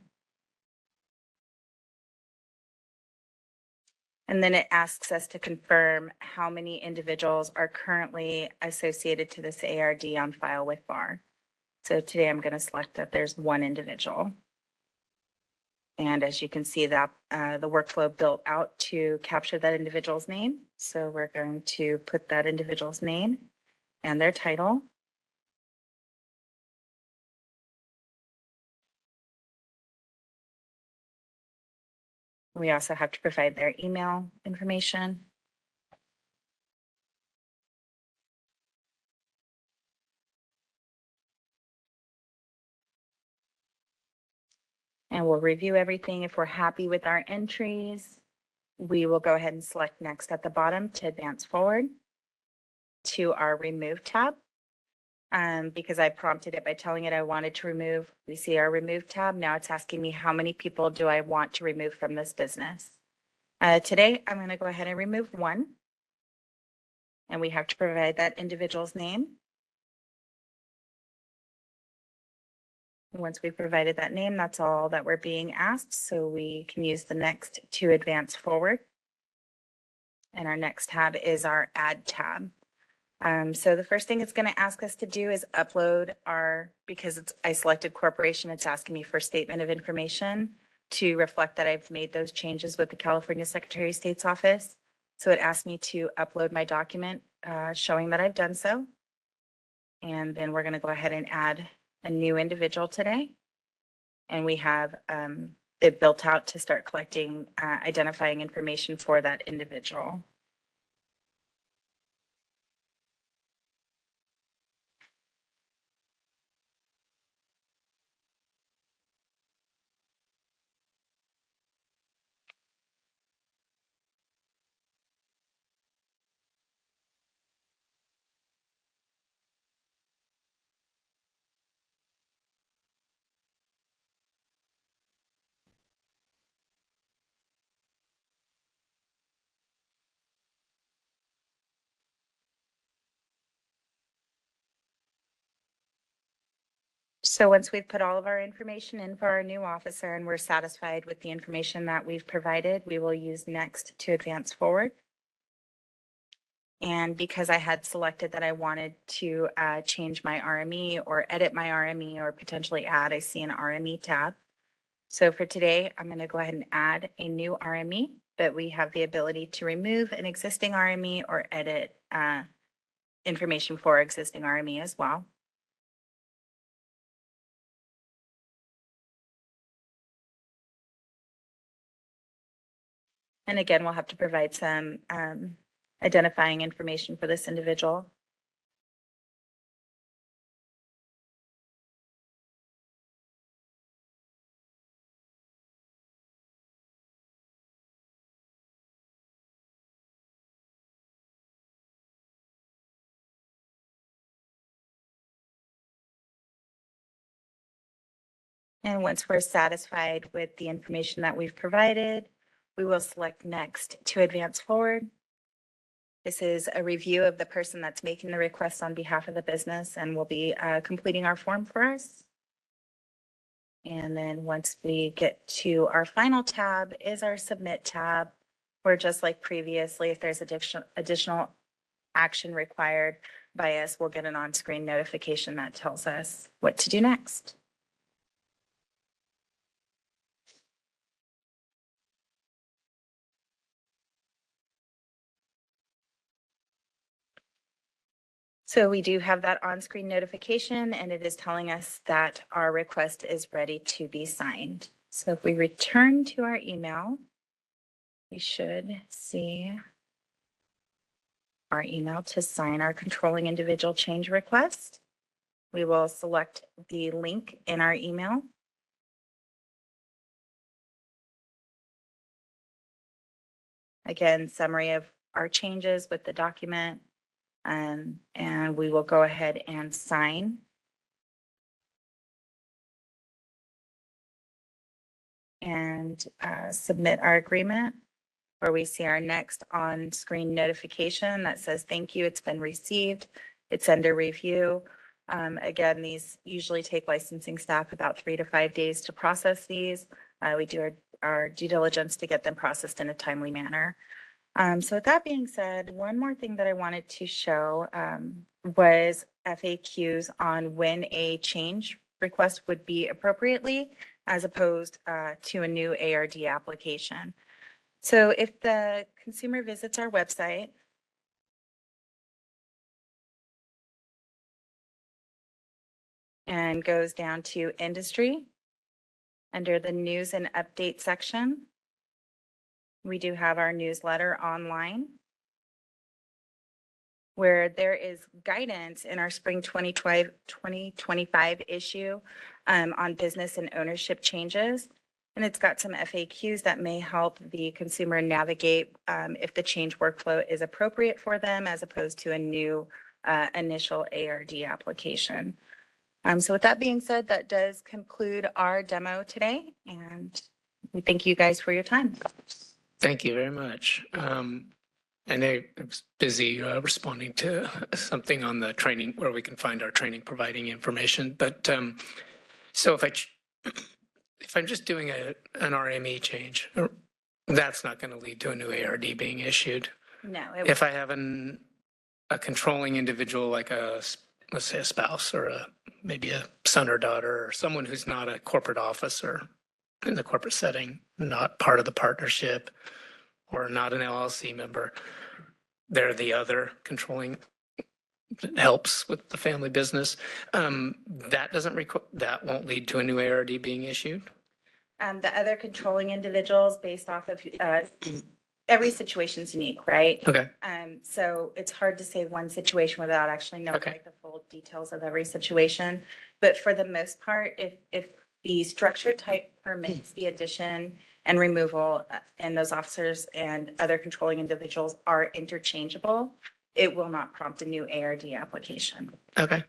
And then it asks us to confirm how many individuals are currently associated to this ARD on file with BAR. So today I'm going to select that there's one individual. And as you can see that the workflow built out to capture that individual's name. So we're going to put that individual's name and their title. We also have to provide their email information. And we'll review everything. If we're happy with our entries, we will go ahead and select next at the bottom to advance forward to our remove tab. Because I prompted it by telling it I wanted to remove, we see our remove tab. Now it's asking me how many people do I want to remove from this business. Today, I'm going to go ahead and remove one. And we have to provide that individual's name. Once we've provided that name, that's all that we're being asked. So we can use the next to advance forward. And our next tab is our add tab. So the first thing it's going to ask us to do is upload because I selected corporation, it's asking me for statement of information to reflect that I've made those changes with the California Secretary of State's office. So it asked me to upload my document showing that I've done so. And then we're going to go ahead and add a new individual today. And we have it built out to start collecting identifying information for that individual. So once we've put all of our information in for our new officer and we're satisfied with the information that we've provided, we will use next to advance forward. And because I had selected that I wanted to change my RME or edit my RME or potentially add, I see an RME tab. So for today, I'm going to go ahead and add a new RME, but we have the ability to remove an existing RME or edit information for existing RME as well. And again, we'll have to provide some identifying information for this individual. And once we're satisfied with the information that we've provided, we will select next to advance forward. This is a review of the person that's making the request on behalf of the business and will be completing our form for us. And then once we get to our final tab is our submit tab, where just like previously, if there's additional action required by us, we'll get an on-screen notification that tells us what to do next. So we do have that on-screen notification and it is telling us that our request is ready to be signed. So if we return to our email, we should see our email to sign our controlling individual change request. We will select the link in our email. Again, summary of our changes with the document. And we will go ahead and sign. And submit our agreement, where we see our next on-screen notification that says, thank you, it's been received. It's under review. Again, these usually take licensing staff about 3 to 5 days to process these. We do our due diligence to get them processed in a timely manner. So with that being said, one more thing that I wanted to show was FAQs on when a change request would be appropriately as opposed to a new ARD application. So if the consumer visits our website, and goes down to industry, under the news and update section, we do have our newsletter online, where there is guidance in our spring 2025 issue on business and ownership changes. And it's got some FAQs that may help the consumer navigate if the change workflow is appropriate for them as opposed to a new initial ARD application. So with that being said, that does conclude our demo today. And we thank you guys for your time. Thank you very much. I know I was busy responding to something on the training where we can find our training providing information. But so if I'm just doing an RME change, that's not going to lead to a new ARD being issued. No. If I have a controlling individual like let's say a spouse or maybe a son or daughter or someone who's not a corporate officer in the corporate setting, not part of the partnership or not an LLC member, they're the other controlling helps with the family business. That won't lead to a new ARD being issued. The other controlling individuals based off of every situation is unique, right? Okay. So it's hard to say one situation without actually knowing like the full details of every situation. But for the most part, if the structure type permits the addition and removal and those officers and other controlling individuals are interchangeable, it will not prompt a new ARD application. Okay.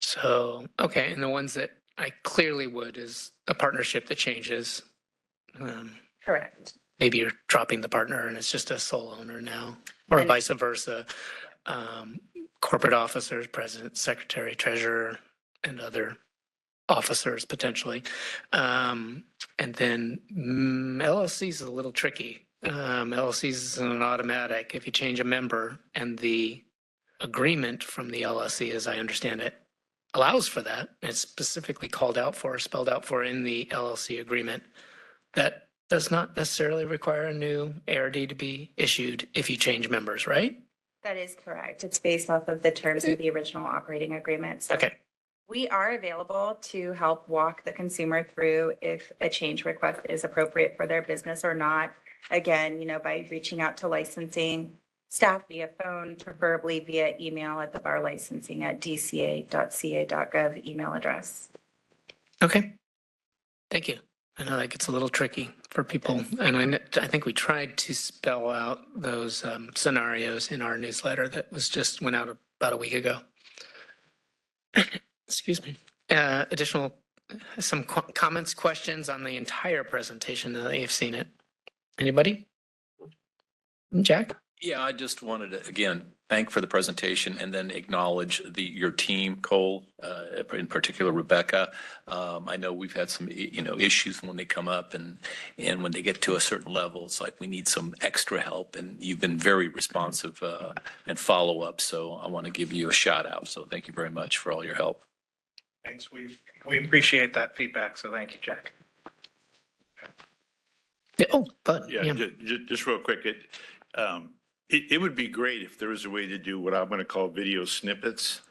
So, okay. And the ones that I clearly would is a partnership that changes. Correct. Maybe you're dropping the partner and it's just a sole owner now, or vice versa. Corporate officers, president, secretary, treasurer, and other officers potentially. And then LLC is a little tricky. LLC is an automatic. If you change a member and the agreement from the LLC, as I understand it, allows for that, it's specifically called out for, spelled out for in the LLC agreement, that does not necessarily require a new ARD to be issued if you change members, right? That is correct. It's based off of the terms of the original operating agreement. So Okay. we are available to help walk the consumer through if a change request is appropriate for their business or not. Again, by reaching out to licensing staff via phone, preferably via email at the bar licensing at dca.ca.gov email address. Okay. Thank you. I know that gets a little tricky for people. And I think we tried to spell out those scenarios in our newsletter that was just went out about a week ago. Excuse me. Additional, some comments, questions on the entire presentation now that you've seen it. Anybody? Jack? Yeah, I just wanted to, again, thank for the presentation and then acknowledge your team, Cole, in particular, Rebecca. I know we've had some, issues when they come up and when they get to a certain level, it's like we need some extra help and you've been very responsive and follow up. So I want to give you a shout out. So thank you very much for all your help. Thanks. We appreciate that feedback. So thank you, Jack. Yeah, just real quick, it would be great if there was a way to do what I'm going to call video snippets,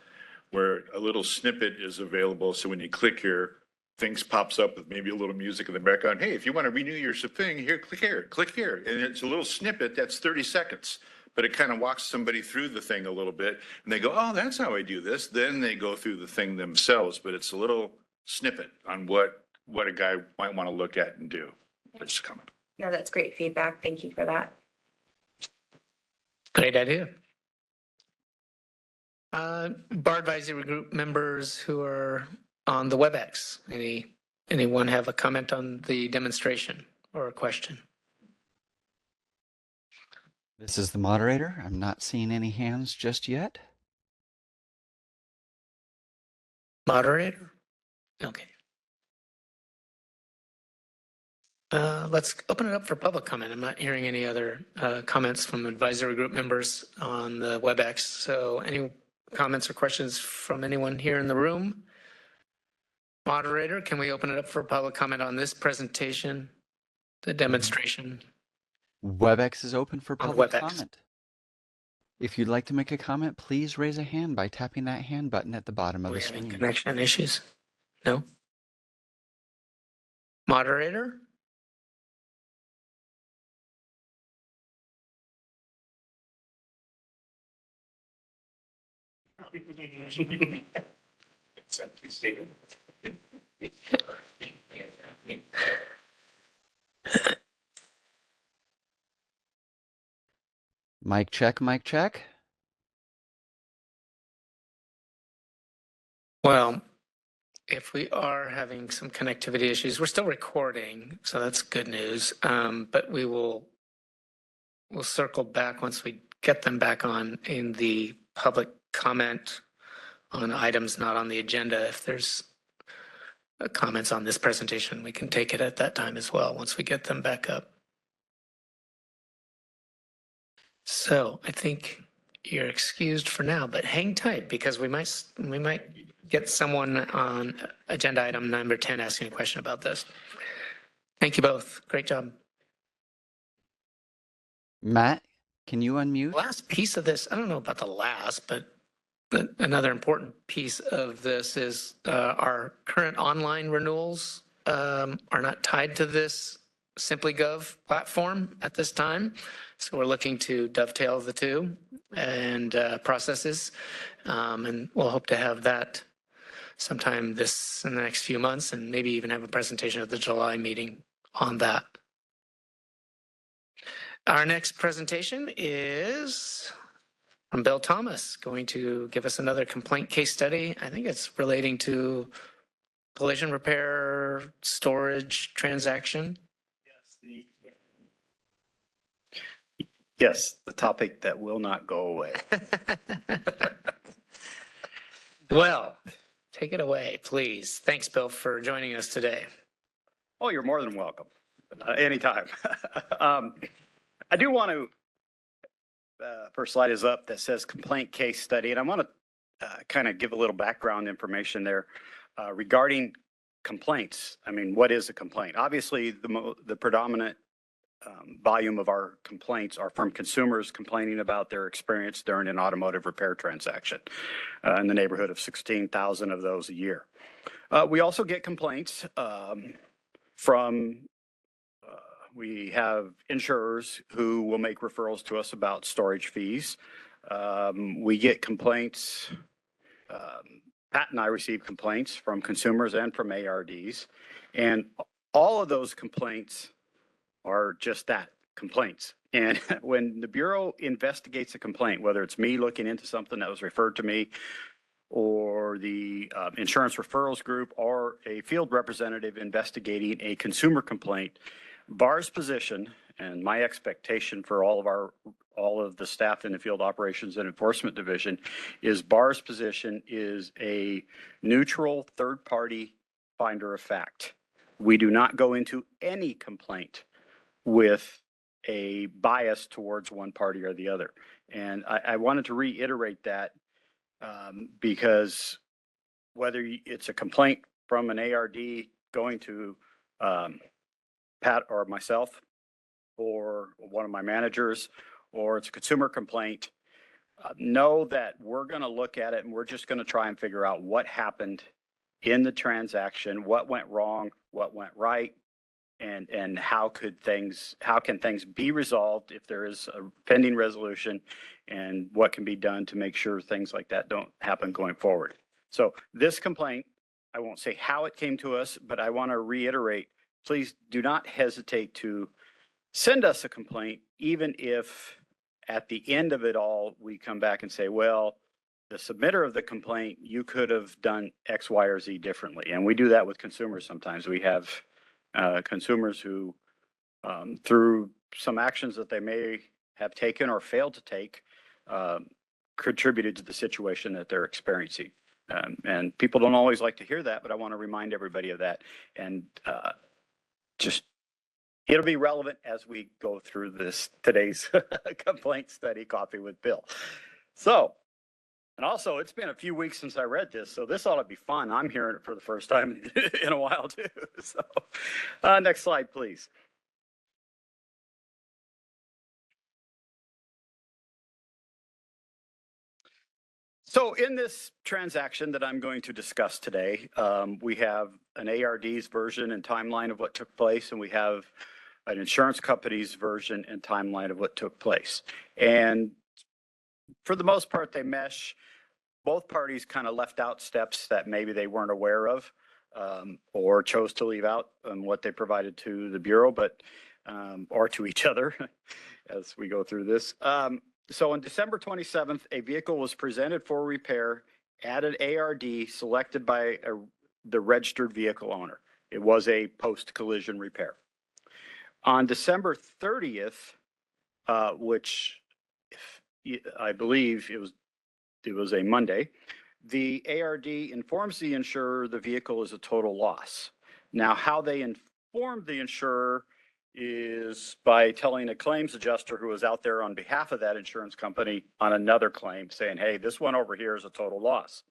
where a little snippet is available. So when you click here, things pops up with maybe a little music in the background. Hey, if you want to renew your thing here, click here. And it's a little snippet that's 30 seconds, but it kind of walks somebody through the thing a little bit and they go, oh, that's how I do this. Then they go through the thing themselves, but it's a little snippet on what a guy might want to look at and do. Just a comment. No, that's great feedback. Thank you for that. Great idea. Bar advisory group members who are on the WebEx, anyone have a comment on the demonstration or a question? This is the moderator. I'm not seeing any hands just yet. Moderator? Okay. Let's open it up for public comment. I'm not hearing any other comments from advisory group members on the WebEx. So any comments or questions from anyone here in the room? Moderator, can we open it up for public comment on this presentation, the demonstration? WebEx is open for On public WebEx. comment. If you'd like to make a comment, please raise a hand by tapping that hand button at the bottom of the screen. Connection issues? No? Moderator? Mic check, mic check. Well, if we are having some connectivity issues, we're still recording, so that's good news. But we'll circle back once we get them back on in the public comment on items not on the agenda. If there's comments on this presentation, we can take it at that time as well, once we get them back up. So I think you're excused for now, but hang tight because we might get someone on agenda item number 10 asking a question about this. Thank you both. Great job. Matt, can you unmute? Last piece of this, I don't know about the last, but another important piece of this is our current online renewals are not tied to this SimplyGov platform at this time. So we're looking to dovetail the two and processes. And we'll hope to have that sometime in the next few months and maybe even have a presentation at the July meeting on that. Our next presentation is from Bill Thomas, going to give us another complaint case study. I think it's relating to collision repair storage transaction. Yes, the topic that will not go away. Well, Take it away, please. Thanks, Bill, for joining us today. Oh, you're more than welcome. Anytime. I do want to, first slide is up that says complaint case study, and I want to kind of give a little background information there regarding complaints. I mean, what is a complaint? Obviously, the predominant volume of our complaints are from consumers complaining about their experience during an automotive repair transaction, in the neighborhood of 16,000 of those a year. We also get complaints from we have insurers who will make referrals to us about storage fees. We get complaints. Pat and I receive complaints from consumers and from ARDs, and all of those complaints are just that, complaints. And when the Bureau investigates a complaint, whether it's me looking into something that was referred to me, or the insurance referrals group, or a field representative investigating a consumer complaint, BAR's position and my expectation for all of the staff in the field operations and enforcement division is BAR's position is a neutral third-party finder of fact. We do not go into any complaint with a bias towards one party or the other. And I wanted to reiterate that because whether it's a complaint from an ARD going to Pat or myself or one of my managers, or it's a consumer complaint, know that we're going to look at it and we're just going to try and figure out what happened in the transaction, what went wrong, what went right, and how can things be resolved if there is a pending resolution, and what can be done to make sure things like that don't happen going forward. So this complaint, I won't say how it came to us, but I want to reiterate, please do not hesitate to send us a complaint, even if at the end of it all, we come back and say, well, the submitter of the complaint, you could have done X, Y, or Z differently. And we do that with consumers sometimes. We have consumers who, through some actions that they may have taken or failed to take, contributed to the situation that they're experiencing. And people don't always like to hear that, but I want to remind everybody of that. And just, it'll be relevant as we go through today's complaint study, Coffee with Bill. So, and also, it's been a few weeks since I read this, so this ought to be fun. I'm hearing it for the first time in a while, too. So, next slide, please. So in this transaction that I'm going to discuss today, we have an ARD's version and timeline of what took place, and we have an insurance company's version and timeline of what took place. And for the most part, they mesh. Both parties kind of left out steps that maybe they weren't aware of, or chose to leave out what they provided to the Bureau, but or to each other as we go through this. So on December 27th, a vehicle was presented for repair at an ARD selected by the registered vehicle owner. It was a post-collision repair. On December 30th, which I believe it was a Monday, the ARD informs the insurer the vehicle is a total loss. Now, how they informed the insurer is by telling a claims adjuster who was out there on behalf of that insurance company on another claim saying, hey, this one over here is a total loss.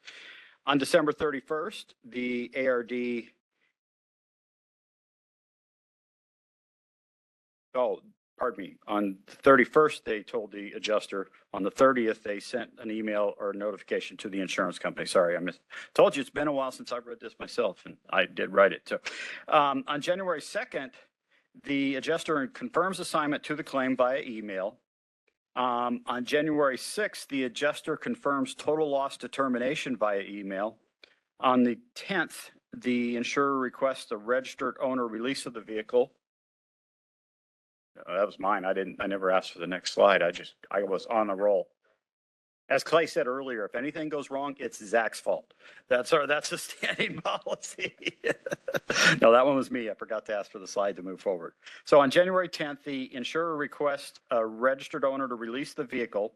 On December 31st, the ARD, pardon me, on the 31st, they told the adjuster. On the 30th, they sent an email or notification to the insurance company. Sorry, told you it's been a while since I've read this myself, and I did write it. So on January 2nd, the adjuster confirms assignment to the claim via email. On January 6th, the adjuster confirms total loss determination via email. On the 10th, the insurer requests a registered owner release of the vehicle. That was mine. I never asked for the next slide. I was on a roll. As Clay said earlier, if anything goes wrong, it's Zach's fault. That's a standing policy. No, that one was me. I forgot to ask for the slide to move forward. So on January 10th, the insurer requests a registered owner to release the vehicle.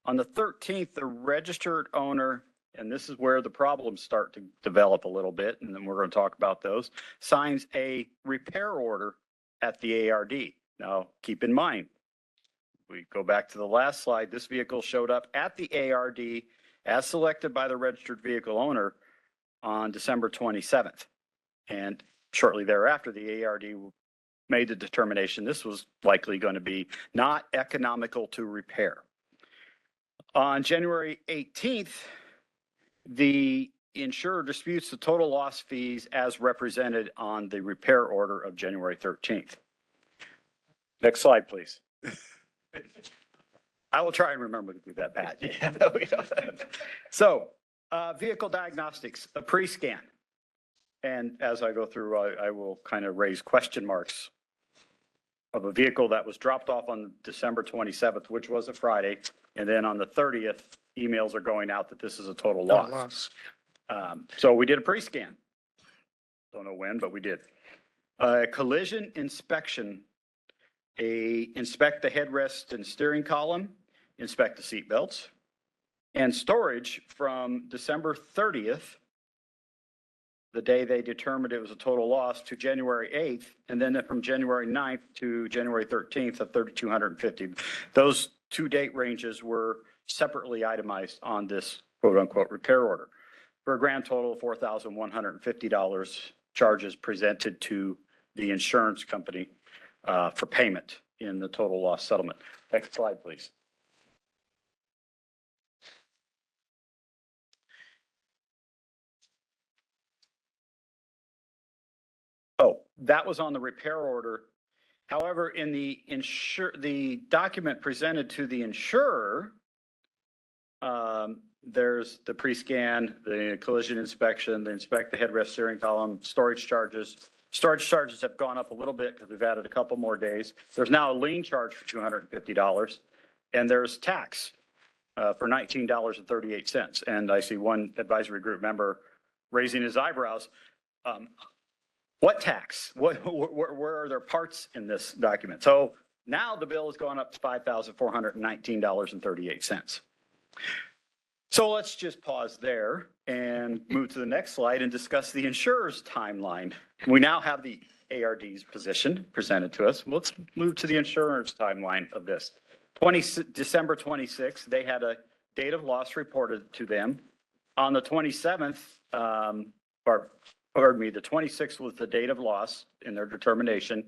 On the 13th, the registered owner and this is where the problems start to develop a little bit, and then we're going to talk about those, signs a repair order at the ARD. Now, keep in mind, we go back to the last slide, this vehicle showed up at the ARD as selected by the registered vehicle owner on December 27th. And shortly thereafter, the ARD made the determination this was likely going to be not economical to repair. On January 18th, the insurer disputes the total loss fees as represented on the repair order of January 13th. Next slide, please. I will try and remember to do that, Pat. So, vehicle diagnostics, a pre-scan. And as I go through, I will kind of raise question marks of a vehicle that was dropped off on December 27th, which was a Friday. And then on the 30th, emails are going out that this is a total loss. So we did a pre-scan. Don't know when, but we did. Collision inspection. Inspect the headrest and steering column, inspect the seat belts, and storage from December 30th, the day they determined it was a total loss, to January 8th, and then from January 9th to January 13th of $3,250. Those 2 date ranges were separately itemized on this quote unquote repair order for a grand total of $4,150 charges presented to the insurance company for payment in the total loss settlement. Next slide, please. Oh, that was on the repair order. However, in the document presented to the insurer, there's the pre-scan, the collision inspection, the inspect the headrest steering column, storage charges. Storage charges have gone up a little bit because we've added a couple more days. There's now a lien charge for $250, and there's tax for $19.38. And I see one advisory group member raising his eyebrows. What tax? Where are there parts in this document? So now the bill has gone up to $5,419.38. So let's just pause there and move to the next slide and discuss the insurer's timeline. We now have the ARD's position presented to us. Let's move to the insurer's timeline of this. December 26th, they had a date of loss reported to them. On the 27th, the 26th was the date of loss in their determination.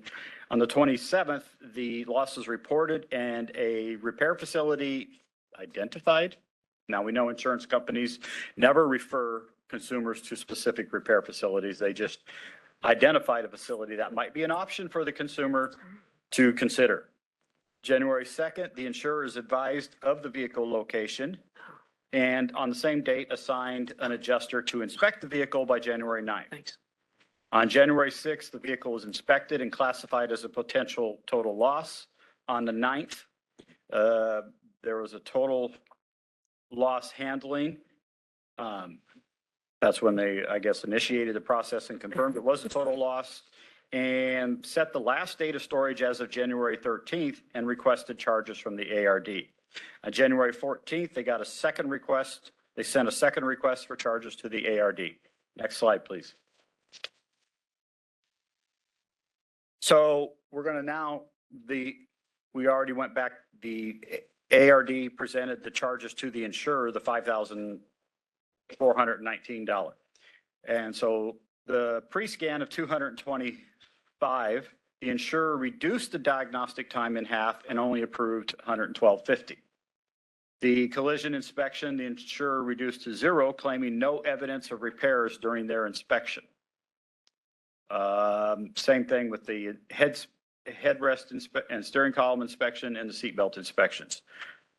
On the 27th, the loss was reported and a repair facility identified. Now, we know insurance companies never refer consumers to specific repair facilities. They just identified a facility that might be an option for the consumer to consider. January 2nd, the insurer is advised of the vehicle location, and on the same date assigned an adjuster to inspect the vehicle by January 9th. Thanks. On January 6th, the vehicle was inspected and classified as a potential total loss. On the 9th, there was a total loss handling. That's when they, I guess, initiated the process and confirmed it was a total loss, and set the last date of storage as of January 13th and requested charges from the ARD. On January 14th, they got a second request. They sent a second request for charges to the ARD. Next slide, please. So we're going to now, we already went back, the ARD presented the charges to the insurer, the $5,419. And so the pre-scan of 225, the insurer reduced the diagnostic time in half and only approved $112.50. The collision inspection, the insurer reduced to 0, claiming no evidence of repairs during their inspection. Same thing with the headrest and steering column inspection and the seatbelt inspections.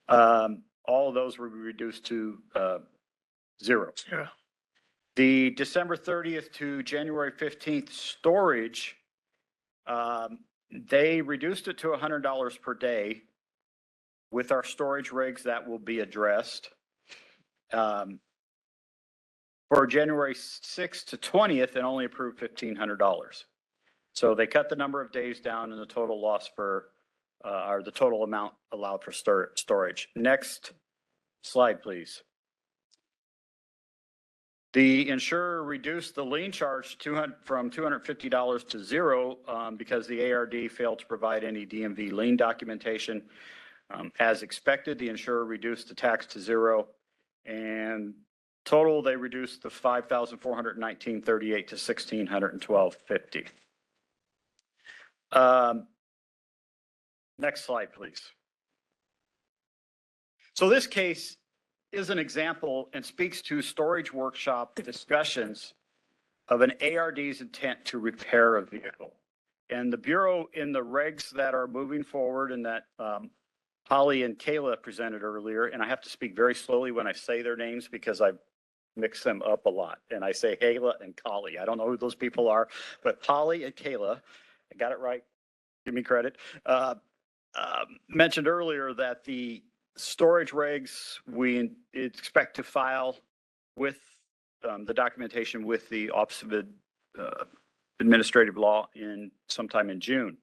All of those were reduced to 0. The December 30th to January 15th storage, they reduced it to $100 per day. With our storage rigs, that will be addressed. For January 6th to 20th, and only approved $1,500. So they cut the number of days down and the total loss for, or the total amount allowed for storage. Next slide, please. The insurer reduced the lien charge from $250 to zero because the ARD failed to provide any DMV lien documentation. As expected, the insurer reduced the tax to zero, and total they reduced the $5,419.38 to $1,612.50. Next slide, please. So this case is an example and speaks to storage workshop discussions of an ARD's intent to repair a vehicle. And the Bureau, in the regs that are moving forward and that Holly and Kayla presented earlier, and I have to speak very slowly when I say their names because I mix them up a lot. And I say Kayla and Holly. I don't know who those people are, but Holly and Kayla, I got it right. Give me credit. Mentioned earlier that the storage regs, we expect to file with the documentation with the Office of Administrative Law sometime in June.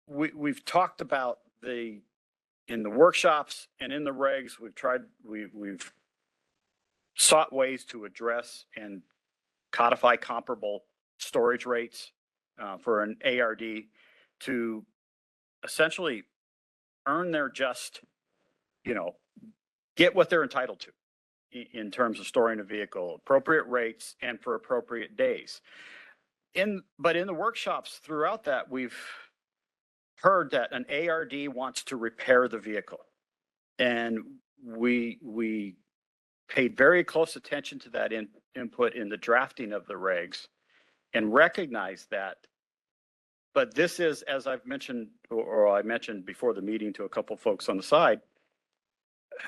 We've talked about in the workshops and in the regs, we've sought ways to address and codify comparable storage rates for an ARD to essentially earn their just, get what they're entitled to in terms of storing a vehicle, appropriate rates and for appropriate days. But in the workshops throughout that, we've heard that an ARD wants to repair the vehicle. And we paid very close attention to that input in the drafting of the regs and recognized that. But this is, as I've mentioned, or I mentioned before the meeting to a couple folks on the side,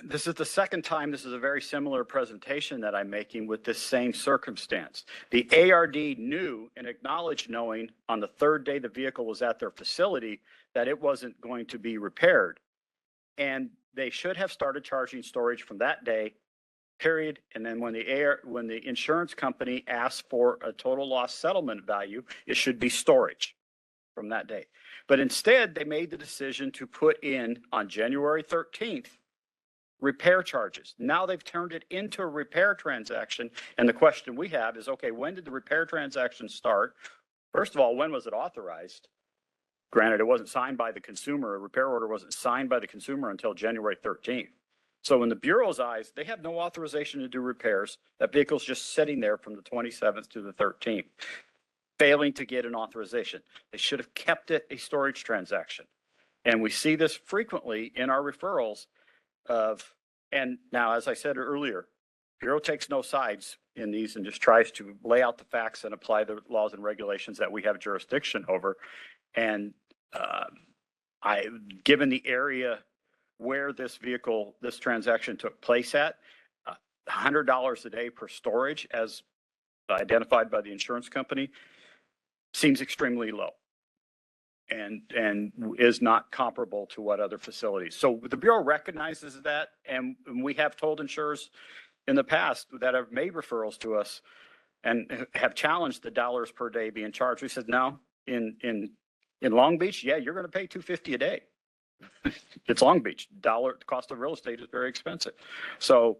this is the second time this is a very similar presentation that I'm making with this same circumstance. The ARD knew and acknowledged knowing on the third day the vehicle was at their facility that it wasn't going to be repaired. And they should have started charging storage from that day, period. And then when the insurance company asks for a total loss settlement value, it should be storage from that day. But instead, they made the decision to put in on January 13th repair charges. Now they've turned it into a repair transaction. And the question we have is, okay, when did the repair transaction start? First of all, when was it authorized? Granted, it wasn't signed by the consumer. A repair order wasn't signed by the consumer until January 13th. So in the Bureau's eyes, they have no authorization to do repairs. That vehicle's just sitting there from the 27th to the 13th, failing to get an authorization. They should have kept it a storage transaction. And we see this frequently in our referrals and now, as I said earlier, Bureau takes no sides in these and just tries to lay out the facts and apply the laws and regulations that we have jurisdiction over. And given the area where this transaction took place at, $100 a day per storage, as identified by the insurance company, seems extremely low and is not comparable to what other facilities. So the Bureau recognizes that, and we have told insurers in the past that have made referrals to us and have challenged the dollars per day being charged. We said, no, in Long Beach, yeah, you're going to pay $250 a day. It's Long Beach. The cost of real estate is very expensive. So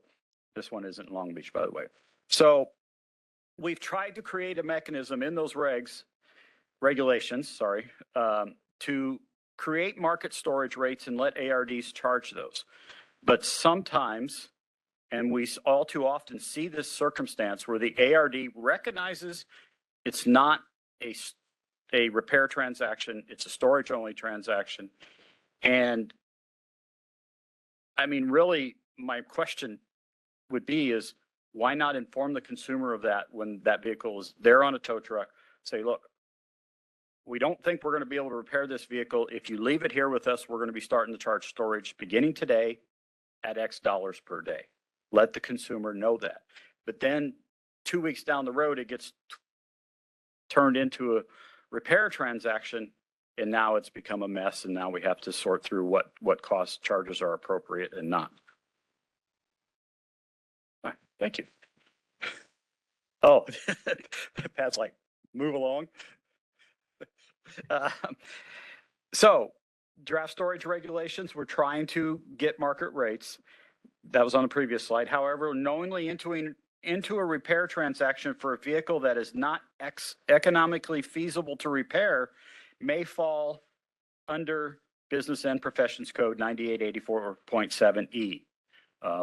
this one isn't Long Beach, by the way. So we've tried to create a mechanism in those regulations, to create market storage rates and let ARDs charge those. But sometimes, and we all too often see this circumstance where the ARD recognizes it's not a repair transaction, it's a storage only transaction. And I mean, really, my question would be is, why not inform the consumer of that when that vehicle is there on a tow truck? Say, look, we don't think we're going to be able to repair this vehicle. If you leave it here with us, we're going to be starting to charge storage beginning today at X dollars per day. Let the consumer know that. But then 2 weeks down the road, it gets turned into a repair transaction, and now it's become a mess. And now we have to sort through what cost charges are appropriate and not. All right, thank you. Oh, Pat's like, move along. So draft storage regulations, we're trying to get market rates. That was on the previous slide. However, knowingly entering into a repair transaction for a vehicle that is not economically feasible to repair may fall under Business and Professions Code 9884.7E,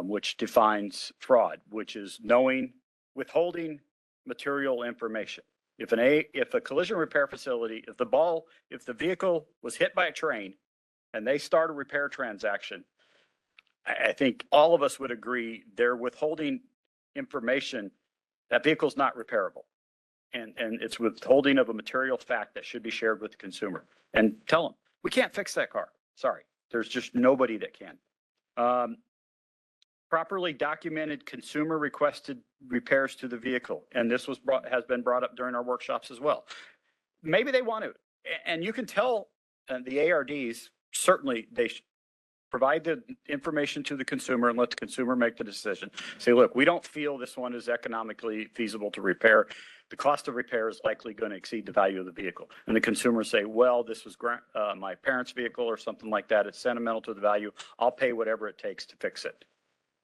which defines fraud, which is knowing, withholding material information. If a collision repair facility, if the vehicle was hit by a train and they start a repair transaction, I think all of us would agree they're withholding information. That vehicle's not repairable. And it's withholding of a material fact that should be shared with the consumer. And tell them, we can't fix that car. Sorry. There's just nobody that can. Properly documented consumer requested repairs to the vehicle. And this has been brought up during our workshops as well. Maybe they want to, and you can tell the ARDs, certainly they provide the information to the consumer and let the consumer make the decision. Say, look, we don't feel this one is economically feasible to repair. The cost of repair is likely going to exceed the value of the vehicle. And the consumer say, well, this was my parents' vehicle or something like that. It's sentimental to the value. I'll pay whatever it takes to fix it.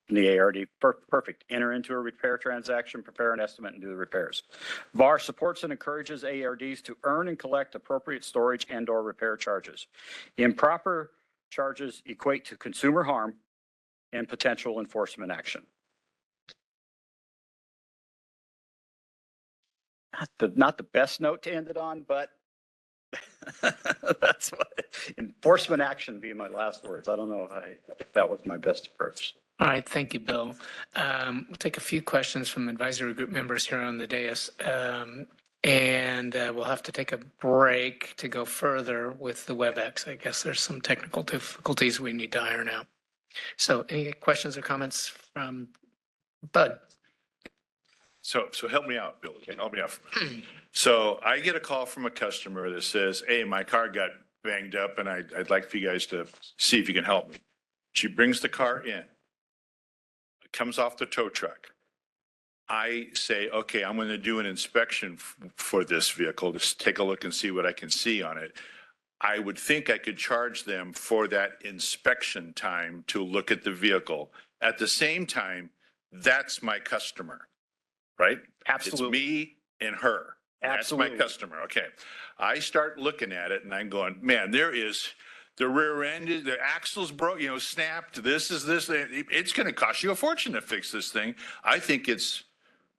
And the ARD, perfect. Enter into a repair transaction, prepare an estimate, and do the repairs. VAR supports and encourages ARDs to earn and collect appropriate storage and/or repair charges. Improper charges equate to consumer harm and potential enforcement action. Not the best note to end it on, but that's what enforcement action be my last words. I don't know if that was my best approach. All right, thank you, Bill. We'll take a few questions from advisory group members here on the dais. And we'll have to take a break to go further with the WebEx. I guess there's some technical difficulties we need to iron out. So any questions or comments from Bud? So help me out, Bill. Okay, help me out. So I get a call from a customer that says, hey, my car got banged up and I'd like for you guys to see if you can help me. She brings the car in. It comes off the tow truck. I say, okay, I'm going to do an inspection for this vehicle to take a look and see what I can see on it. I would think I could charge them for that inspection time to look at the vehicle. At the same time, that's my customer, right? Absolutely. It's me and her. Absolutely. That's my customer. Okay. I start looking at it and I'm going, man, there is the rear end, the axle's broke, snapped. This. It's going to cost you a fortune to fix this thing. I think it's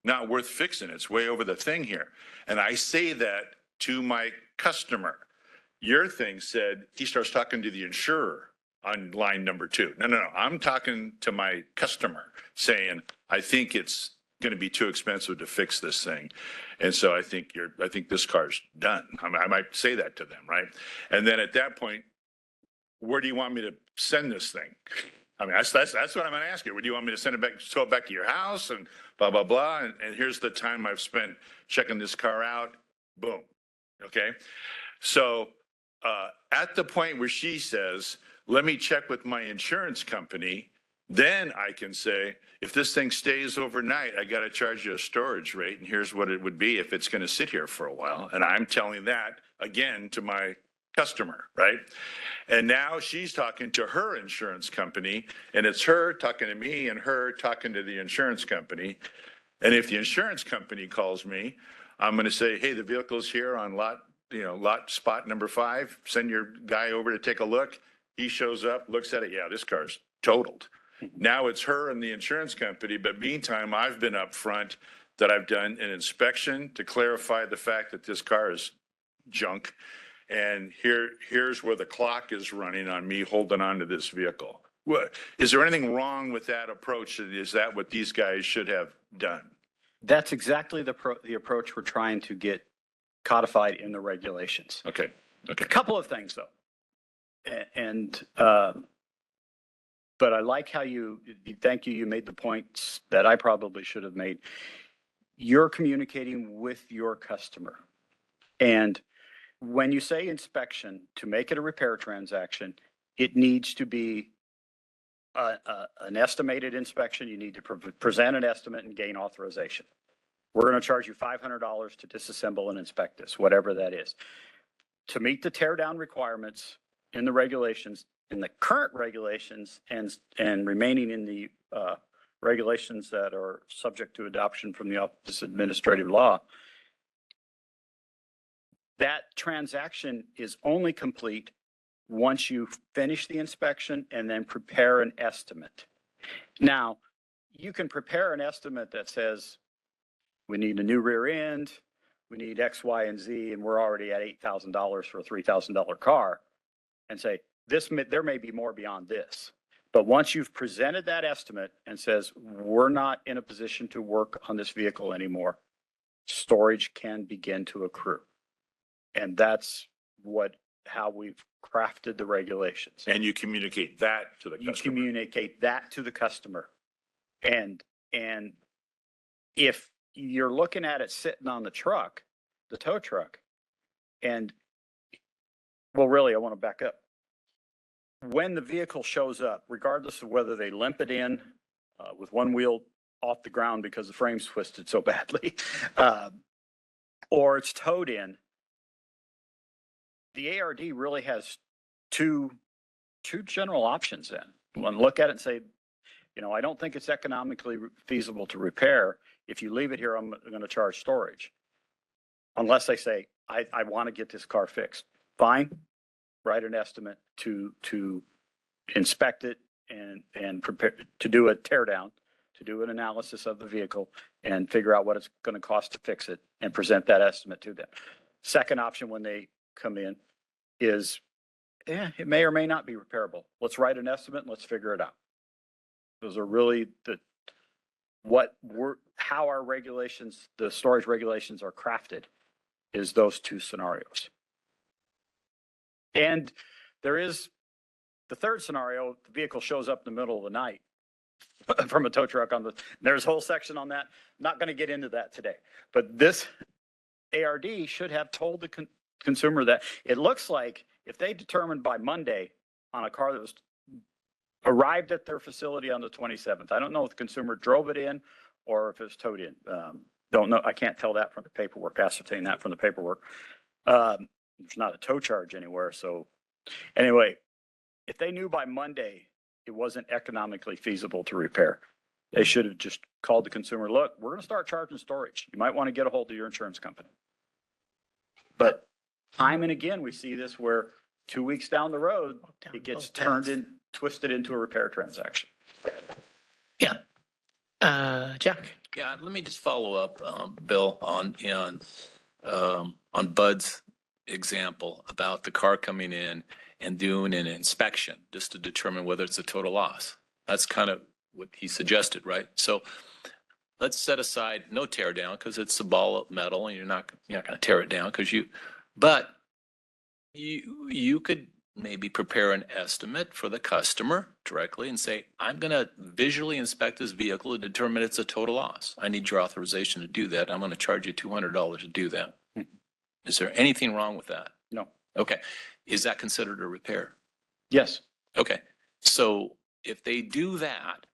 not worth fixing. It's way over the thing here. And I say that to my customer. Your thing said he starts talking to the insurer on line number 2. No. I'm talking to my customer saying, I think it's going to be too expensive to fix this thing. And so I think this car's done. I might say that to them, right? And then at that point, where do you want me to send this thing? I mean, that's what I'm going to ask you. Would you want me to send it back, tow it back to your house and blah, blah, blah. And here's the time I've spent checking this car out. Boom. Okay. So at the point where she says, let me check with my insurance company, then I can say, if this thing stays overnight, I got to charge you a storage rate. And here's what it would be if it's going to sit here for a while. And I'm telling that again to my customer, right? And now she's talking to her insurance company, and it's her talking to me and her talking to the insurance company. And if the insurance company calls me, I'm going to say, hey, the vehicle's here on lot spot number 5. Send your guy over to take a look. He shows up, looks at it. Yeah, this car's totaled. Now it's her and the insurance company. But meantime, I've been up front that I've done an inspection to clarify the fact that this car is junk. And here's where the clock is running on me holding on to this vehicle. What, is there anything wrong with that approach? Is that what these guys should have done? That's exactly the approach we're trying to get codified in the regulations. Okay. A couple of things though. But I like how you made the points that I probably should have made. You're communicating with your customer. And when you say inspection, to make it a repair transaction, it needs to be an estimated inspection. You need to present an estimate and gain authorization. We're going to charge you $500 to disassemble and inspect this, whatever that is. To meet the tear down requirements in the regulations, in the current regulations and remaining in the regulations that are subject to adoption from the Office of Administrative Law, that transaction is only complete once you finish the inspection and then prepare an estimate. Now, you can prepare an estimate that says, we need a new rear end, we need X, Y, and Z, and we're already at $8,000 for a $3,000 car, and say, there may be more beyond this. But once you've presented that estimate and says, we're not in a position to work on this vehicle anymore, storage can begin to accrue. And that's how we've crafted the regulations. And you communicate that to the customer. You communicate that to the customer. And if you're looking at it sitting on the truck, the tow truck, and well, really, I want to back up. When the vehicle shows up, regardless of whether they limp it in with one wheel off the ground because the frame's twisted so badly, or it's towed in, the ARD really has two general options then. One, look at it and say, I don't think it's economically feasible to repair. If you leave it here, I'm going to charge storage. Unless they say, I want to get this car fixed. Fine, write an estimate to inspect it and prepare to do a tear down, to do an analysis of the vehicle and figure out what it's going to cost to fix it and present that estimate to them. Second option when they come in is, it may or may not be repairable. Let's write an estimate and let's figure it out. Those are really how our regulations, the storage regulations are crafted, is those two scenarios. And there is the third scenario, the vehicle shows up in the middle of the night from a tow truck there's a whole section on that. Not going to get into that today, but this ARD should have told the consumer that it looks like if they determined by Monday on a car that was arrived at their facility on the 27th. I don't know if the consumer drove it in or if it was towed in. Don't know. I can't tell that from the paperwork, ascertain that from the paperwork. There's not a tow charge anywhere. So anyway, if they knew by Monday it wasn't economically feasible to repair, they should have just called the consumer, look, we're going to start charging storage. You might want to get a hold of your insurance company. But time and again, we see this where 2 weeks down the road, it gets twisted into a repair transaction. Jack. Yeah, let me just follow up, Bill, on Bud's example about the car coming in and doing an inspection just to determine whether it's a total loss. That's kind of what he suggested, right? So let's set aside no tear down because it's a ball of metal and you're not going to tear it down but you could maybe prepare an estimate for the customer directly and say, I'm going to visually inspect this vehicle to determine it's a total loss. I need your authorization to do that. I'm going to charge you $200 to do that. Is there anything wrong with that? No. Okay. Is that considered a repair? Yes. Okay. So if they do that,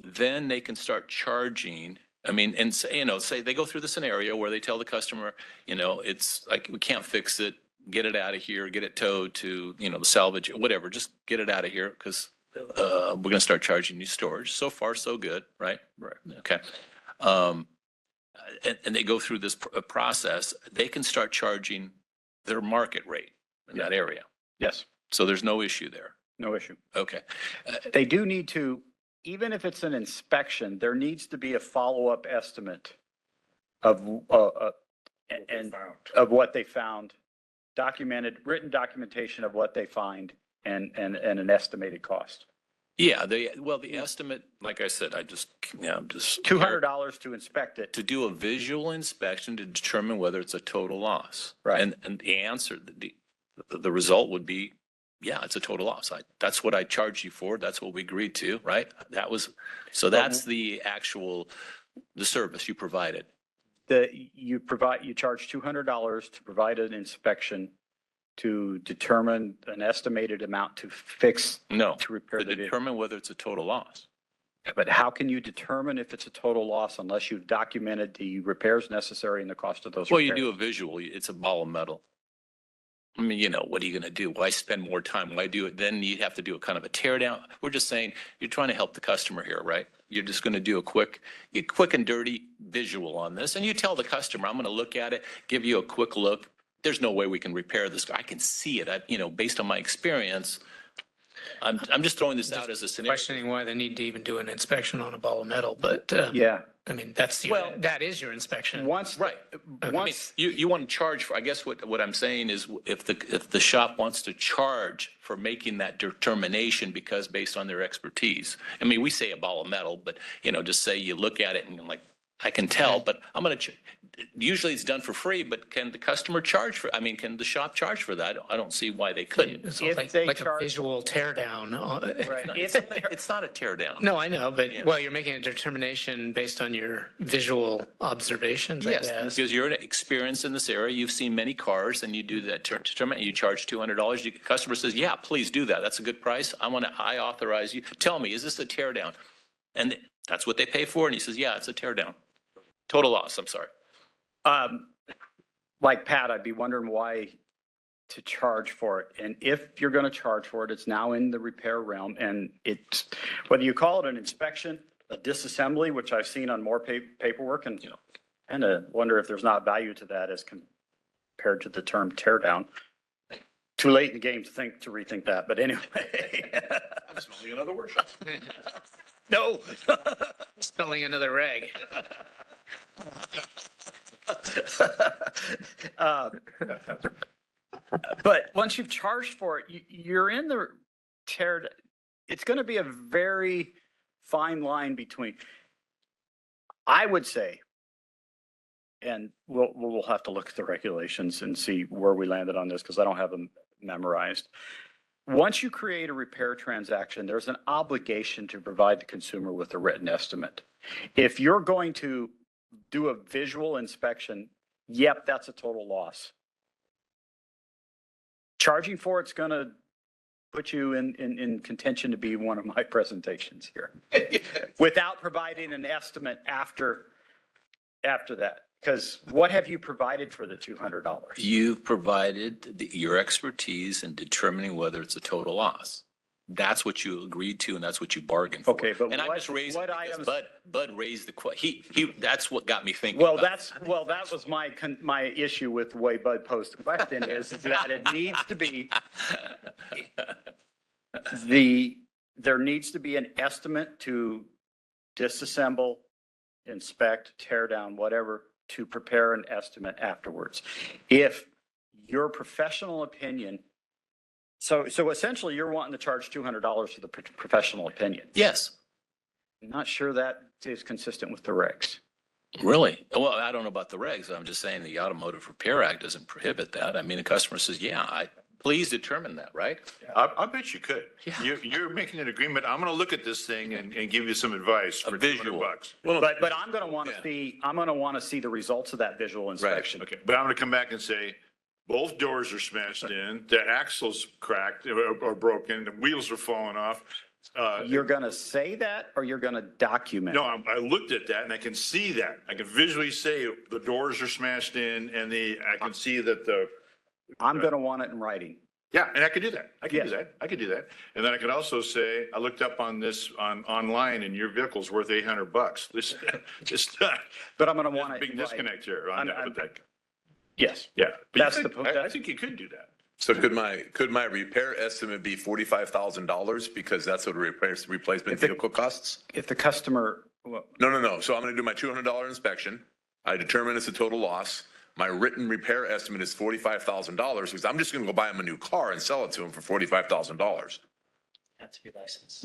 then they can start charging. I mean, and say they go through the scenario where they tell the customer, it's like, we can't fix it. Get it out of here, get it towed to, the salvage, whatever, just get it out of here because we're going to start charging you storage. So far, so good, right? Right. Okay. And they go through this process, they can start charging their market rate in that area. Yes. So there's no issue there. No issue. Okay. They do need to, even if it's an inspection, there needs to be a follow-up estimate of what they found. Written documentation of what they find and an estimated cost. Yeah, the estimate, like I said, just $200 to inspect it. To do a visual inspection to determine whether it's a total loss. Right. And the answer, the result would be, yeah, it's a total loss. That's what I charged you for. That's what we agreed to, right? That's the service you provided. You charge $200 to provide an inspection to determine an estimated amount to fix. No, to repair to determine whether it's a total loss. But how can you determine if it's a total loss unless you've documented the repairs necessary and the cost of those repairs? You do a visual. It's a ball of metal. I mean, you know, what are you going to do? Why spend more time? Why do it? Then you have to do a kind of a tear down. We're just saying, you're trying to help the customer here, right? You're just going to do a quick and dirty visual on this. And you tell the customer, I'm going to look at it, give you a quick look. There's no way we can repair this. I can see it. You know, based on my experience, I'm just throwing this out as a scenario. Questioning why they need to even do an inspection on a ball of metal, but Yeah. I mean, that is your inspection. Once, Right. once, You want to charge for, I guess what I'm saying is if the shop wants to charge for making that determination because based on their expertise. I mean, we say a ball of metal, but you know, just say you look at it and you're like, I can tell, but I'm going to, usually it's done for free, but can the customer charge for, I mean, can the shop charge for that? I don't see why they couldn't. It's If like, they like a charge- visual tear down. right, It's not a tear down. No, I know, but well, you're making a determination based on your visual observations, I Yes, guess. because you're experienced in this area. You've seen many cars and you do that determination. You charge $200. The customer says, yeah, please do that. That's a good price. I authorize you. Tell me, is this a tear down? And that's what they pay for. And he says, yeah, it's a tear down. Total loss. I'm sorry. like Pat, I'd be wondering why to charge for it. And if you're going to charge for it, it's now in the repair realm. And it's, whether you call it an inspection, a disassembly, which I've seen on more paperwork, and, you know, kind of wonder if there's not value to that as compared to the term tear down. Too late in the game to rethink that. But anyway. I'm smelling another workshop. No. Spelling another reg. But once you've charged for it, you're in the tear. It's going to be a very fine line between, I would say, and we'll have to look at the regulations and see where we landed on this because I don't have them memorized. Once you create a repair transaction, there's an obligation to provide the consumer with a written estimate. If you're going to do a visual inspection, yep, that's a total loss. Charging for it's going to put you in contention to be one of my presentations here without providing an estimate after that. Because what have you provided for the $200? You've provided your expertise in determining whether it's a total loss. That's what you agreed to, and that's what you bargained for. Okay, but and I just raised it because Bud raised the question. That's what got me thinking. Well, that was my issue with the way Bud posed the question is that it needs to be there needs to be an estimate to disassemble, inspect, tear down, whatever, to prepare an estimate afterwards. If your professional opinion, so essentially you're wanting to charge $200 for the professional opinion. Yes. I'm not sure that is consistent with the regs. Really? Well, I don't know about the regs. I'm just saying the Automotive Repair Act doesn't prohibit that. I mean, the customer says, yeah, please determine that, right? I bet you could. Yeah. You're making an agreement. I'm going to look at this thing and give you some advice for visual. $200. But I'm going to want to see, the results of that visual inspection. Okay, but I'm going to come back and say, both doors are smashed in, the axle's cracked or broken, the wheels are falling off. You're going to say that or you're going to document? No, I looked at that and I can see that. I can visually say the doors are smashed in and I can see that I'm going to want it in writing. Yeah, and I could do that. I could do that. And then I could also say, I looked up on this online and your vehicle's worth $800. This, but I'm going to want a big disconnect here. Yes. Yeah. That's I think you could do that. So could my repair estimate be $45,000 because that's what a replacement vehicle costs? If the customer. No. So I'm going to do my $200 inspection. I determine it's a total loss. My written repair estimate is $45,000 because I'm just going to go buy him a new car and sell it to him for $45,000. Have to be licensed.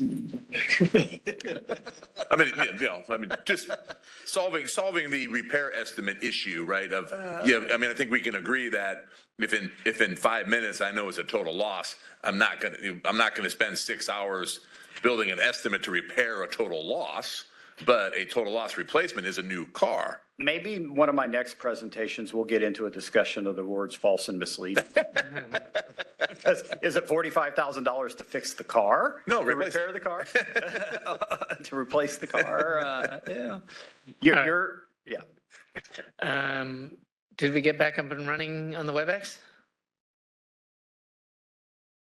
I mean, just solving the repair estimate issue, right? I think we can agree that if in 5 minutes I know it's a total loss, I'm not going to spend 6 hours building an estimate to repair a total loss. But a total loss replacement is a new car. Maybe one of my next presentations, we'll get into a discussion of the words false and misleading. Is it $45,000 to fix the car? No, to repair the car? To replace the car? Yeah. Did we get back up and running on the WebEx?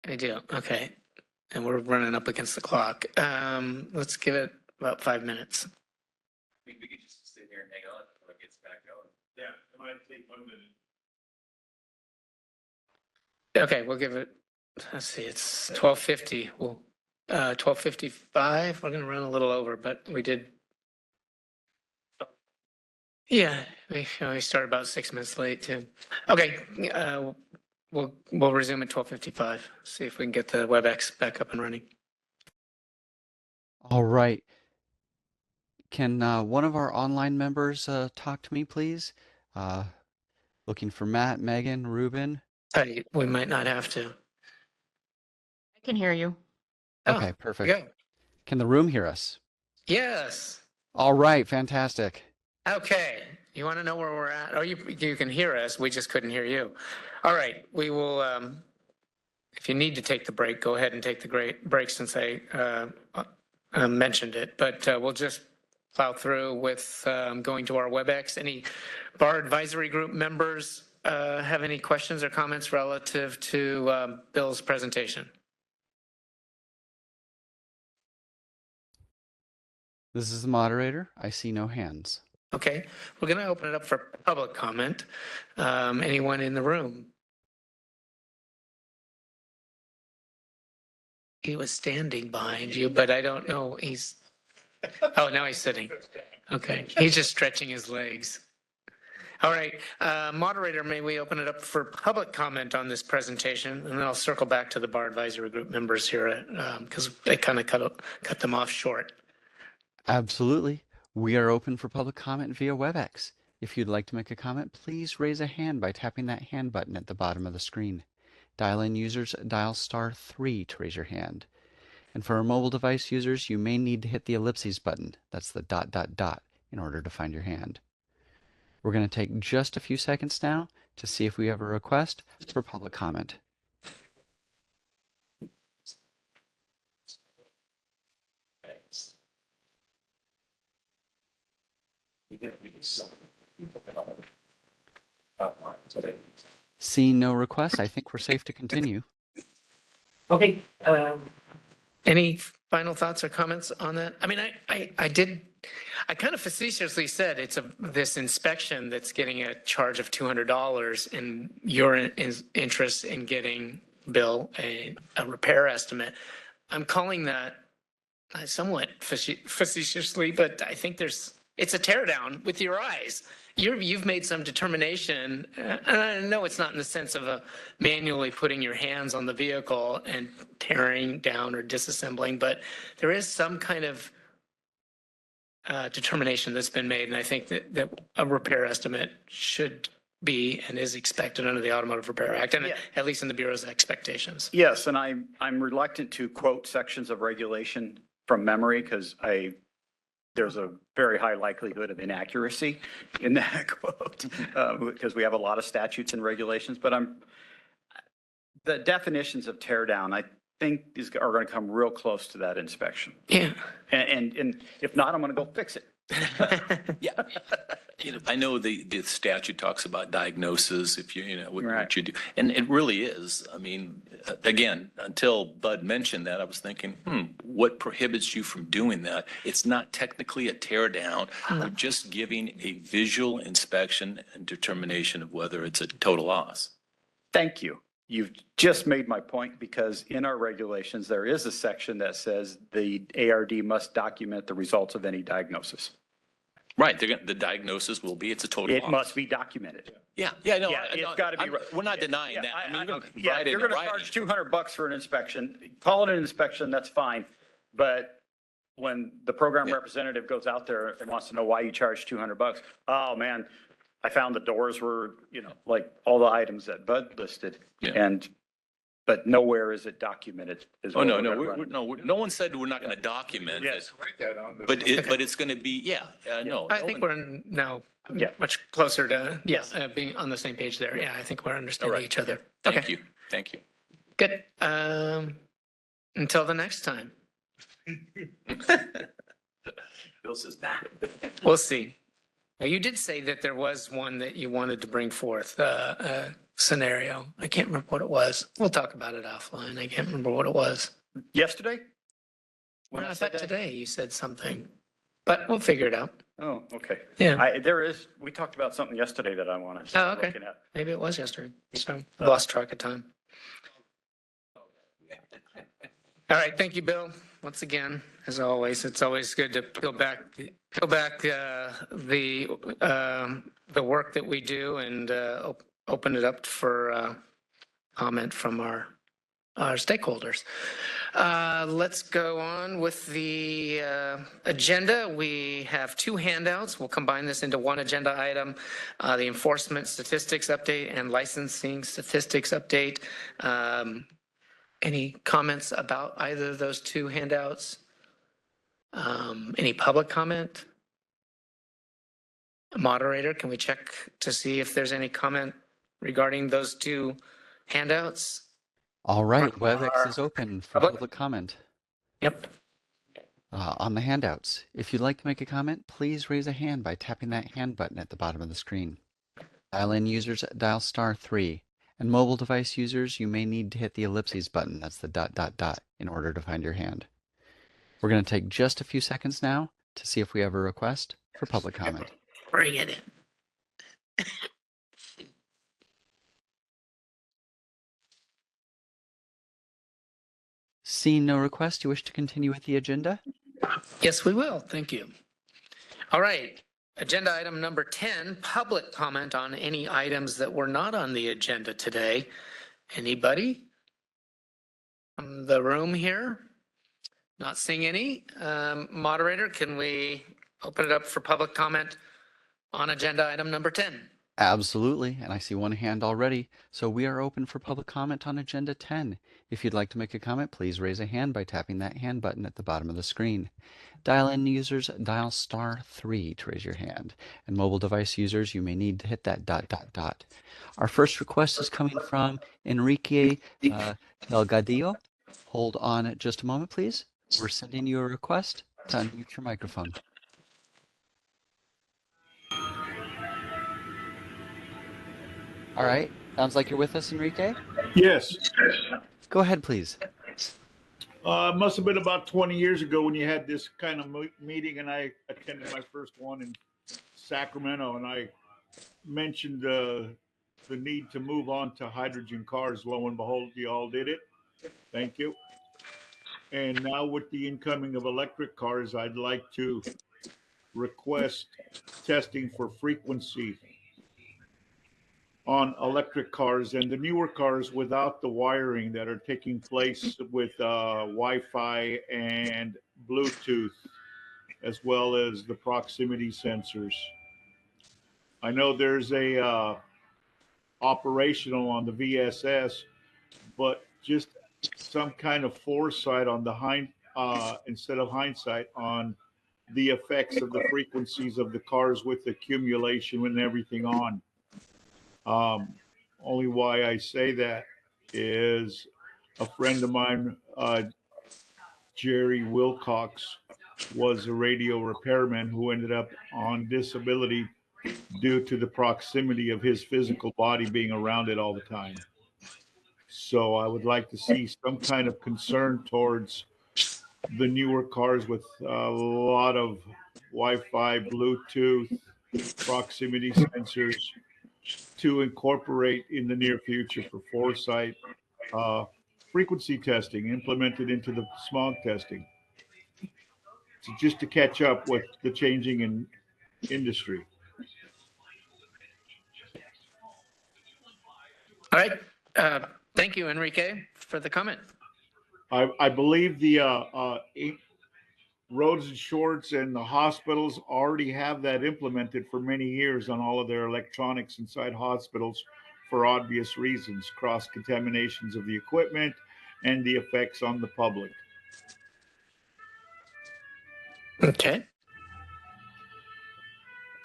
I do. Okay. And we're running up against the clock. Let's give it about 5 minutes. We could just sit here and hang on until it gets back going. Yeah, it might take 1 minute. Okay, we'll give it, let's see, it's 12:50. Well, 12:55. We're gonna run a little over, but we did. Yeah, we started about 6 minutes late too. Okay, we'll resume at 12:55. See if we can get the WebEx back up and running. All right. Can one of our online members talk to me, please? Uh, looking for Matt, Megan, Ruben. We might not have to. I can hear you. Okay, Oh, perfect. yeah. Can the room hear us? Yes. All right, fantastic. Okay. You want to know where we're at? Oh, you can hear us. We just couldn't hear you. All right. We will. If you need to take the break, go ahead and take the break since I mentioned it. But we'll just plow through with going to our WebEx. Any bar advisory group members have any questions or comments relative to Bill's presentation? This is the moderator. I see no hands. Okay, we're going to open it up for public comment. Anyone in the room? He was standing behind you, but I don't know. Oh, now he's sitting. Okay, he's just stretching his legs. All right, moderator, may we open it up for public comment on this presentation? And then I'll circle back to the bar advisory group members here because they kind of cut them off short. Absolutely. We are open for public comment via WebEx. If you'd like to make a comment, please raise a hand by tapping that hand button at the bottom of the screen. Dial-in users, dial *3 to raise your hand. And for our mobile device users, you may need to hit the ellipses button. That's the ... in order to find your hand. We're going to take just a few seconds now to see if we have a request for public comment. Seeing no requests, I think we're safe to continue. Okay. Any final thoughts or comments on that? I mean, I kind of facetiously said it's this inspection that's getting a charge of $200 and your interest in getting, Bill, a repair estimate. I'm calling that somewhat facetiously, but I think it's a teardown with your eyes. You've made some determination, and I know it's not in the sense of manually putting your hands on the vehicle and tearing down or disassembling, but there is some kind of determination that's been made, and I think that a repair estimate should be and is expected under the Automotive Repair Act, and at least in the Bureau's expectations. Yes, and I'm reluctant to quote sections of regulation from memory because there's a very high likelihood of inaccuracy in that quote because we have a lot of statutes and regulations, but the definitions of tear down, I think are going to come real close to that inspection. Yeah. And if not, I'm going to go fix it. Yeah. I know the statute talks about diagnosis, if what you do. And it really is. I mean, again, until Bud mentioned that, I was thinking, what prohibits you from doing that? It's not technically a tear down. We're just giving a visual inspection and determination of whether it's a total loss. Thank you. You've just made my point because in our regulations, there is a section that says the ARD must document the results of any diagnosis. Right. The diagnosis will be it's a total loss. It must be documented. No, it's got to be. We're not denying that. I mean, if you're going to charge $200 for an inspection, call it an inspection, that's fine. But when the program representative goes out there and wants to know why you charge $200, oh man, I found the doors were, like all the items that Bud listed, but nowhere is it documented. No one said we're not going to document it. But it's going to be, I think we're now much closer to being on the same page there. Yeah, I think we're understanding each other. Thank you. Good. Until the next time. Bill says back. We'll see. Now, you did say that there was one that you wanted to bring forth. scenario. I can't remember what it was. We'll talk about it offline. I can't remember what it was. Yesterday? Well, When I I said thought that? today you said something, but we'll figure it out. Oh, okay. Yeah. We talked about something yesterday that I want to. Oh, okay. Maybe it was yesterday. So lost track of time. All right. Thank you, Bill. Once again, as always, it's always good to peel back the work that we do and open it up for comment from our stakeholders. Let's go on with the agenda. We have two handouts. We'll combine this into one agenda item, the enforcement statistics update and licensing statistics update. Any comments about either of those two handouts? Any public comment? Moderator, can we check to see if there's any comment regarding those two handouts? All right, WebEx is open for public comment. Yep. On the handouts, if you'd like to make a comment, please raise a hand by tapping that hand button at the bottom of the screen. Dial-in users dial *3, and mobile device users, you may need to hit the ellipses button, that's the ... in order to find your hand. We're going to take just a few seconds now to see if we have a request for public comment. Bring it in. Seeing no request, you wish to continue with the agenda? Yes, we will. Thank you. All right. Agenda item number 10, public comment on any items that were not on the agenda today. Anybody from the room here? Not seeing any. Moderator, can we open it up for public comment on agenda item number 10? Absolutely, and I see one hand already. So we are open for public comment on agenda 10. If you'd like to make a comment, please raise a hand by tapping that hand button at the bottom of the screen. Dial-in users dial *3 to raise your hand, and mobile device users, you may need to hit that ... Our first request is coming from Enrique Delgadillo. Hold on just a moment, please. We're sending you a request to unmute your microphone. All right. Sounds like you're with us, Enrique. Yes. Go ahead, please. Must have been about 20 years ago when you had this kind of meeting, and I attended my first one in Sacramento, and I mentioned the need to move on to hydrogen cars. Lo and behold, you all did it. Thank you. And now with the incoming of electric cars, I'd like to request testing for frequency on electric cars and the newer cars without the wiring that are taking place with Wi-Fi and Bluetooth, as well as the proximity sensors. I know there's a operational on the VSS, but just some kind of foresight on the instead of hindsight on the effects of the frequencies of the cars with accumulation and everything on. Only why I say that is a friend of mine, Jerry Wilcox, was a radio repairman who ended up on disability due to the proximity of his physical body being around it all the time. So I would like to see some kind of concern towards the newer cars with a lot of Wi-Fi, Bluetooth, proximity sensors to incorporate in the near future for foresight, frequency testing implemented into the smog testing. So just to catch up with the changing in industry. All right. Thank you, Enrique, for the comment. I believe the roads and shorts and the hospitals already have that implemented for many years on all of their electronics inside hospitals for obvious reasons, cross contaminations of the equipment and the effects on the public. Okay.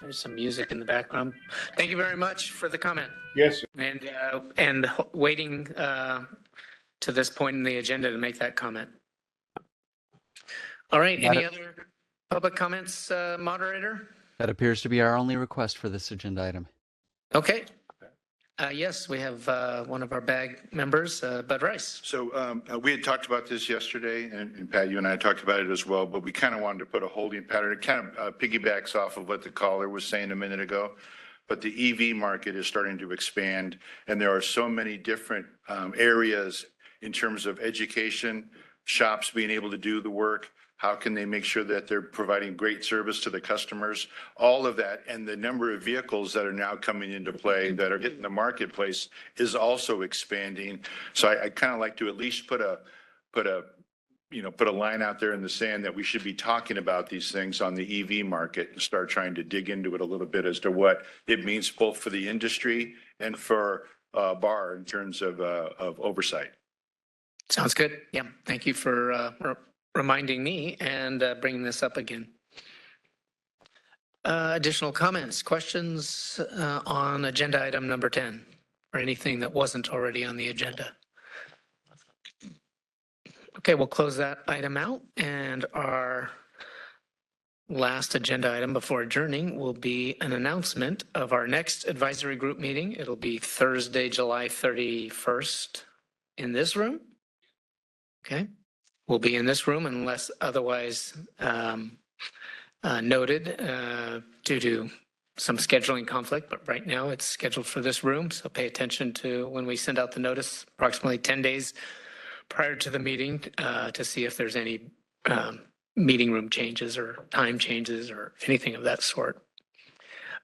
There's some music in the background. Thank you very much for the comment. Yes, sir. And waiting to this point in the agenda to make that comment. All right. Any other public comments, moderator? That appears to be our only request for this agenda item. Okay. Yes, we have one of our BAG members, Bud Rice. So we had talked about this yesterday, and Pat, you and I talked about it as well, but we kind of wanted to put a holding pattern. It kind of piggybacks off of what the caller was saying a minute ago. But the EV market is starting to expand, and there are so many different areas in terms of education, shops being able to do the work. How can they make sure that they're providing great service to the customers? All of that, and the number of vehicles that are now coming into play that are hitting the marketplace is also expanding. So I kind of like to at least put a line out there in the sand that we should be talking about these things on the EV market and start trying to dig into it a little bit as to what it means both for the industry and for BAR in terms of oversight. Sounds good. Yeah, thank you for reminding me and bringing this up again. Additional comments, questions on agenda item number 10 or anything that wasn't already on the agenda? Okay, we'll close that item out, and our last agenda item before adjourning will be an announcement of our next advisory group meeting. It'll be Thursday, July 31st in this room. Okay, we'll be in this room unless otherwise noted due to some scheduling conflict, but right now it's scheduled for this room. So pay attention to when we send out the notice approximately 10 days prior to the meeting to see if there's any meeting room changes or time changes or anything of that sort.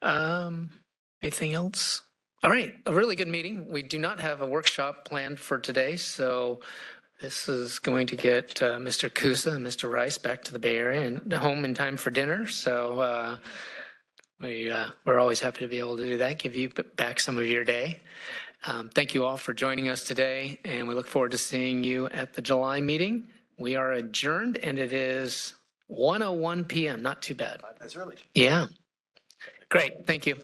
Anything else? All right, a really good meeting. We do not have a workshop planned for today, so this is going to get Mr. Kusa and Mr. Rice back to the Bay Area and home in time for dinner. So we're always happy to be able to do that, give you back some of your day. Thank you all for joining us today, and we look forward to seeing you at the July meeting. We are adjourned, and it is 1:01 p.m. Not too bad. That's early. Yeah. Great. Thank you.